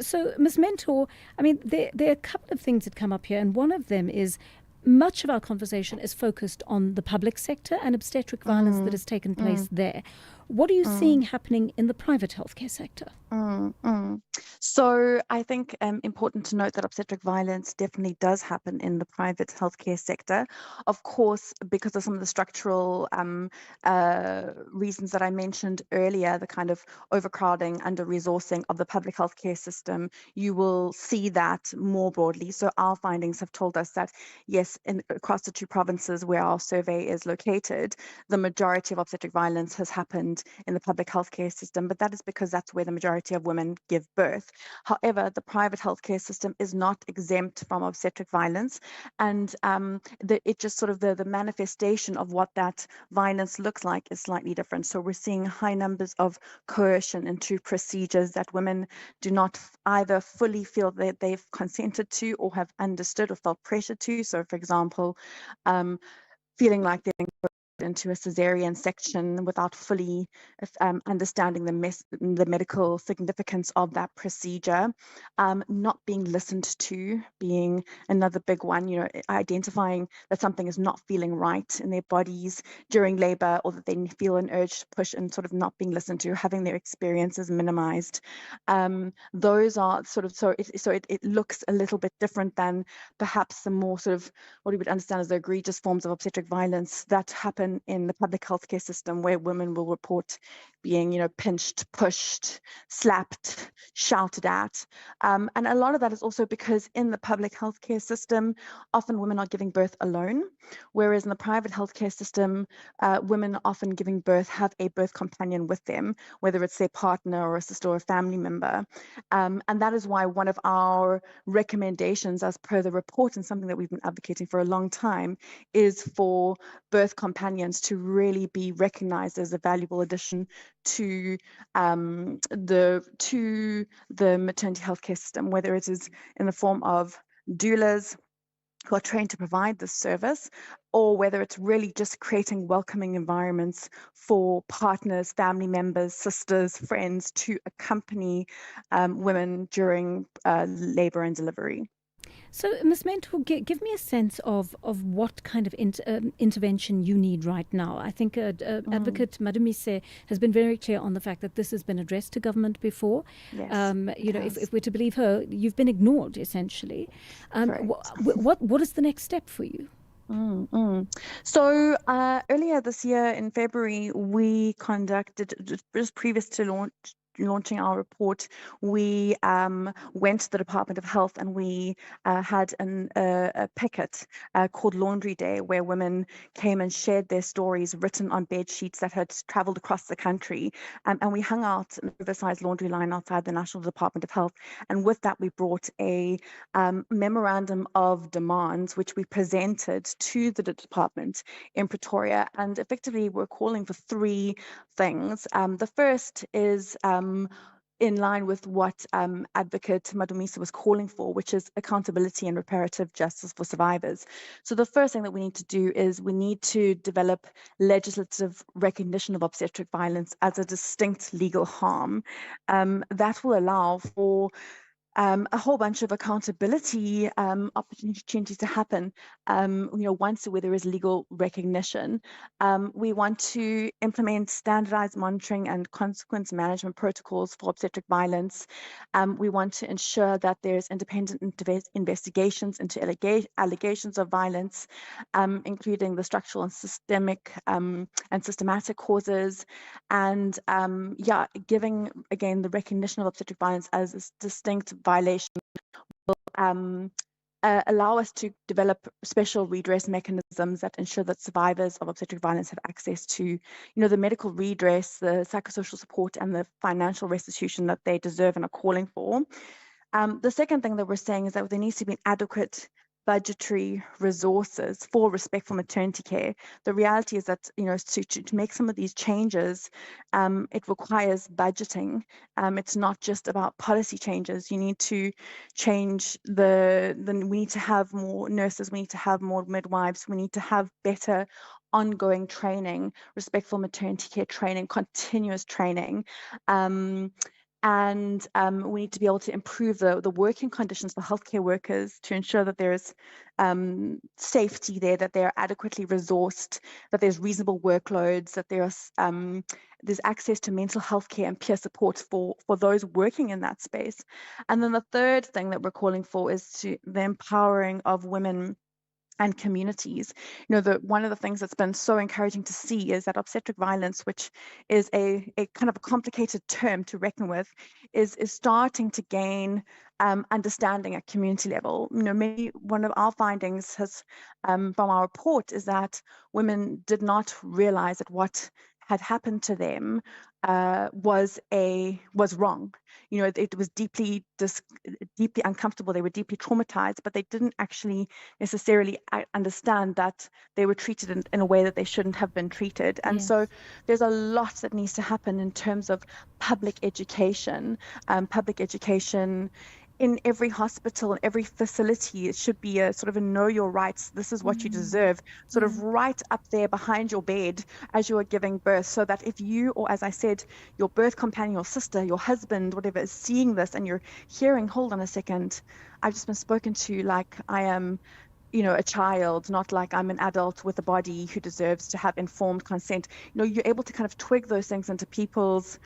So, Ms. Mentor, I mean, there are a couple of things that come up here, and one of them is much of our conversation is focused on the public sector and obstetric violence that has taken place there. What are you seeing happening in the private healthcare sector? So I think important to note that obstetric violence definitely does happen in the private healthcare sector. Of course, because of some of the structural reasons that I mentioned earlier, the kind of overcrowding, under-resourcing of the public healthcare system, you will see that more broadly. So our findings have told us that, yes, across the two provinces where our survey is located, the majority of obstetric violence has happened in the public healthcare system, but that is because that's where the majority of women give birth. However, the private healthcare system is not exempt from obstetric violence, and it just sort of the manifestation of what that violence looks like is slightly different. So we're seeing high numbers of coercion into procedures that women do not either fully feel that they've consented to or have understood or felt pressure to. So, for example, feeling like they're being put into a cesarean section without fully understanding the medical significance of that procedure, not being listened to being another big one, identifying that something is not feeling right in their bodies during labor, or that they feel an urge to push and sort of not being listened to, having their experiences minimized. Those are sort of, so it looks a little bit different than perhaps the more sort of what we would understand as the egregious forms of obstetric violence that happen in the public healthcare system, where women will report being, pinched, pushed, slapped, shouted at. And a lot of that is also because in the public healthcare system, often women are giving birth alone, whereas in the private healthcare system, women often giving birth have a birth companion with them, whether it's their partner or a sister or a family member. And that is why one of our recommendations, as per the report, and something that we've been advocating for a long time, is for birth companions to really be recognized as a valuable addition to the maternity healthcare system, whether it is in the form of doulas who are trained to provide this service, or whether it's really just creating welcoming environments for partners, family members, sisters, friends to accompany women during labor and delivery. So, Ms. Mentor, give me a sense of what kind of intervention you need right now. I think Advocate Madumise has been very clear on the fact that this has been addressed to government before. Yes, if we're to believe her, you've been ignored, essentially. What is the next step for you? So earlier this year in February, we conducted, just previous to launch launching our report, we went to the Department of Health and we had a picket called Laundry Day, where women came and shared their stories written on bed sheets that had travelled across the country. And we hung out an oversized laundry line outside the National Department of Health. And with that, we brought a memorandum of demands, which we presented to the department in Pretoria. And effectively, we're calling for three things. The first is in line with what Advocate Madumisa was calling for, which is accountability and reparative justice for survivors. So the first thing that we need to do is we need to develop legislative recognition of obstetric violence as a distinct legal harm. That will allow for a whole bunch of accountability opportunities to happen, once where there is legal recognition. We want to implement standardized monitoring and consequence management protocols for obstetric violence. We want to ensure that there's independent investigations into allegations of violence, including the structural and systemic and systematic causes, and giving, again, the recognition of obstetric violence as a distinct violation will allow us to develop special redress mechanisms that ensure that survivors of obstetric violence have access to, the medical redress, the psychosocial support, and the financial restitution that they deserve and are calling for. The second thing that we're saying is that there needs to be adequate budgetary resources for respectful maternity care. The reality is that, to make some of these changes, it requires budgeting. It's not just about policy changes. You need to change we need to have more nurses, we need to have more midwives, we need to have better ongoing training, respectful maternity care training, continuous training. And we need to be able to improve the working conditions for healthcare workers to ensure that there's safety there, that they're adequately resourced, that there's reasonable workloads, that there's access to mental health care and peer support for those working in that space. And then the third thing that we're calling for is the empowering of women and communities. One of the things that's been so encouraging to see is that obstetric violence, which is a kind of a complicated term to reckon with, is starting to gain understanding at community level. One of our findings from our report is that women did not realize that what had happened to them was wrong. It was deeply uncomfortable. They were deeply traumatized, but they didn't actually necessarily understand that they were treated in a way that they shouldn't have been treated. And so there's a lot that needs to happen in terms of public education. In every hospital, in every facility, it should be a sort of a know your rights, this is what you deserve, sort of right up there behind your bed as you are giving birth, so that if you, or as I said, your birth companion, your sister, your husband, whatever, is seeing this and you're hearing, hold on a second, I've just been spoken to like I am a child, not like I'm an adult with a body who deserves to have informed consent. You're able to kind of twig those things into people's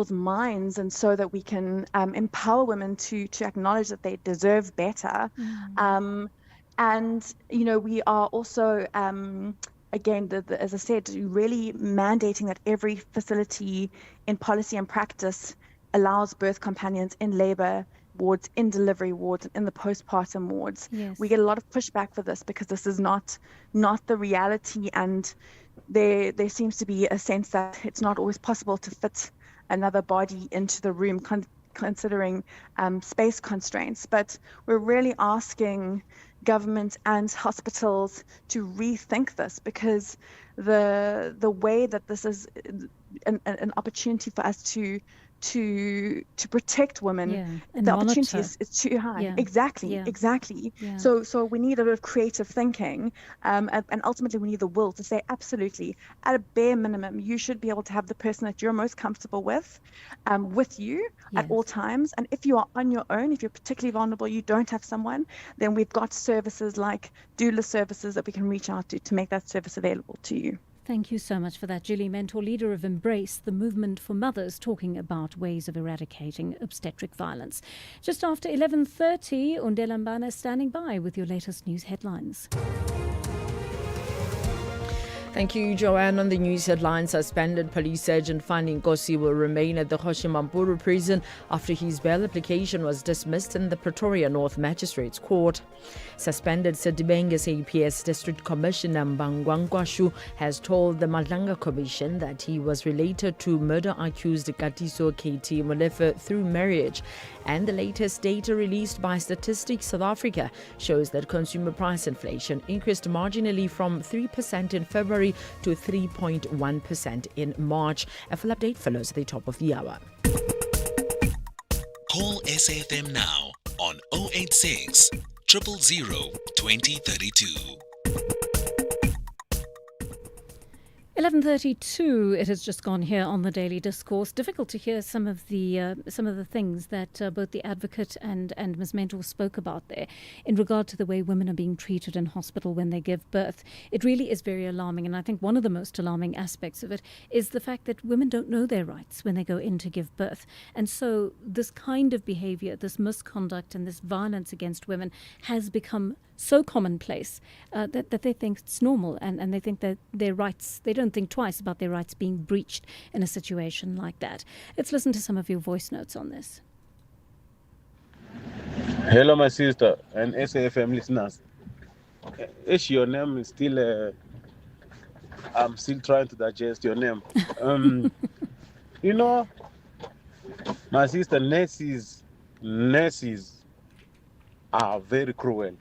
minds, and so that we can empower women to acknowledge that they deserve better. And we are also again, as I said, really mandating that every facility in policy and practice allows birth companions in labor wards, in delivery wards, and in the postpartum wards. We get a lot of pushback for this because this is not the reality, and there seems to be a sense that it's not always possible to fit another body into the room, considering space constraints. But we're really asking government and hospitals to rethink this, because the way that this is an opportunity for us to protect women, the opportunity is too high. Exactly. So we need a bit of creative thinking, and ultimately we need the will to say, absolutely, at a bare minimum, you should be able to have the person that you're most comfortable with you at all times. And if you are on your own, if you're particularly vulnerable, you don't have someone, then we've got services like doula services that we can reach out to make that service available to you. Thank you so much for that, Julie Mentor, leader of Embrace, the movement for mothers, talking about ways of eradicating obstetric violence. Just after 11:30, Undela Mbana is standing by with your latest news headlines. Thank you, Joanne. On the news headlines, suspended police sergeant Fani Nkosi will remain at the Hoshimampuru prison after his bail application was dismissed in the Pretoria North Magistrates Court. Suspended Sedibeng SAPS District Commissioner Mbangwangwashu has told the Madlanga Commission that he was related to murder-accused Katiso KT Molefe through marriage. And the latest data released by Statistics South Africa shows that consumer price inflation increased marginally from 3% in February to 3.1% in March. A full update follows at the top of the hour. Call SAfm now on 086 000 2032. 11:32. It has just gone here on the Daily Discourse. Difficult to hear some of the things that both the advocate and Ms. Mentor spoke about there in regard to the way women are being treated in hospital when they give birth. It really is very alarming, and I think one of the most alarming aspects of it is the fact that women don't know their rights when they go in to give birth, and so this kind of behaviour, this misconduct, and this violence against women has become so commonplace that they think it's normal, and they think that their rights, they don't think twice about their rights being breached in a situation like that. Let's listen to some of your voice notes on this. Hello, my sister and SAfm listeners. Is your name is still? I'm still trying to digest your name. You know, my sister, nurses are very cruel.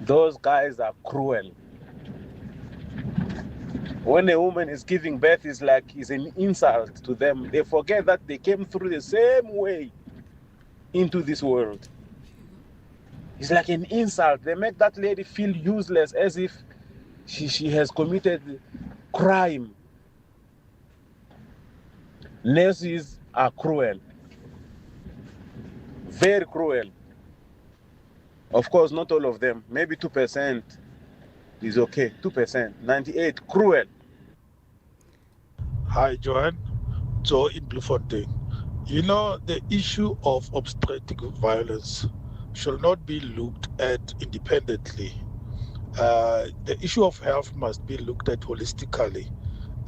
Those guys are cruel. When a woman is giving birth, it's an insult to them. They forget that they came through the same way into this world. It's like an insult. They make that lady feel useless, as if she has committed crime. Nurses are cruel. Very cruel. Of course, not all of them. Maybe 2% is okay. 2%. 98, cruel. Hi, Joanne. Joe in Bloemfontein. You know, the issue of obstetric violence should not be looked at independently. The issue of health must be looked at holistically.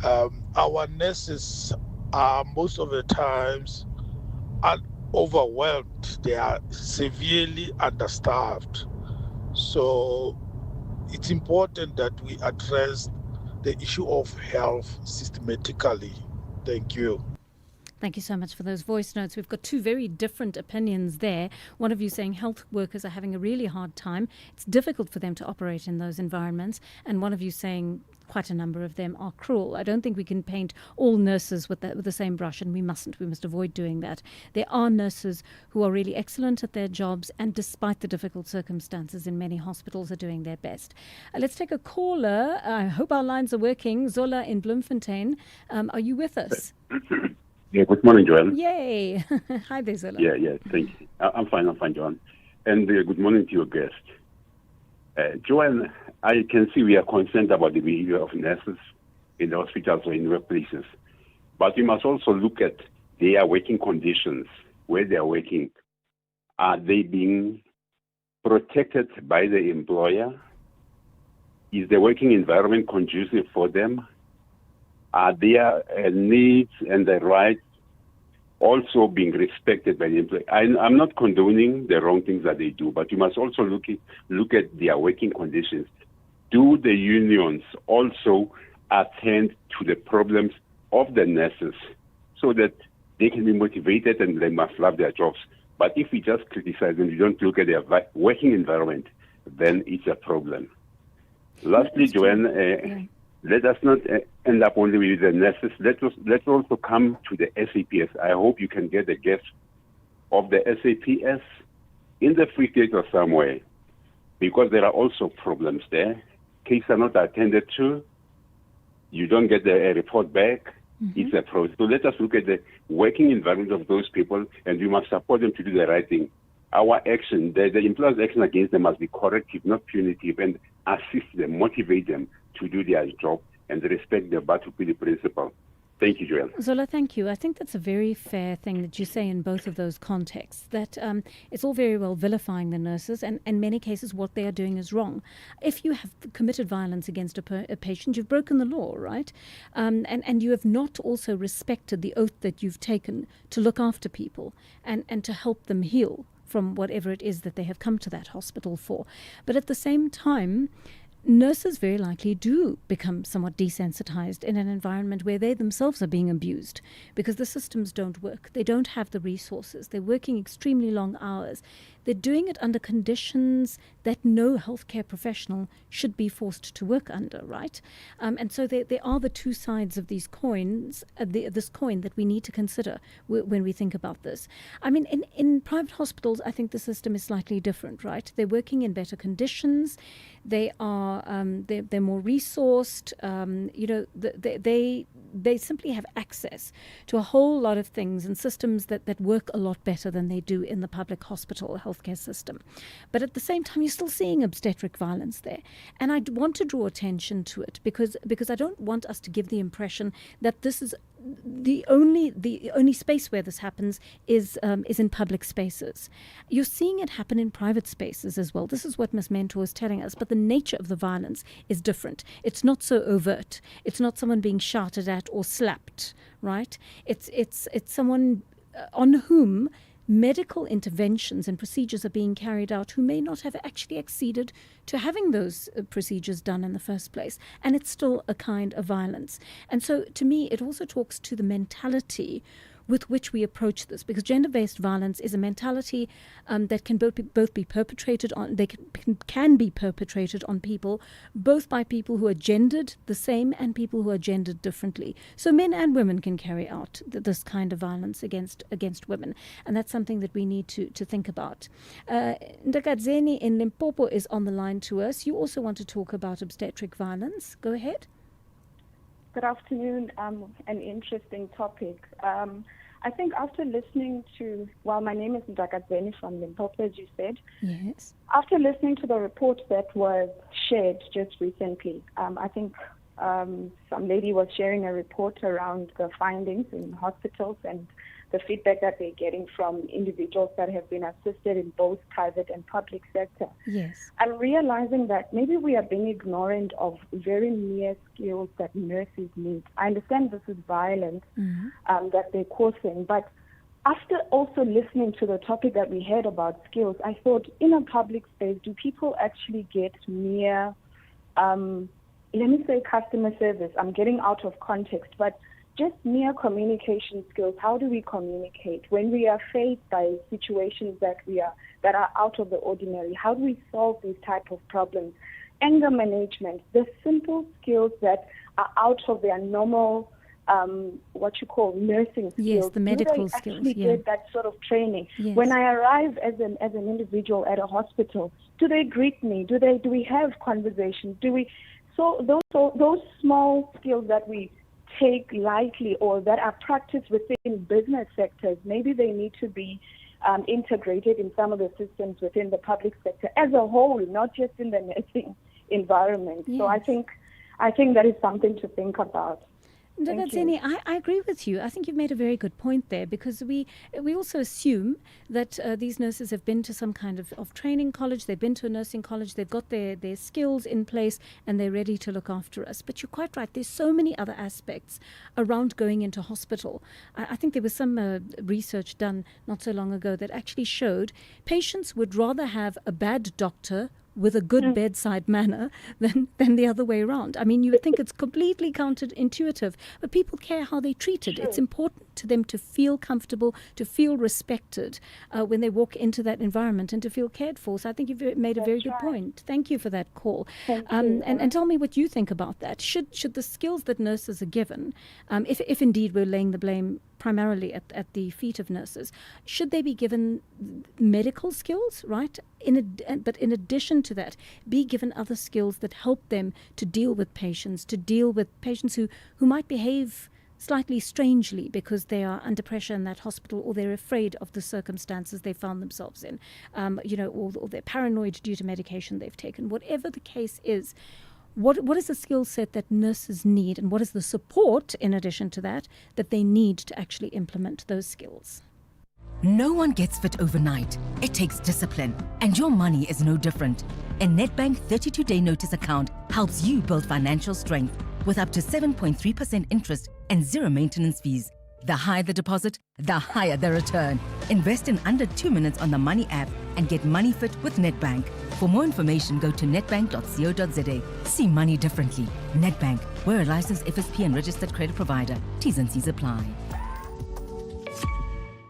Our nurses are most of the times overwhelmed. They are severely understaffed. So it's important that we address the issue of health systematically. Thank you. Thank you so much for those voice notes. We've got two very different opinions there. One of you saying health workers are having a really hard time. It's difficult for them to operate in those environments. And one of you saying quite a number of them are cruel. I don't think we can paint all nurses with the same brush, and we mustn't. We must avoid doing that. There are nurses who are really excellent at their jobs, and despite the difficult circumstances in many hospitals, are doing their best. Let's take a caller. I hope our lines are working. Zola in Bloemfontein. Are you with us? Yeah, good morning, Joanne. Yay. Hi there, Zola. Yeah, thank you. I'm fine, Joanne. And good morning to your guest. Joanne, I can see we are concerned about the behavior of nurses in the hospitals or in workplaces. But we must also look at their working conditions, where they are working. Are they being protected by the employer? Is the working environment conducive for them? Are their needs and their rights also being respected by the employer? I'm not condoning the wrong things that they do, but you must also look at their working conditions. Do the unions also attend to the problems of the nurses so that they can be motivated and they must love their jobs? But if we just criticize and we don't look at their working environment, then it's a problem. Lastly, Joanne, let us not end up only with the nurses. Let's also come to the SAPS. I hope you can get the guests of the SAPS in the Free State or somewhere, because there are also problems there. Cases are not attended to. You don't get a report back. Mm-hmm. It's a problem. So let us look at the working environment of those people, and we must support them to do the right thing. Our action, the employer's action against them must be corrective, not punitive, and assist them, motivate them to do their job and respect the Batupili principle. Thank you, Joanne. Zola, thank you. I think that's a very fair thing that you say in both of those contexts, that it's all very well vilifying the nurses, and in many cases what they are doing is wrong. If you have committed violence against a patient, you've broken the law, right? And you have not also respected the oath that you've taken to look after people and to help them heal from whatever it is that they have come to that hospital for. But at the same time, nurses very likely do become somewhat desensitized in an environment where they themselves are being abused because the systems don't work. They don't have the resources. They're working extremely long hours. They're doing it under conditions that no healthcare professional should be forced to work under, right? And so there are the two sides of these coins, this coin that we need to consider when we think about this. I mean, in private hospitals, I think the system is slightly different, right? They're working in better conditions. They are they're more resourced. They simply have access to a whole lot of things and systems that work a lot better than they do in the public hospital healthcare system. But at the same time, you're still seeing obstetric violence there, and I want to draw attention to it because I don't want us to give the impression that this is the only space where this happens is in public spaces. You're seeing it happen in private spaces as well. This is what Ms. Mentor is telling us, but the nature of the violence is different. It's not so overt. It's not someone being shouted at or slapped, right? It's someone on whom medical interventions and procedures are being carried out who may not have actually acceded to having those procedures done in the first place. And it's still a kind of violence. And so to me, it also talks to the mentality with which we approach this, because gender-based violence is a mentality that can both be perpetrated on, they can be perpetrated on people, both by people who are gendered the same and people who are gendered differently. So men and women can carry out this kind of violence against women, and that's something that we need to think about. Ndakadzeni in Limpopo is on the line to us. You also want to talk about obstetric violence. Go ahead. Good afternoon. An interesting topic. I think after listening to, my name is Ndakadzeni from Limpopo, as you said. Yes. After listening to the report that was shared just recently, I think some lady was sharing a report around the findings in hospitals and the feedback that they're getting from individuals that have been assisted in both private and public sector. Yes. I'm realizing that maybe we are being ignorant of very mere skills that nurses need. I understand this is violence that they're causing, but after also listening to the topic that we had about skills, I thought in a public space, do people actually get mere, let me say customer service? I'm getting out of context, but just mere communication skills. How do we communicate when we are faced by situations that are out of the ordinary? How do we solve these type of problems? Anger management, the simple skills that are out of their normal, what you call nursing skills. Yes, the medical do they skills. actually get that sort of training? Yes. When I arrive as an individual at a hospital, do they greet me? Do we have conversations? So those small skills that we take lightly or that are practiced within business sectors, maybe they need to be integrated in some of the systems within the public sector as a whole, not just in the nursing environment. Yes. So I think that is something to think about. Ndakadzeni, I agree with you. I think you've made a very good point there, because we also assume that these nurses have been to some kind of training college, they've been to a nursing college, they've got their skills in place and they're ready to look after us. But you're quite right, there's so many other aspects around going into hospital. I think there was some research done not so long ago that actually showed patients would rather have a bad doctor with a good bedside manner than the other way around. I mean, you would think it's completely counterintuitive, but people care how they're treated. It's important to them to feel comfortable, to feel respected when they walk into that environment and to feel cared for. So I think you've made a very good point. Thank you for that call. And tell me what you think about that. Should the skills that nurses are given, if indeed we're laying the blame primarily at the feet of nurses, should they be given medical skills, right? But in addition to that, be given other skills that help them to deal with patients who might behave slightly strangely because they are under pressure in that hospital, or they're afraid of the circumstances they found themselves in, or they're paranoid due to medication they've taken. Whatever the case is, What is the skill set that nurses need, and what is the support, in addition to that they need to actually implement those skills? No one gets fit overnight. It takes discipline, and your money is no different. A Nedbank 32-day notice account helps you build financial strength with up to 7.3% interest and zero maintenance fees. The higher the deposit, the higher the return. Invest in under 2 minutes on the Money app and get money fit with Nedbank. For more information, go to nedbank.co.za. See money differently. Nedbank, we're a licensed FSP and registered credit provider. T's and C's apply.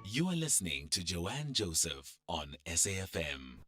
You are listening to Joanne Joseph on SAfm.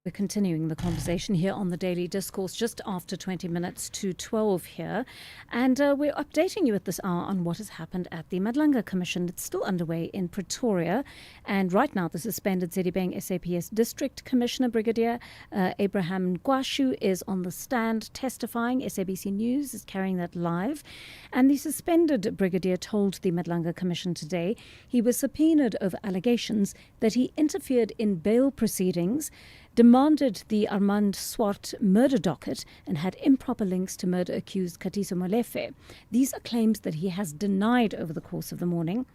We're continuing the conversation here on the Daily Discourse just after 20 minutes to 12 here. And we're updating you at this hour on what has happened at the Madlanga Commission. It's still underway in Pretoria. And right now, the suspended Sedibeng SAPS District Commissioner Brigadier Abraham Nkwashu is on the stand testifying. SABC News is carrying that live. And the suspended brigadier told the Madlanga Commission today he was subpoenaed over allegations that he interfered in bail proceedings, demanded the Armand Swart murder docket, and had improper links to murder accused Katiso Molefe. These are claims that he has denied over the course of the morning.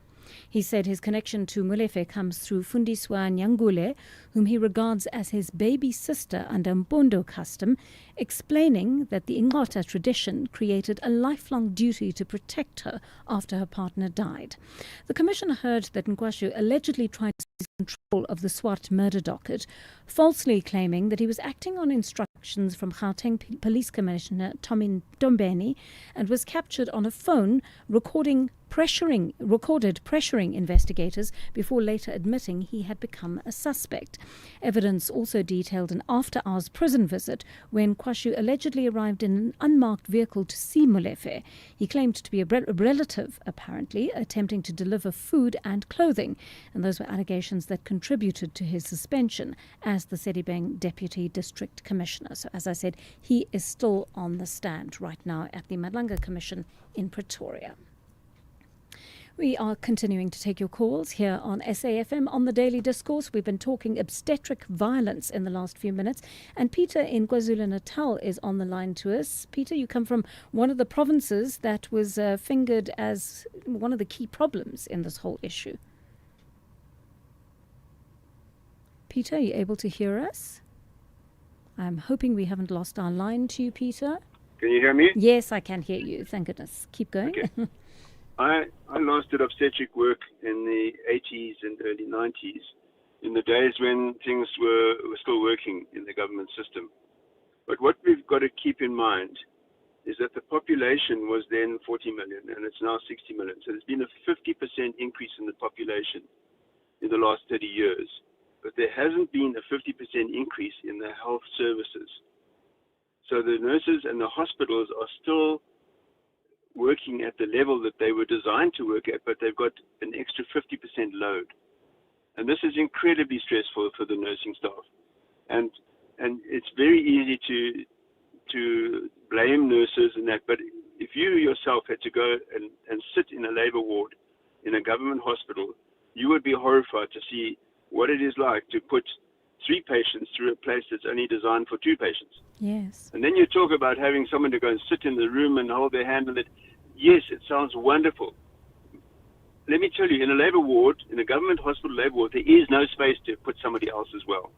He said his connection to Molefe comes through Fundiswa Nyangule, whom he regards as his baby sister under Mpondo custom, explaining that the Ingota tradition created a lifelong duty to protect her after her partner died. The commissioner heard that Nkwashu allegedly tried to seize control of the Swart murder docket, falsely claiming that he was acting on instructions from Gauteng Police Commissioner Tommy Ntombeni and was captured on a phone recorded pressuring investigators before later admitting he had become a suspect. Evidence also detailed an after-hours prison visit when Nkwashu allegedly arrived in an unmarked vehicle to see Molefe. He claimed to be a relative, apparently, attempting to deliver food and clothing, and those were allegations that contributed to his suspension as the Sedibeng Deputy District Commissioner. So, as I said, he is still on the stand right now at the Madlanga Commission in Pretoria. We are continuing to take your calls here on SAFM on the Daily Discourse. We've been talking obstetric violence in the last few minutes. And Peter in KwaZulu-Natal is on the line to us. Peter, you come from one of the provinces that was fingered as one of the key problems in this whole issue. Peter, are you able to hear us? I'm hoping we haven't lost our line to you, Peter. Can you hear me? Yes, I can hear you. Thank goodness. Keep going. Okay. I last did obstetric work in the 80s and early 90s, in the days when things were still working in the government system. But what we've got to keep in mind is that the population was then 40 million and it's now 60 million. So there's been a 50% increase in the population in the last 30 years. But there hasn't been a 50% increase in the health services. So the nurses and the hospitals are still working at the level that they were designed to work at, but they've got an extra 50% load. And this is incredibly stressful for the nursing staff. And it's very easy to blame nurses and that, but if you yourself had to go and sit in a labor ward in a government hospital, you would be horrified to see what it is like to put 3 patients through a place that's only designed for 2 patients. Yes. And then you talk about having someone to go and sit in the room and hold their hand on it. Yes, it sounds wonderful. Let me tell you, in a labor ward, in a government hospital labor ward, there is no space to put somebody else as well.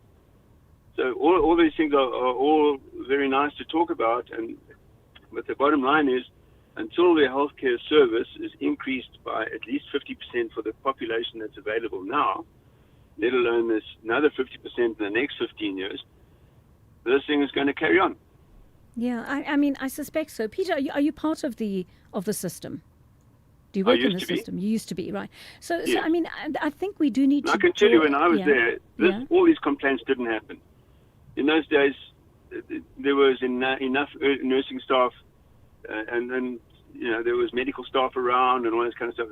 So all these things are all very nice to talk about, but the bottom line is, until the healthcare service is increased by at least 50% for the population that's available now, let alone this another 50% in the next 15 years, this thing is going to carry on. Yeah, I mean, I suspect so. Peter, are you part of the system? Do you work in the system? You used to be, right? So I mean, I think we do need to. I can tell you, when I was there, all these complaints didn't happen. In those days, there was enough nursing staff, and then there was medical staff around and all this kind of stuff.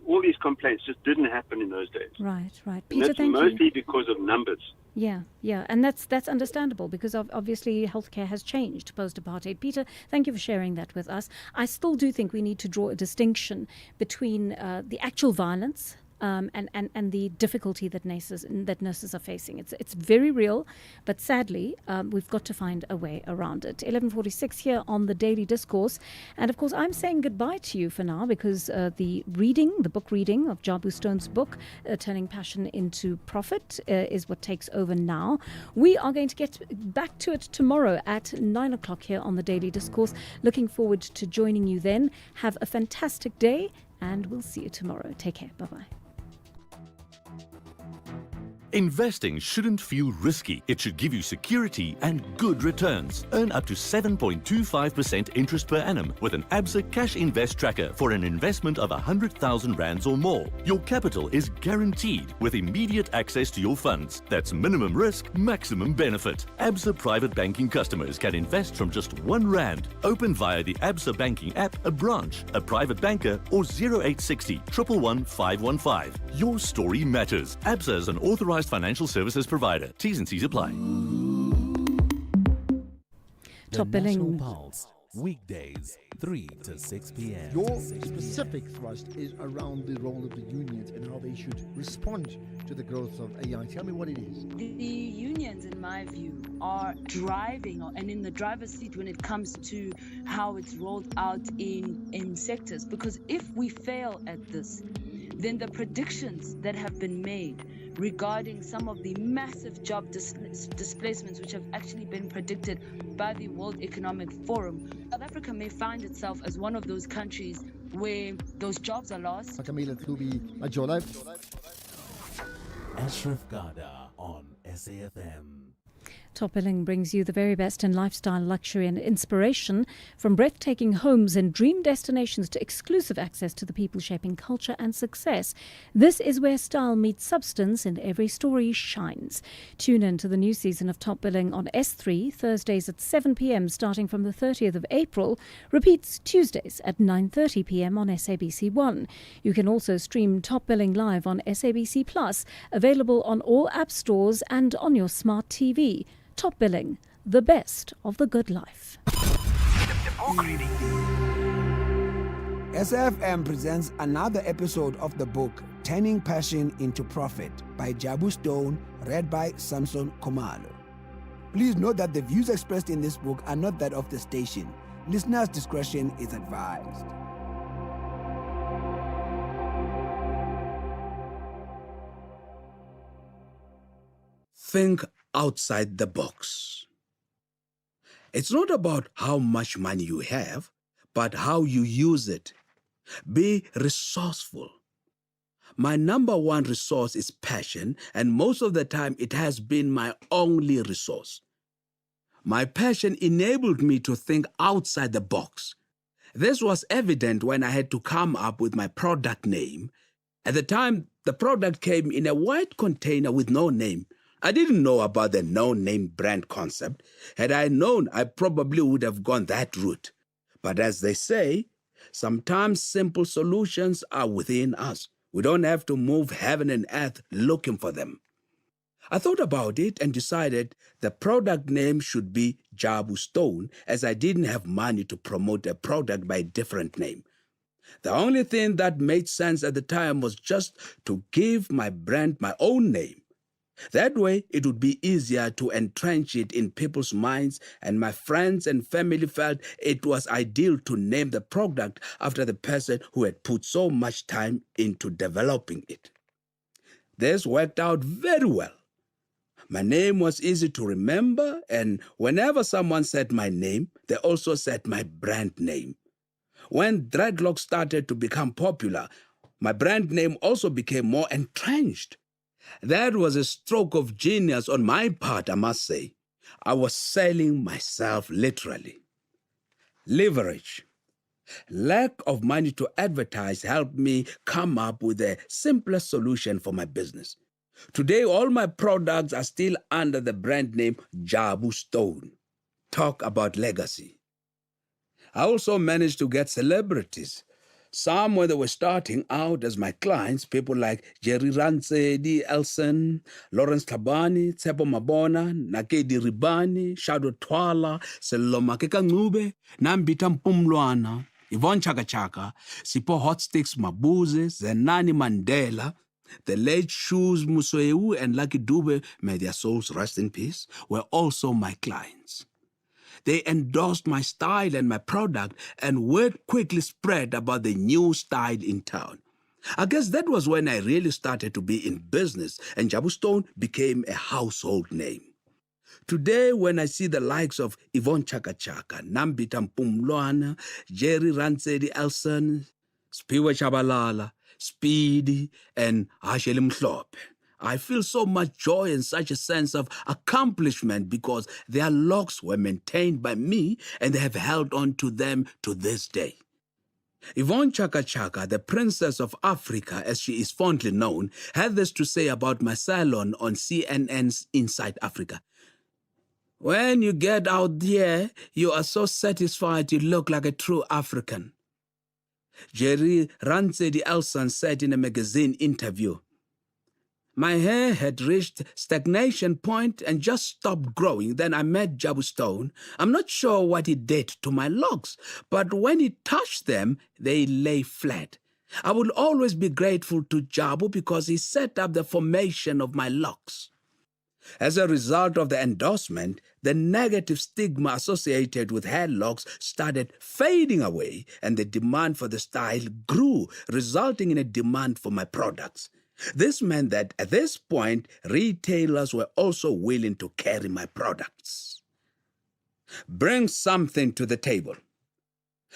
All these complaints just didn't happen in those days. Right. And Peter, that's thank mostly you. because of numbers. Yeah, and that's understandable because obviously healthcare has changed post-apartheid. Peter, thank you for sharing that with us. I still do think we need to draw a distinction between the actual violence and the difficulty that nurses are facing. It's very real, but sadly, we've got to find a way around it. 11:46 here on the Daily Discourse, and of course, I'm saying goodbye to you for now because the book reading of Jabu Stone's book, Turning Passion into Profit, is what takes over now. We are going to get back to it tomorrow at 9 o'clock here on the Daily Discourse. Looking forward to joining you then. Have a fantastic day, and we'll see you tomorrow. Take care. Bye-bye. Investing shouldn't feel risky. It should give you security and good returns. Earn up to 7.25% interest per annum with an ABSA Cash Invest Tracker for an investment of 100,000 rands or more. Your capital is guaranteed with immediate access to your funds. That's minimum risk, maximum benefit. ABSA Private Banking customers can invest from just R1. Open via the ABSA Banking app, a branch, a private banker, or 0860 111 515. Your story matters. ABSA is an authorized financial services provider. T's and C's apply. Top billing. Pulse, weekdays, 3 to 6 p.m. Your specific thrust is around the role of the unions and how they should respond to the growth of AI. Tell me what it is. The unions, in my view, are driving and in the driver's seat when it comes to how it's rolled out in sectors. Because if we fail at this, then the predictions that have been made regarding some of the massive job displacements which have actually been predicted by the World Economic Forum, South Africa may find itself as one of those countries where those jobs are lost. Ashraf Gada on SAfm. Top Billing brings you the very best in lifestyle, luxury and inspiration, from breathtaking homes and dream destinations to exclusive access to the people shaping culture and success. This is where style meets substance and every story shines. Tune in to the new season of Top Billing on S3, Thursdays at 7 p.m. starting from the 30th of April. Repeats Tuesdays at 9:30 p.m. on SABC1. You can also stream Top Billing live on SABC Plus, available on all app stores and on your smart TV. Top Billing, the best of the good life. SAfm presents another episode of the book Turning Passion into Profit by Jabu Stone, read by Samson Komalo. Please note that the views expressed in this book are not that of the station. Listeners' discretion is advised. Think outside the box. It's not about how much money you have, but how you use it. Be resourceful. My number one resource is passion, and most of the time it has been my only resource. My passion enabled me to think outside the box. This was evident when I had to come up with my product name. At the time, the product came in a white container with no name. I didn't know about the no-name brand concept. Had I known, I probably would have gone that route. But as they say, sometimes simple solutions are within us. We don't have to move heaven and earth looking for them. I thought about it and decided the product name should be Jabu Stone, as I didn't have money to promote a product by a different name. The only thing that made sense at the time was just to give my brand my own name. That way, it would be easier to entrench it in people's minds, and my friends and family felt it was ideal to name the product after the person who had put so much time into developing it. This worked out very well. My name was easy to remember, and whenever someone said my name, they also said my brand name. When dreadlocks started to become popular, my brand name also became more entrenched. That was a stroke of genius on my part, I must say. I was selling myself literally. Leverage. Lack of money to advertise helped me come up with a simpler solution for my business. Today, all my products are still under the brand name Jabu Stone. Talk about legacy. I also managed to get celebrities. Some, when they were starting out as my clients, people like Jerry Ransedi, Elson, Lawrence Tabani, Tsepo Mabona, Nakedi Ribani, Shadow Twala, Seloma Kekangube, Nambita Mpumlwana, Yvonne Chaka Chaka, Sipo Hot Sticks Mabuze, Zenani Mandela. The late Shoes Musweu and Lucky Dube, may their souls rest in peace, were also my clients. They endorsed my style and my product, and word quickly spread about the new style in town. I guess that was when I really started to be in business, and Jabu Stone became a household name. Today, when I see the likes of Yvonne Chaka Chaka, Nambita Mpumlwana, Jerry Ransedi Elson, Spiwe Chabalala, Speedy, and Asheli Mhlope, I feel so much joy and such a sense of accomplishment because their locks were maintained by me and they have held on to them to this day. Yvonne Chaka Chaka, the Princess of Africa as she is fondly known, had this to say about my salon on CNN's Inside Africa. When you get out there, you are so satisfied you look like a true African. Jerry Ransedi Elson said in a magazine interview, my hair had reached stagnation point and just stopped growing. Then I met Jabu Stone. I'm not sure what he did to my locks, but when he touched them, they lay flat. I will always be grateful to Jabu because he set up the formation of my locks. As a result of the endorsement, the negative stigma associated with hair locks started fading away and the demand for the style grew, resulting in a demand for my products. This meant that at this point, retailers were also willing to carry my products. Bring something to the table.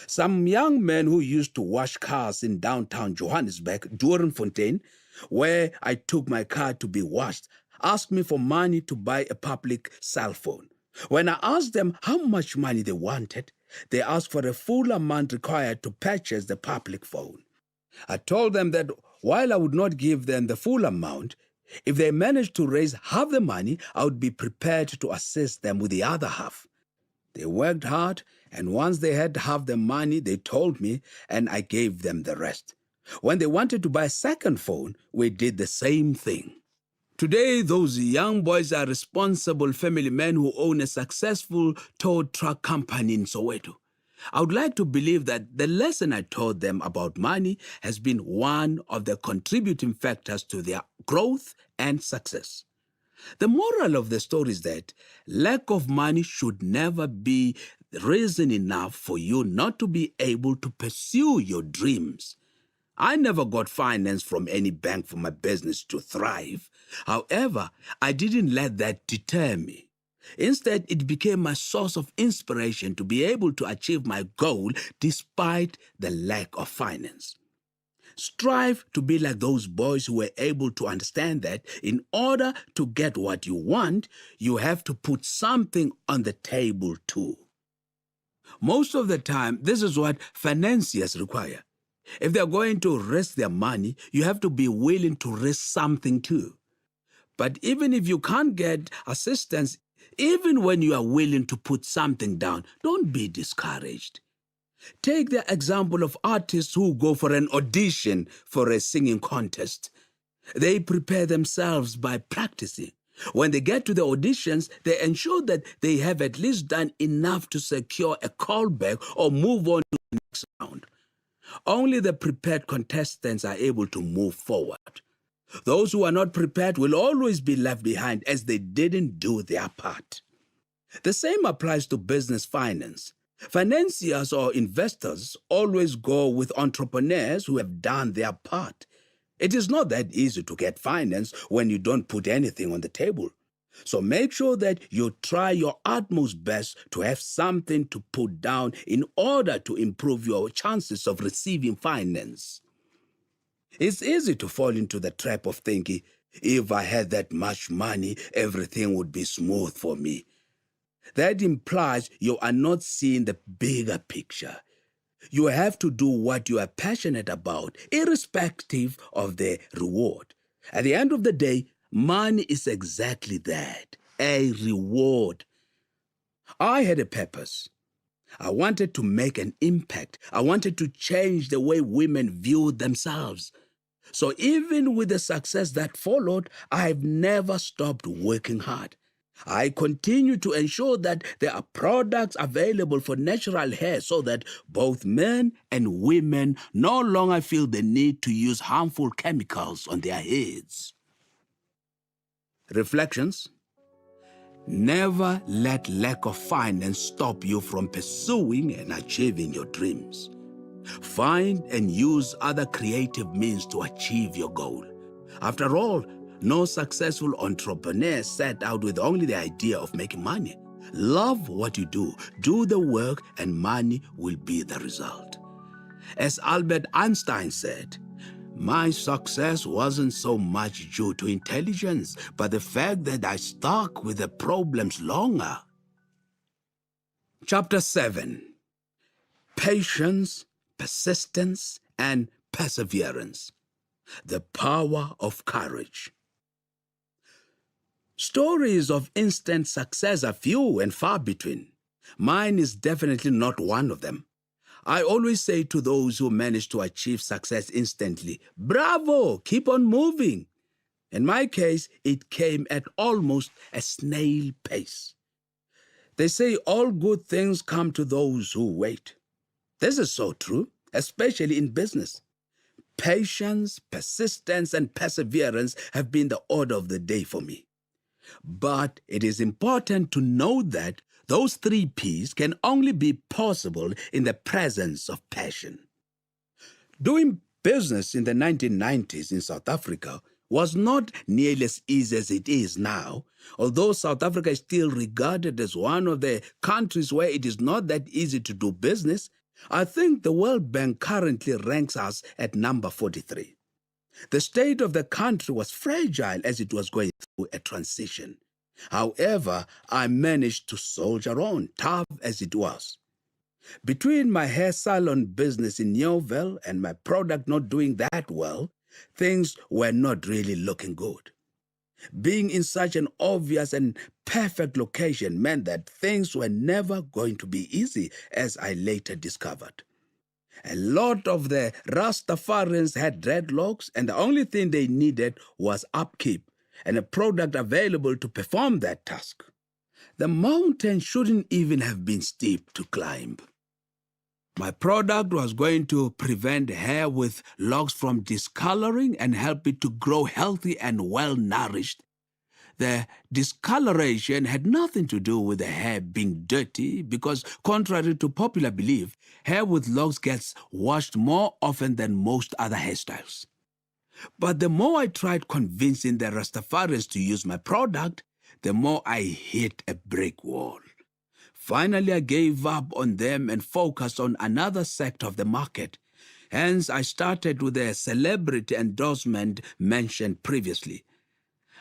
Some young men who used to wash cars in downtown Johannesburg, Doornfontein, where I took my car to be washed, asked me for money to buy a public cell phone. When I asked them how much money they wanted, they asked for the full amount required to purchase the public phone. I told them that while I would not give them the full amount, if they managed to raise half the money, I would be prepared to assist them with the other half. They worked hard, and once they had half the money, they told me, and I gave them the rest. When they wanted to buy a second phone, we did the same thing. Today, those young boys are responsible family men who own a successful tow truck company in Soweto. I would like to believe that the lesson I taught them about money has been one of the contributing factors to their growth and success. The moral of the story is that lack of money should never be reason enough for you not to be able to pursue your dreams. I never got finance from any bank for my business to thrive. However, I didn't let that deter me. Instead, it became my source of inspiration to be able to achieve my goal despite the lack of finance. Strive to be like those boys who were able to understand that in order to get what you want, you have to put something on the table too. Most of the time, this is what financiers require. If they're going to risk their money, you have to be willing to risk something too. But even if you can't get assistance, even when you are willing to put something down, don't be discouraged. Take the example of artists who go for an audition for a singing contest. They prepare themselves by practicing. When they get to the auditions, they ensure that they have at least done enough to secure a callback or move on to the next round. Only the prepared contestants are able to move forward. Those who are not prepared will always be left behind as they didn't do their part. The same applies to business finance. Financiers or investors always go with entrepreneurs who have done their part. It is not that easy to get finance when you don't put anything on the table. So make sure that you try your utmost best to have something to put down in order to improve your chances of receiving finance. It's easy to fall into the trap of thinking, if I had that much money, everything would be smooth for me. That implies you are not seeing the bigger picture. You have to do what you are passionate about, irrespective of the reward. At the end of the day, money is exactly that, a reward. I had a purpose. I wanted to make an impact. I wanted to change the way women viewed themselves. So even with the success that followed, I have never stopped working hard. I continue to ensure that there are products available for natural hair so that both men and women no longer feel the need to use harmful chemicals on their heads. Reflections. Never let lack of finance stop you from pursuing and achieving your dreams. Find and use other creative means to achieve your goal. After all, no successful entrepreneur set out with only the idea of making money. Love what you do the work, and money will be the result. As Albert Einstein said, my success wasn't so much due to intelligence, but the fact that I stuck with the problems longer. Chapter 7. Patience, persistence, and perseverance. The power of courage. Stories of instant success are few and far between. Mine is definitely not one of them. I always say to those who manage to achieve success instantly, bravo, keep on moving. In my case, it came at almost a snail pace. They say all good things come to those who wait. This is so true, especially in business. Patience, persistence, and perseverance have been the order of the day for me. But it is important to note that those 3 P's can only be possible in the presence of passion. Doing business in the 1990s in South Africa was not nearly as easy as it is now, although South Africa is still regarded as one of the countries where it is not that easy to do business. I think the World Bank currently ranks us at number 43. The state of the country was fragile as it was going through a transition. However, I managed to soldier on, tough as it was. Between my hair salon business in Newville and my product not doing that well, things were not really looking good. Being in such an obvious and perfect location meant that things were never going to be easy, as I later discovered. A lot of the Rastafarians had dreadlocks, and the only thing they needed was upkeep and a product available to perform that task. The mountain shouldn't even have been steep to climb. My product was going to prevent hair with locks from discoloring and help it to grow healthy and well-nourished. The discoloration had nothing to do with the hair being dirty because, contrary to popular belief, hair with locks gets washed more often than most other hairstyles. But the more I tried convincing the Rastafarians to use my product, the more I hit a brick wall. Finally, I gave up on them and focused on another sector of the market. Hence, I started with the celebrity endorsement mentioned previously.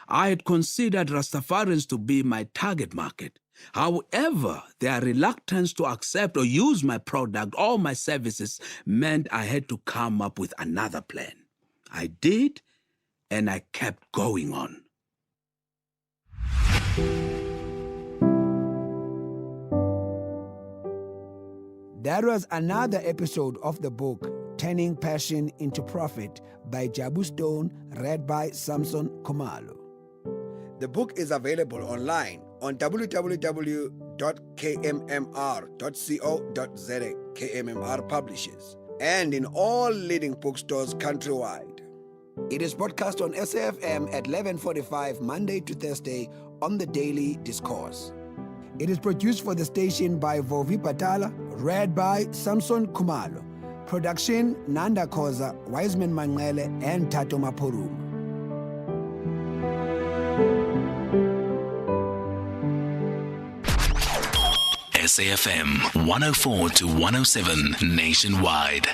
I had considered Rastafarians to be my target market. However, their reluctance to accept or use my product or my services meant I had to come up with another plan. I did, and I kept going on. That was another episode of the book, Turning Passion into Profit by Jabu Stone, read by Samson Khumalo. The book is available online on www.kmmr.co.za, KMMR Publishers, and in all leading bookstores countrywide. It is broadcast on SAfm at 11:45 Monday to Thursday on the Daily Discourse. It is produced for the station by Vovi Patala, read by Samson Khumalo. Production, Nanda Koza, Wiseman Mangele, and Tato Maporuma. SAfm 104 to 107 nationwide.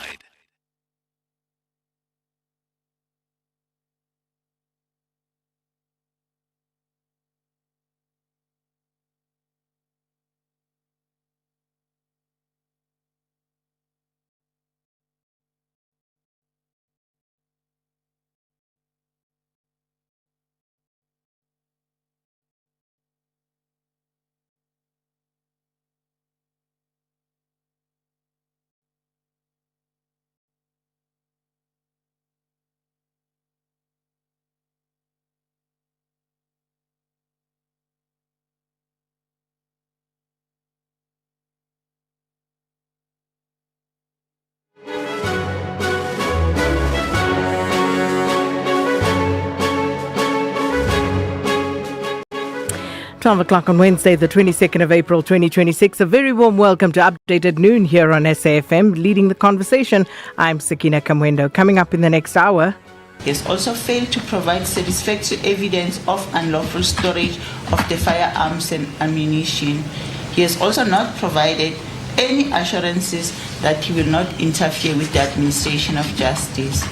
12 o'clock on Wednesday, the 22nd of April 2026. A very warm welcome to Updated Noon here on SAfm. Leading the conversation, I'm Sakina Kamwendo. Coming up in the next hour. He has also failed to provide satisfactory evidence of unlawful storage of the firearms and ammunition. He has also not provided any assurances that he will not interfere with the administration of justice.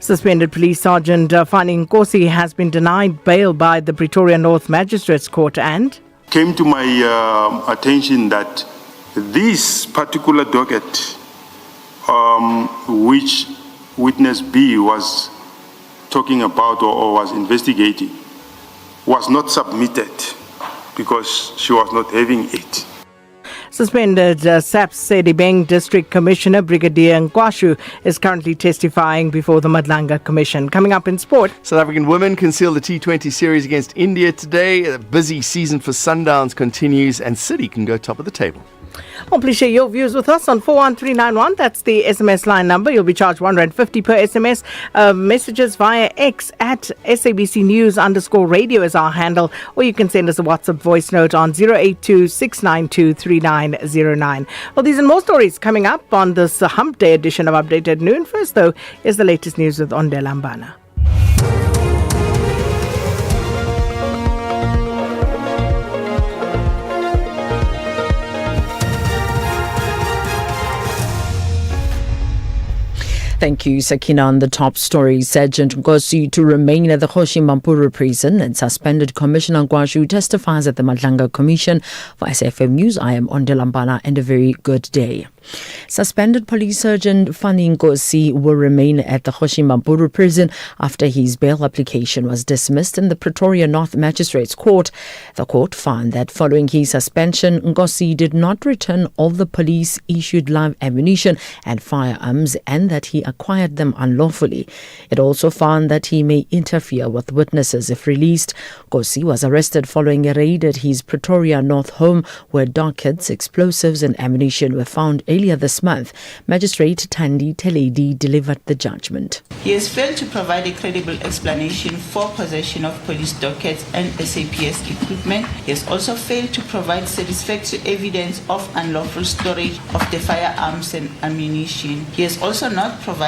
Suspended Police Sergeant Fani Nkosi has been denied bail by the Pretoria North Magistrates Court and came to my attention that this particular docket, which witness B was talking about or was investigating, was not submitted because she was not having it. Suspended SAPS Sedibeng District Commissioner Brigadier Nkwashu is currently testifying before the Madlanga Commission. Coming up in sport. South African women conceal the T20 series against India today. A busy season for Sundowns continues and City can go top of the table. Well, please share your views with us on 41391. That's the SMS line number. You'll be charged R150 per SMS. Messages via X at SABC News_radio is our handle. Or you can send us a WhatsApp voice note on 082-692-3909. Well, these and more stories coming up on this Hump Day edition of Updated Noon. First, though, is the latest news with Onde Lambana. Thank you, Sakina. On the top story, Sergeant Nkosi to remain at the Mampuru prison and suspended Commissioner Nkwashu testifies at the Madlanga Commission. For SAfm News, I am Onde Lambana and a very good day. Suspended Police Sergeant Fani Nkosi will remain at the Mampuru prison after his bail application was dismissed in the Pretoria North Magistrates Court. The court found that following his suspension, Nkosi did not return all the police-issued live ammunition and firearms and that he acquired them unlawfully. It also found that he may interfere with witnesses if released. Nkosi was arrested following a raid at his Pretoria North home where dockets, explosives and ammunition were found earlier this month. Magistrate Tandi Teledi delivered the judgment. He has failed to provide a credible explanation for possession of police dockets and SAPS equipment. He has also failed to provide satisfactory evidence of unlawful storage of the firearms and ammunition. He has also not provided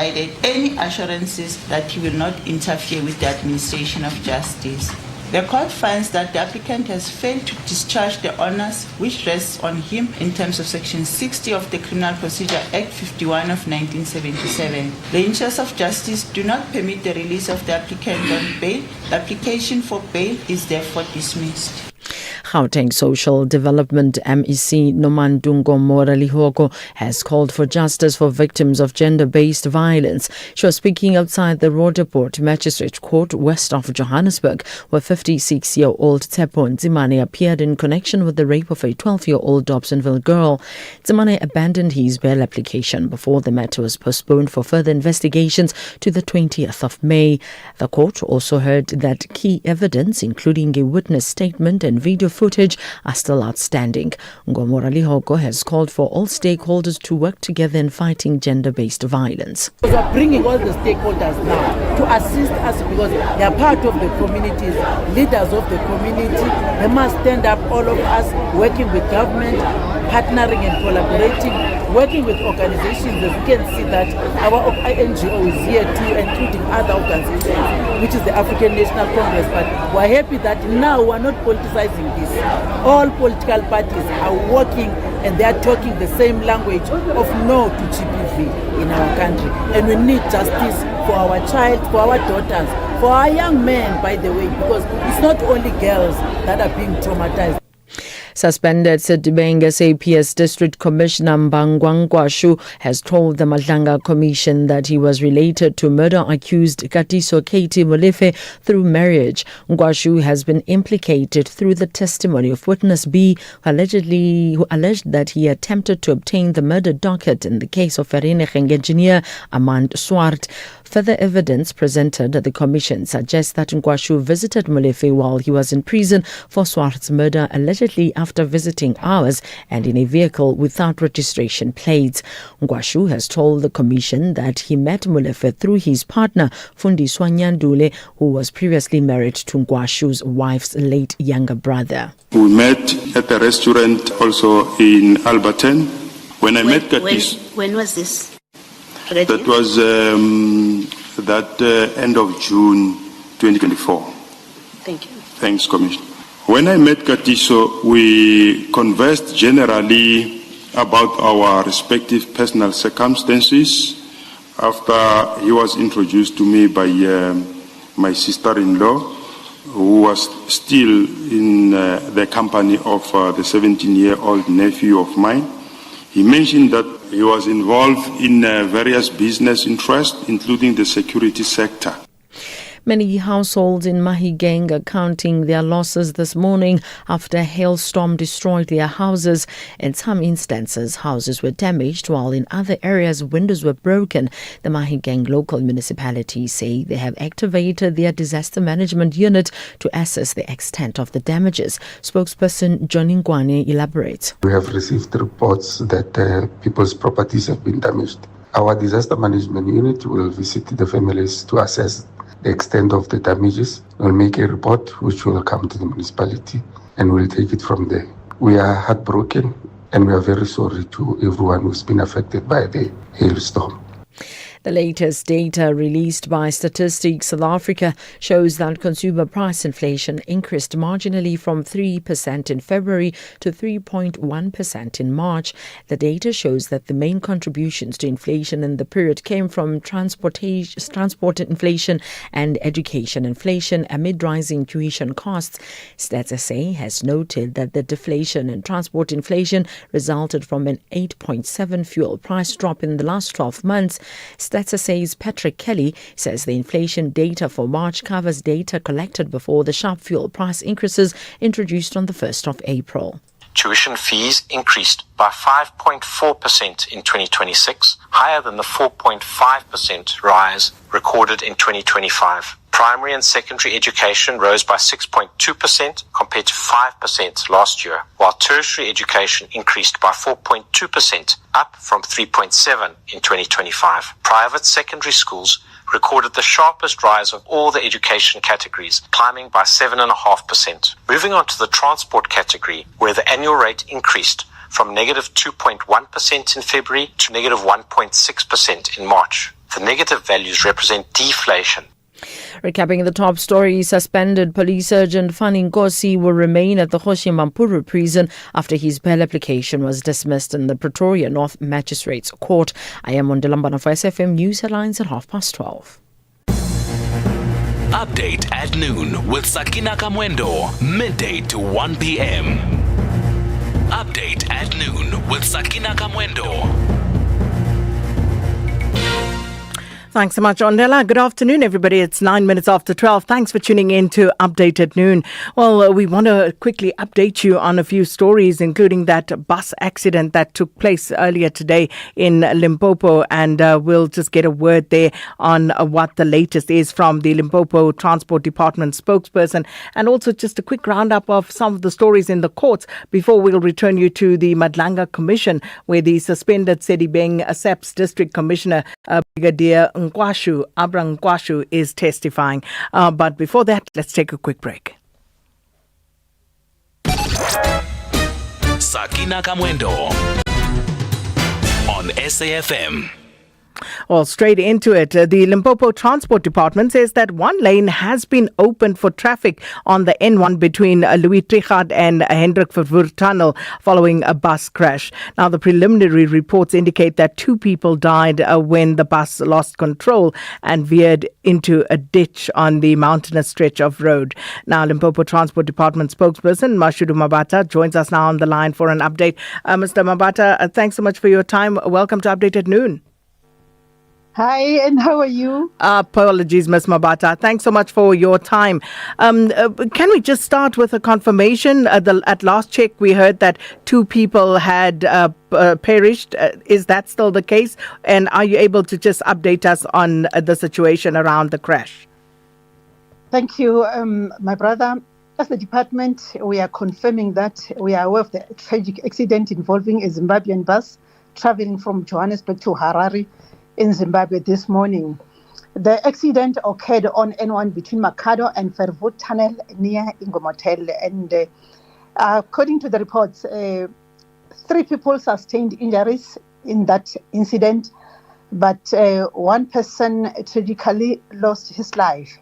any assurances that he will not interfere with the administration of justice. The court finds that the applicant has failed to discharge the onus which rests on him in terms of Section 60 of the Criminal Procedure Act 51 of 1977. The interests of justice do not permit the release of the applicant on bail. The application for bail is therefore dismissed. Gauteng Social Development MEC Nomandungo Moralihogo has called for justice for victims of gender-based violence. She was speaking outside the Roodepoort Magistrate Court west of Johannesburg, where 56-year-old Tsepo Nzimane appeared in connection with the rape of a 12-year-old Dobsonville girl. Nzimane abandoned his bail application before the matter was postponed for further investigations to the 20th of May. The court also heard that key evidence, including a witness statement and video footage, are still outstanding. Ngomoralihogo has called for all stakeholders to work together in fighting gender-based violence. We are bringing all the stakeholders now to assist us because they are part of the communities, leaders of the community. They must stand up, all of us, working with government, partnering and collaborating, working with organizations. As you can see that our NGO is here too, including other organizations, which is the African National Congress. But we're happy that now we're not politicizing this. All political parties are working and they are talking the same language of no to GBV in our country. And we need justice for our child, for our daughters, for our young men, by the way, because it's not only girls that are being traumatized. Suspended Sedibeng SAPS District Commissioner Mbangwa Nkwashu has told the Madlanga Commission that he was related to murder-accused Katiso Katie Molefe through marriage. Nkwashu has been implicated through the testimony of witness B, who alleged that he attempted to obtain the murder docket in the case of Vereniging engineer Amand Swart. Further evidence presented at the commission suggests that Ngwashu visited Molefe while he was in prison for Swart's murder, allegedly after visiting hours and in a vehicle without registration plates. Ngwashu has told the commission that he met Molefe through his partner, Fundiswa Nyandule, who was previously married to Ngwashu's wife's late younger brother. We met at a restaurant also in Alberton. When I met Katis, When was this? that was end of June 2024. Thank you. Thanks, Commissioner. When I met Katiso, we conversed generally about our respective personal circumstances after he was introduced to me by my sister-in-law, who was still in the company of the 17-year-old nephew of mine. He mentioned that he was involved in various business interests, including the security sector. Many households in Mahigeng are counting their losses this morning after a hailstorm destroyed their houses. In some instances, houses were damaged, while in other areas, windows were broken. The Mahigeng local municipality say they have activated their disaster management unit to assess the extent of the damages. Spokesperson John Ngwane elaborates. We have received reports that people's properties have been damaged. Our disaster management unit will visit the families to assess the extent of the damages. We'll make a report which will come to the municipality and we'll take it from there. We are heartbroken and we are very sorry to everyone who's been affected by the hailstorm. The latest data released by Statistics South Africa shows that consumer price inflation increased marginally from 3% in February to 3.1% in March. The data shows that the main contributions to inflation in the period came from transport inflation and education inflation amid rising tuition costs. Stats SA has noted that the deflation in transport inflation resulted from an 8.7% fuel price drop in the last 12 months. Stats SA's Patrick Kelly says the inflation data for March covers data collected before the sharp fuel price increases introduced on the 1st of April. Tuition fees increased by 5.4% in 2026, higher than the 4.5% rise recorded in 2025. Primary and secondary education rose by 6.2% compared to 5% last year, while tertiary education increased by 4.2%, up from 3.7% in 2025. Private secondary schools recorded the sharpest rise of all the education categories, climbing by 7.5%. Moving on to the transport category, where the annual rate increased from negative 2.1% in February to negative 1.6% in March. The negative values represent deflation. Recapping the top story, suspended police sergeant Fani Nkosi will remain at the Hoshi Mampuru prison after his bail application was dismissed in the Pretoria North Magistrates Court. I am on Delambana for SAfm News Headlines at 12:30. Update at noon with Sakina Kamwendo, midday to 1 p.m. Update at noon with Sakina Kamwendo. Thanks so much, Ondela. Good afternoon, everybody. It's 9 minutes after 12. Thanks for tuning in to Update at Noon. Well, we want to quickly update you on a few stories, including that bus accident that took place earlier today in Limpopo. And we'll just get a word there on what the latest is from the Limpopo Transport Department spokesperson. And also just a quick roundup of some of the stories in the courts before we'll return you to the Madlanga Commission, where the suspended Sedibeng SAPS District Commissioner, Brigadier Abraham Nkwashu is testifying. But before that, let's take a quick break. Sakina Kamwendo on SAfm. Well, straight into it. The Limpopo Transport Department says that one lane has been opened for traffic on the N1 between Louis Trichardt and Hendrik Verwoerd Tunnel following a bus crash. Now, the preliminary reports indicate that 2 people died when the bus lost control and veered into a ditch on the mountainous stretch of road. Now, Limpopo Transport Department spokesperson Mashudu Mabata joins us now on the line for an update. Mr. Mabata, thanks so much for your time. Welcome to Update at Noon. Hi, and how are you? Apologies, Ms. Mabata. Thanks so much for your time. Can we just start with a confirmation? At last check, we heard that 2 people had perished. Is that still the case? And are you able to just update us on the situation around the crash? Thank you, my brother. As the department, we are confirming that we are aware of the tragic accident involving a Zimbabwean bus traveling from Johannesburg to Harare in Zimbabwe this morning. The accident occurred on N1 between Makado and Fairwood Tunnel near Ingomotel. And according to the reports, 3 people sustained injuries in that incident, but 1 person tragically lost his life.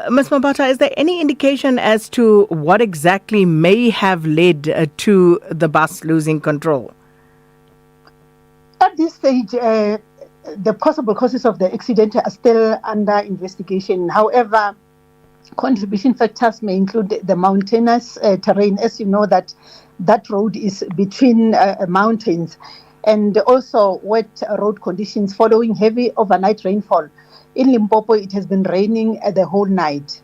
Ms. Mabata, is there any indication as to what exactly may have led to the bus losing control? At this stage, the possible causes of the accident are still under investigation. However, contribution factors may include the mountainous terrain. As you know, that road is between mountains, and also wet road conditions following heavy overnight rainfall. In Limpopo, it has been raining the whole night.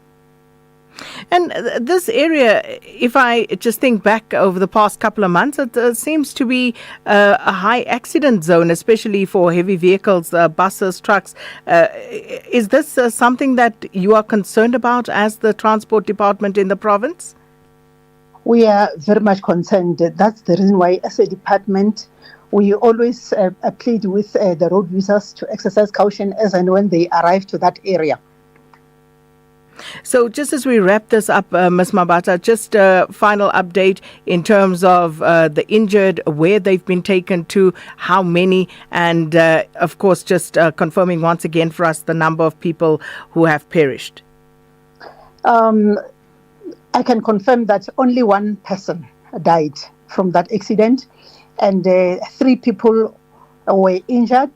And this area, if I just think back over the past couple of months, it seems to be a high accident zone, especially for heavy vehicles, buses, trucks. Is this something that you are concerned about as the transport department in the province? We are very much concerned. That's the reason why, as a department, we always plead with the road users to exercise caution as and when they arrive to that area. So just as we wrap this up, Ms. Mabata, just a final update in terms of the injured, where they've been taken to, how many, and of course just confirming once again for us the number of people who have perished. I can confirm that only 1 person died from that accident, and 3 people were injured.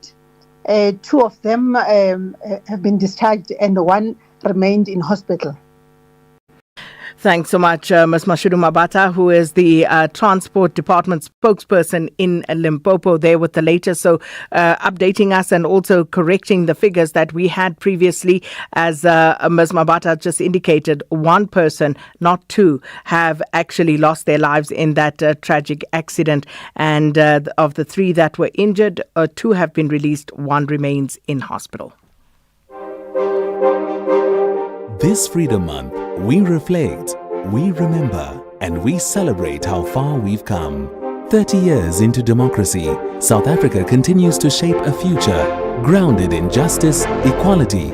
2 of them have been discharged, and 1 remained in hospital. Thanks so much, Ms. Mashudu Mabata, who is the Transport Department spokesperson in Limpopo, there with the latest. So updating us and also correcting the figures that we had previously. As Ms. Mabata just indicated, 1 person, not 2, have actually lost their lives in that tragic accident. And of the 3 that were injured, 2 have been released, 1 remains in hospital. This Freedom Month, we reflect, we remember, and we celebrate how far we've come. 30 years into democracy, South Africa continues to shape a future grounded in justice, equality,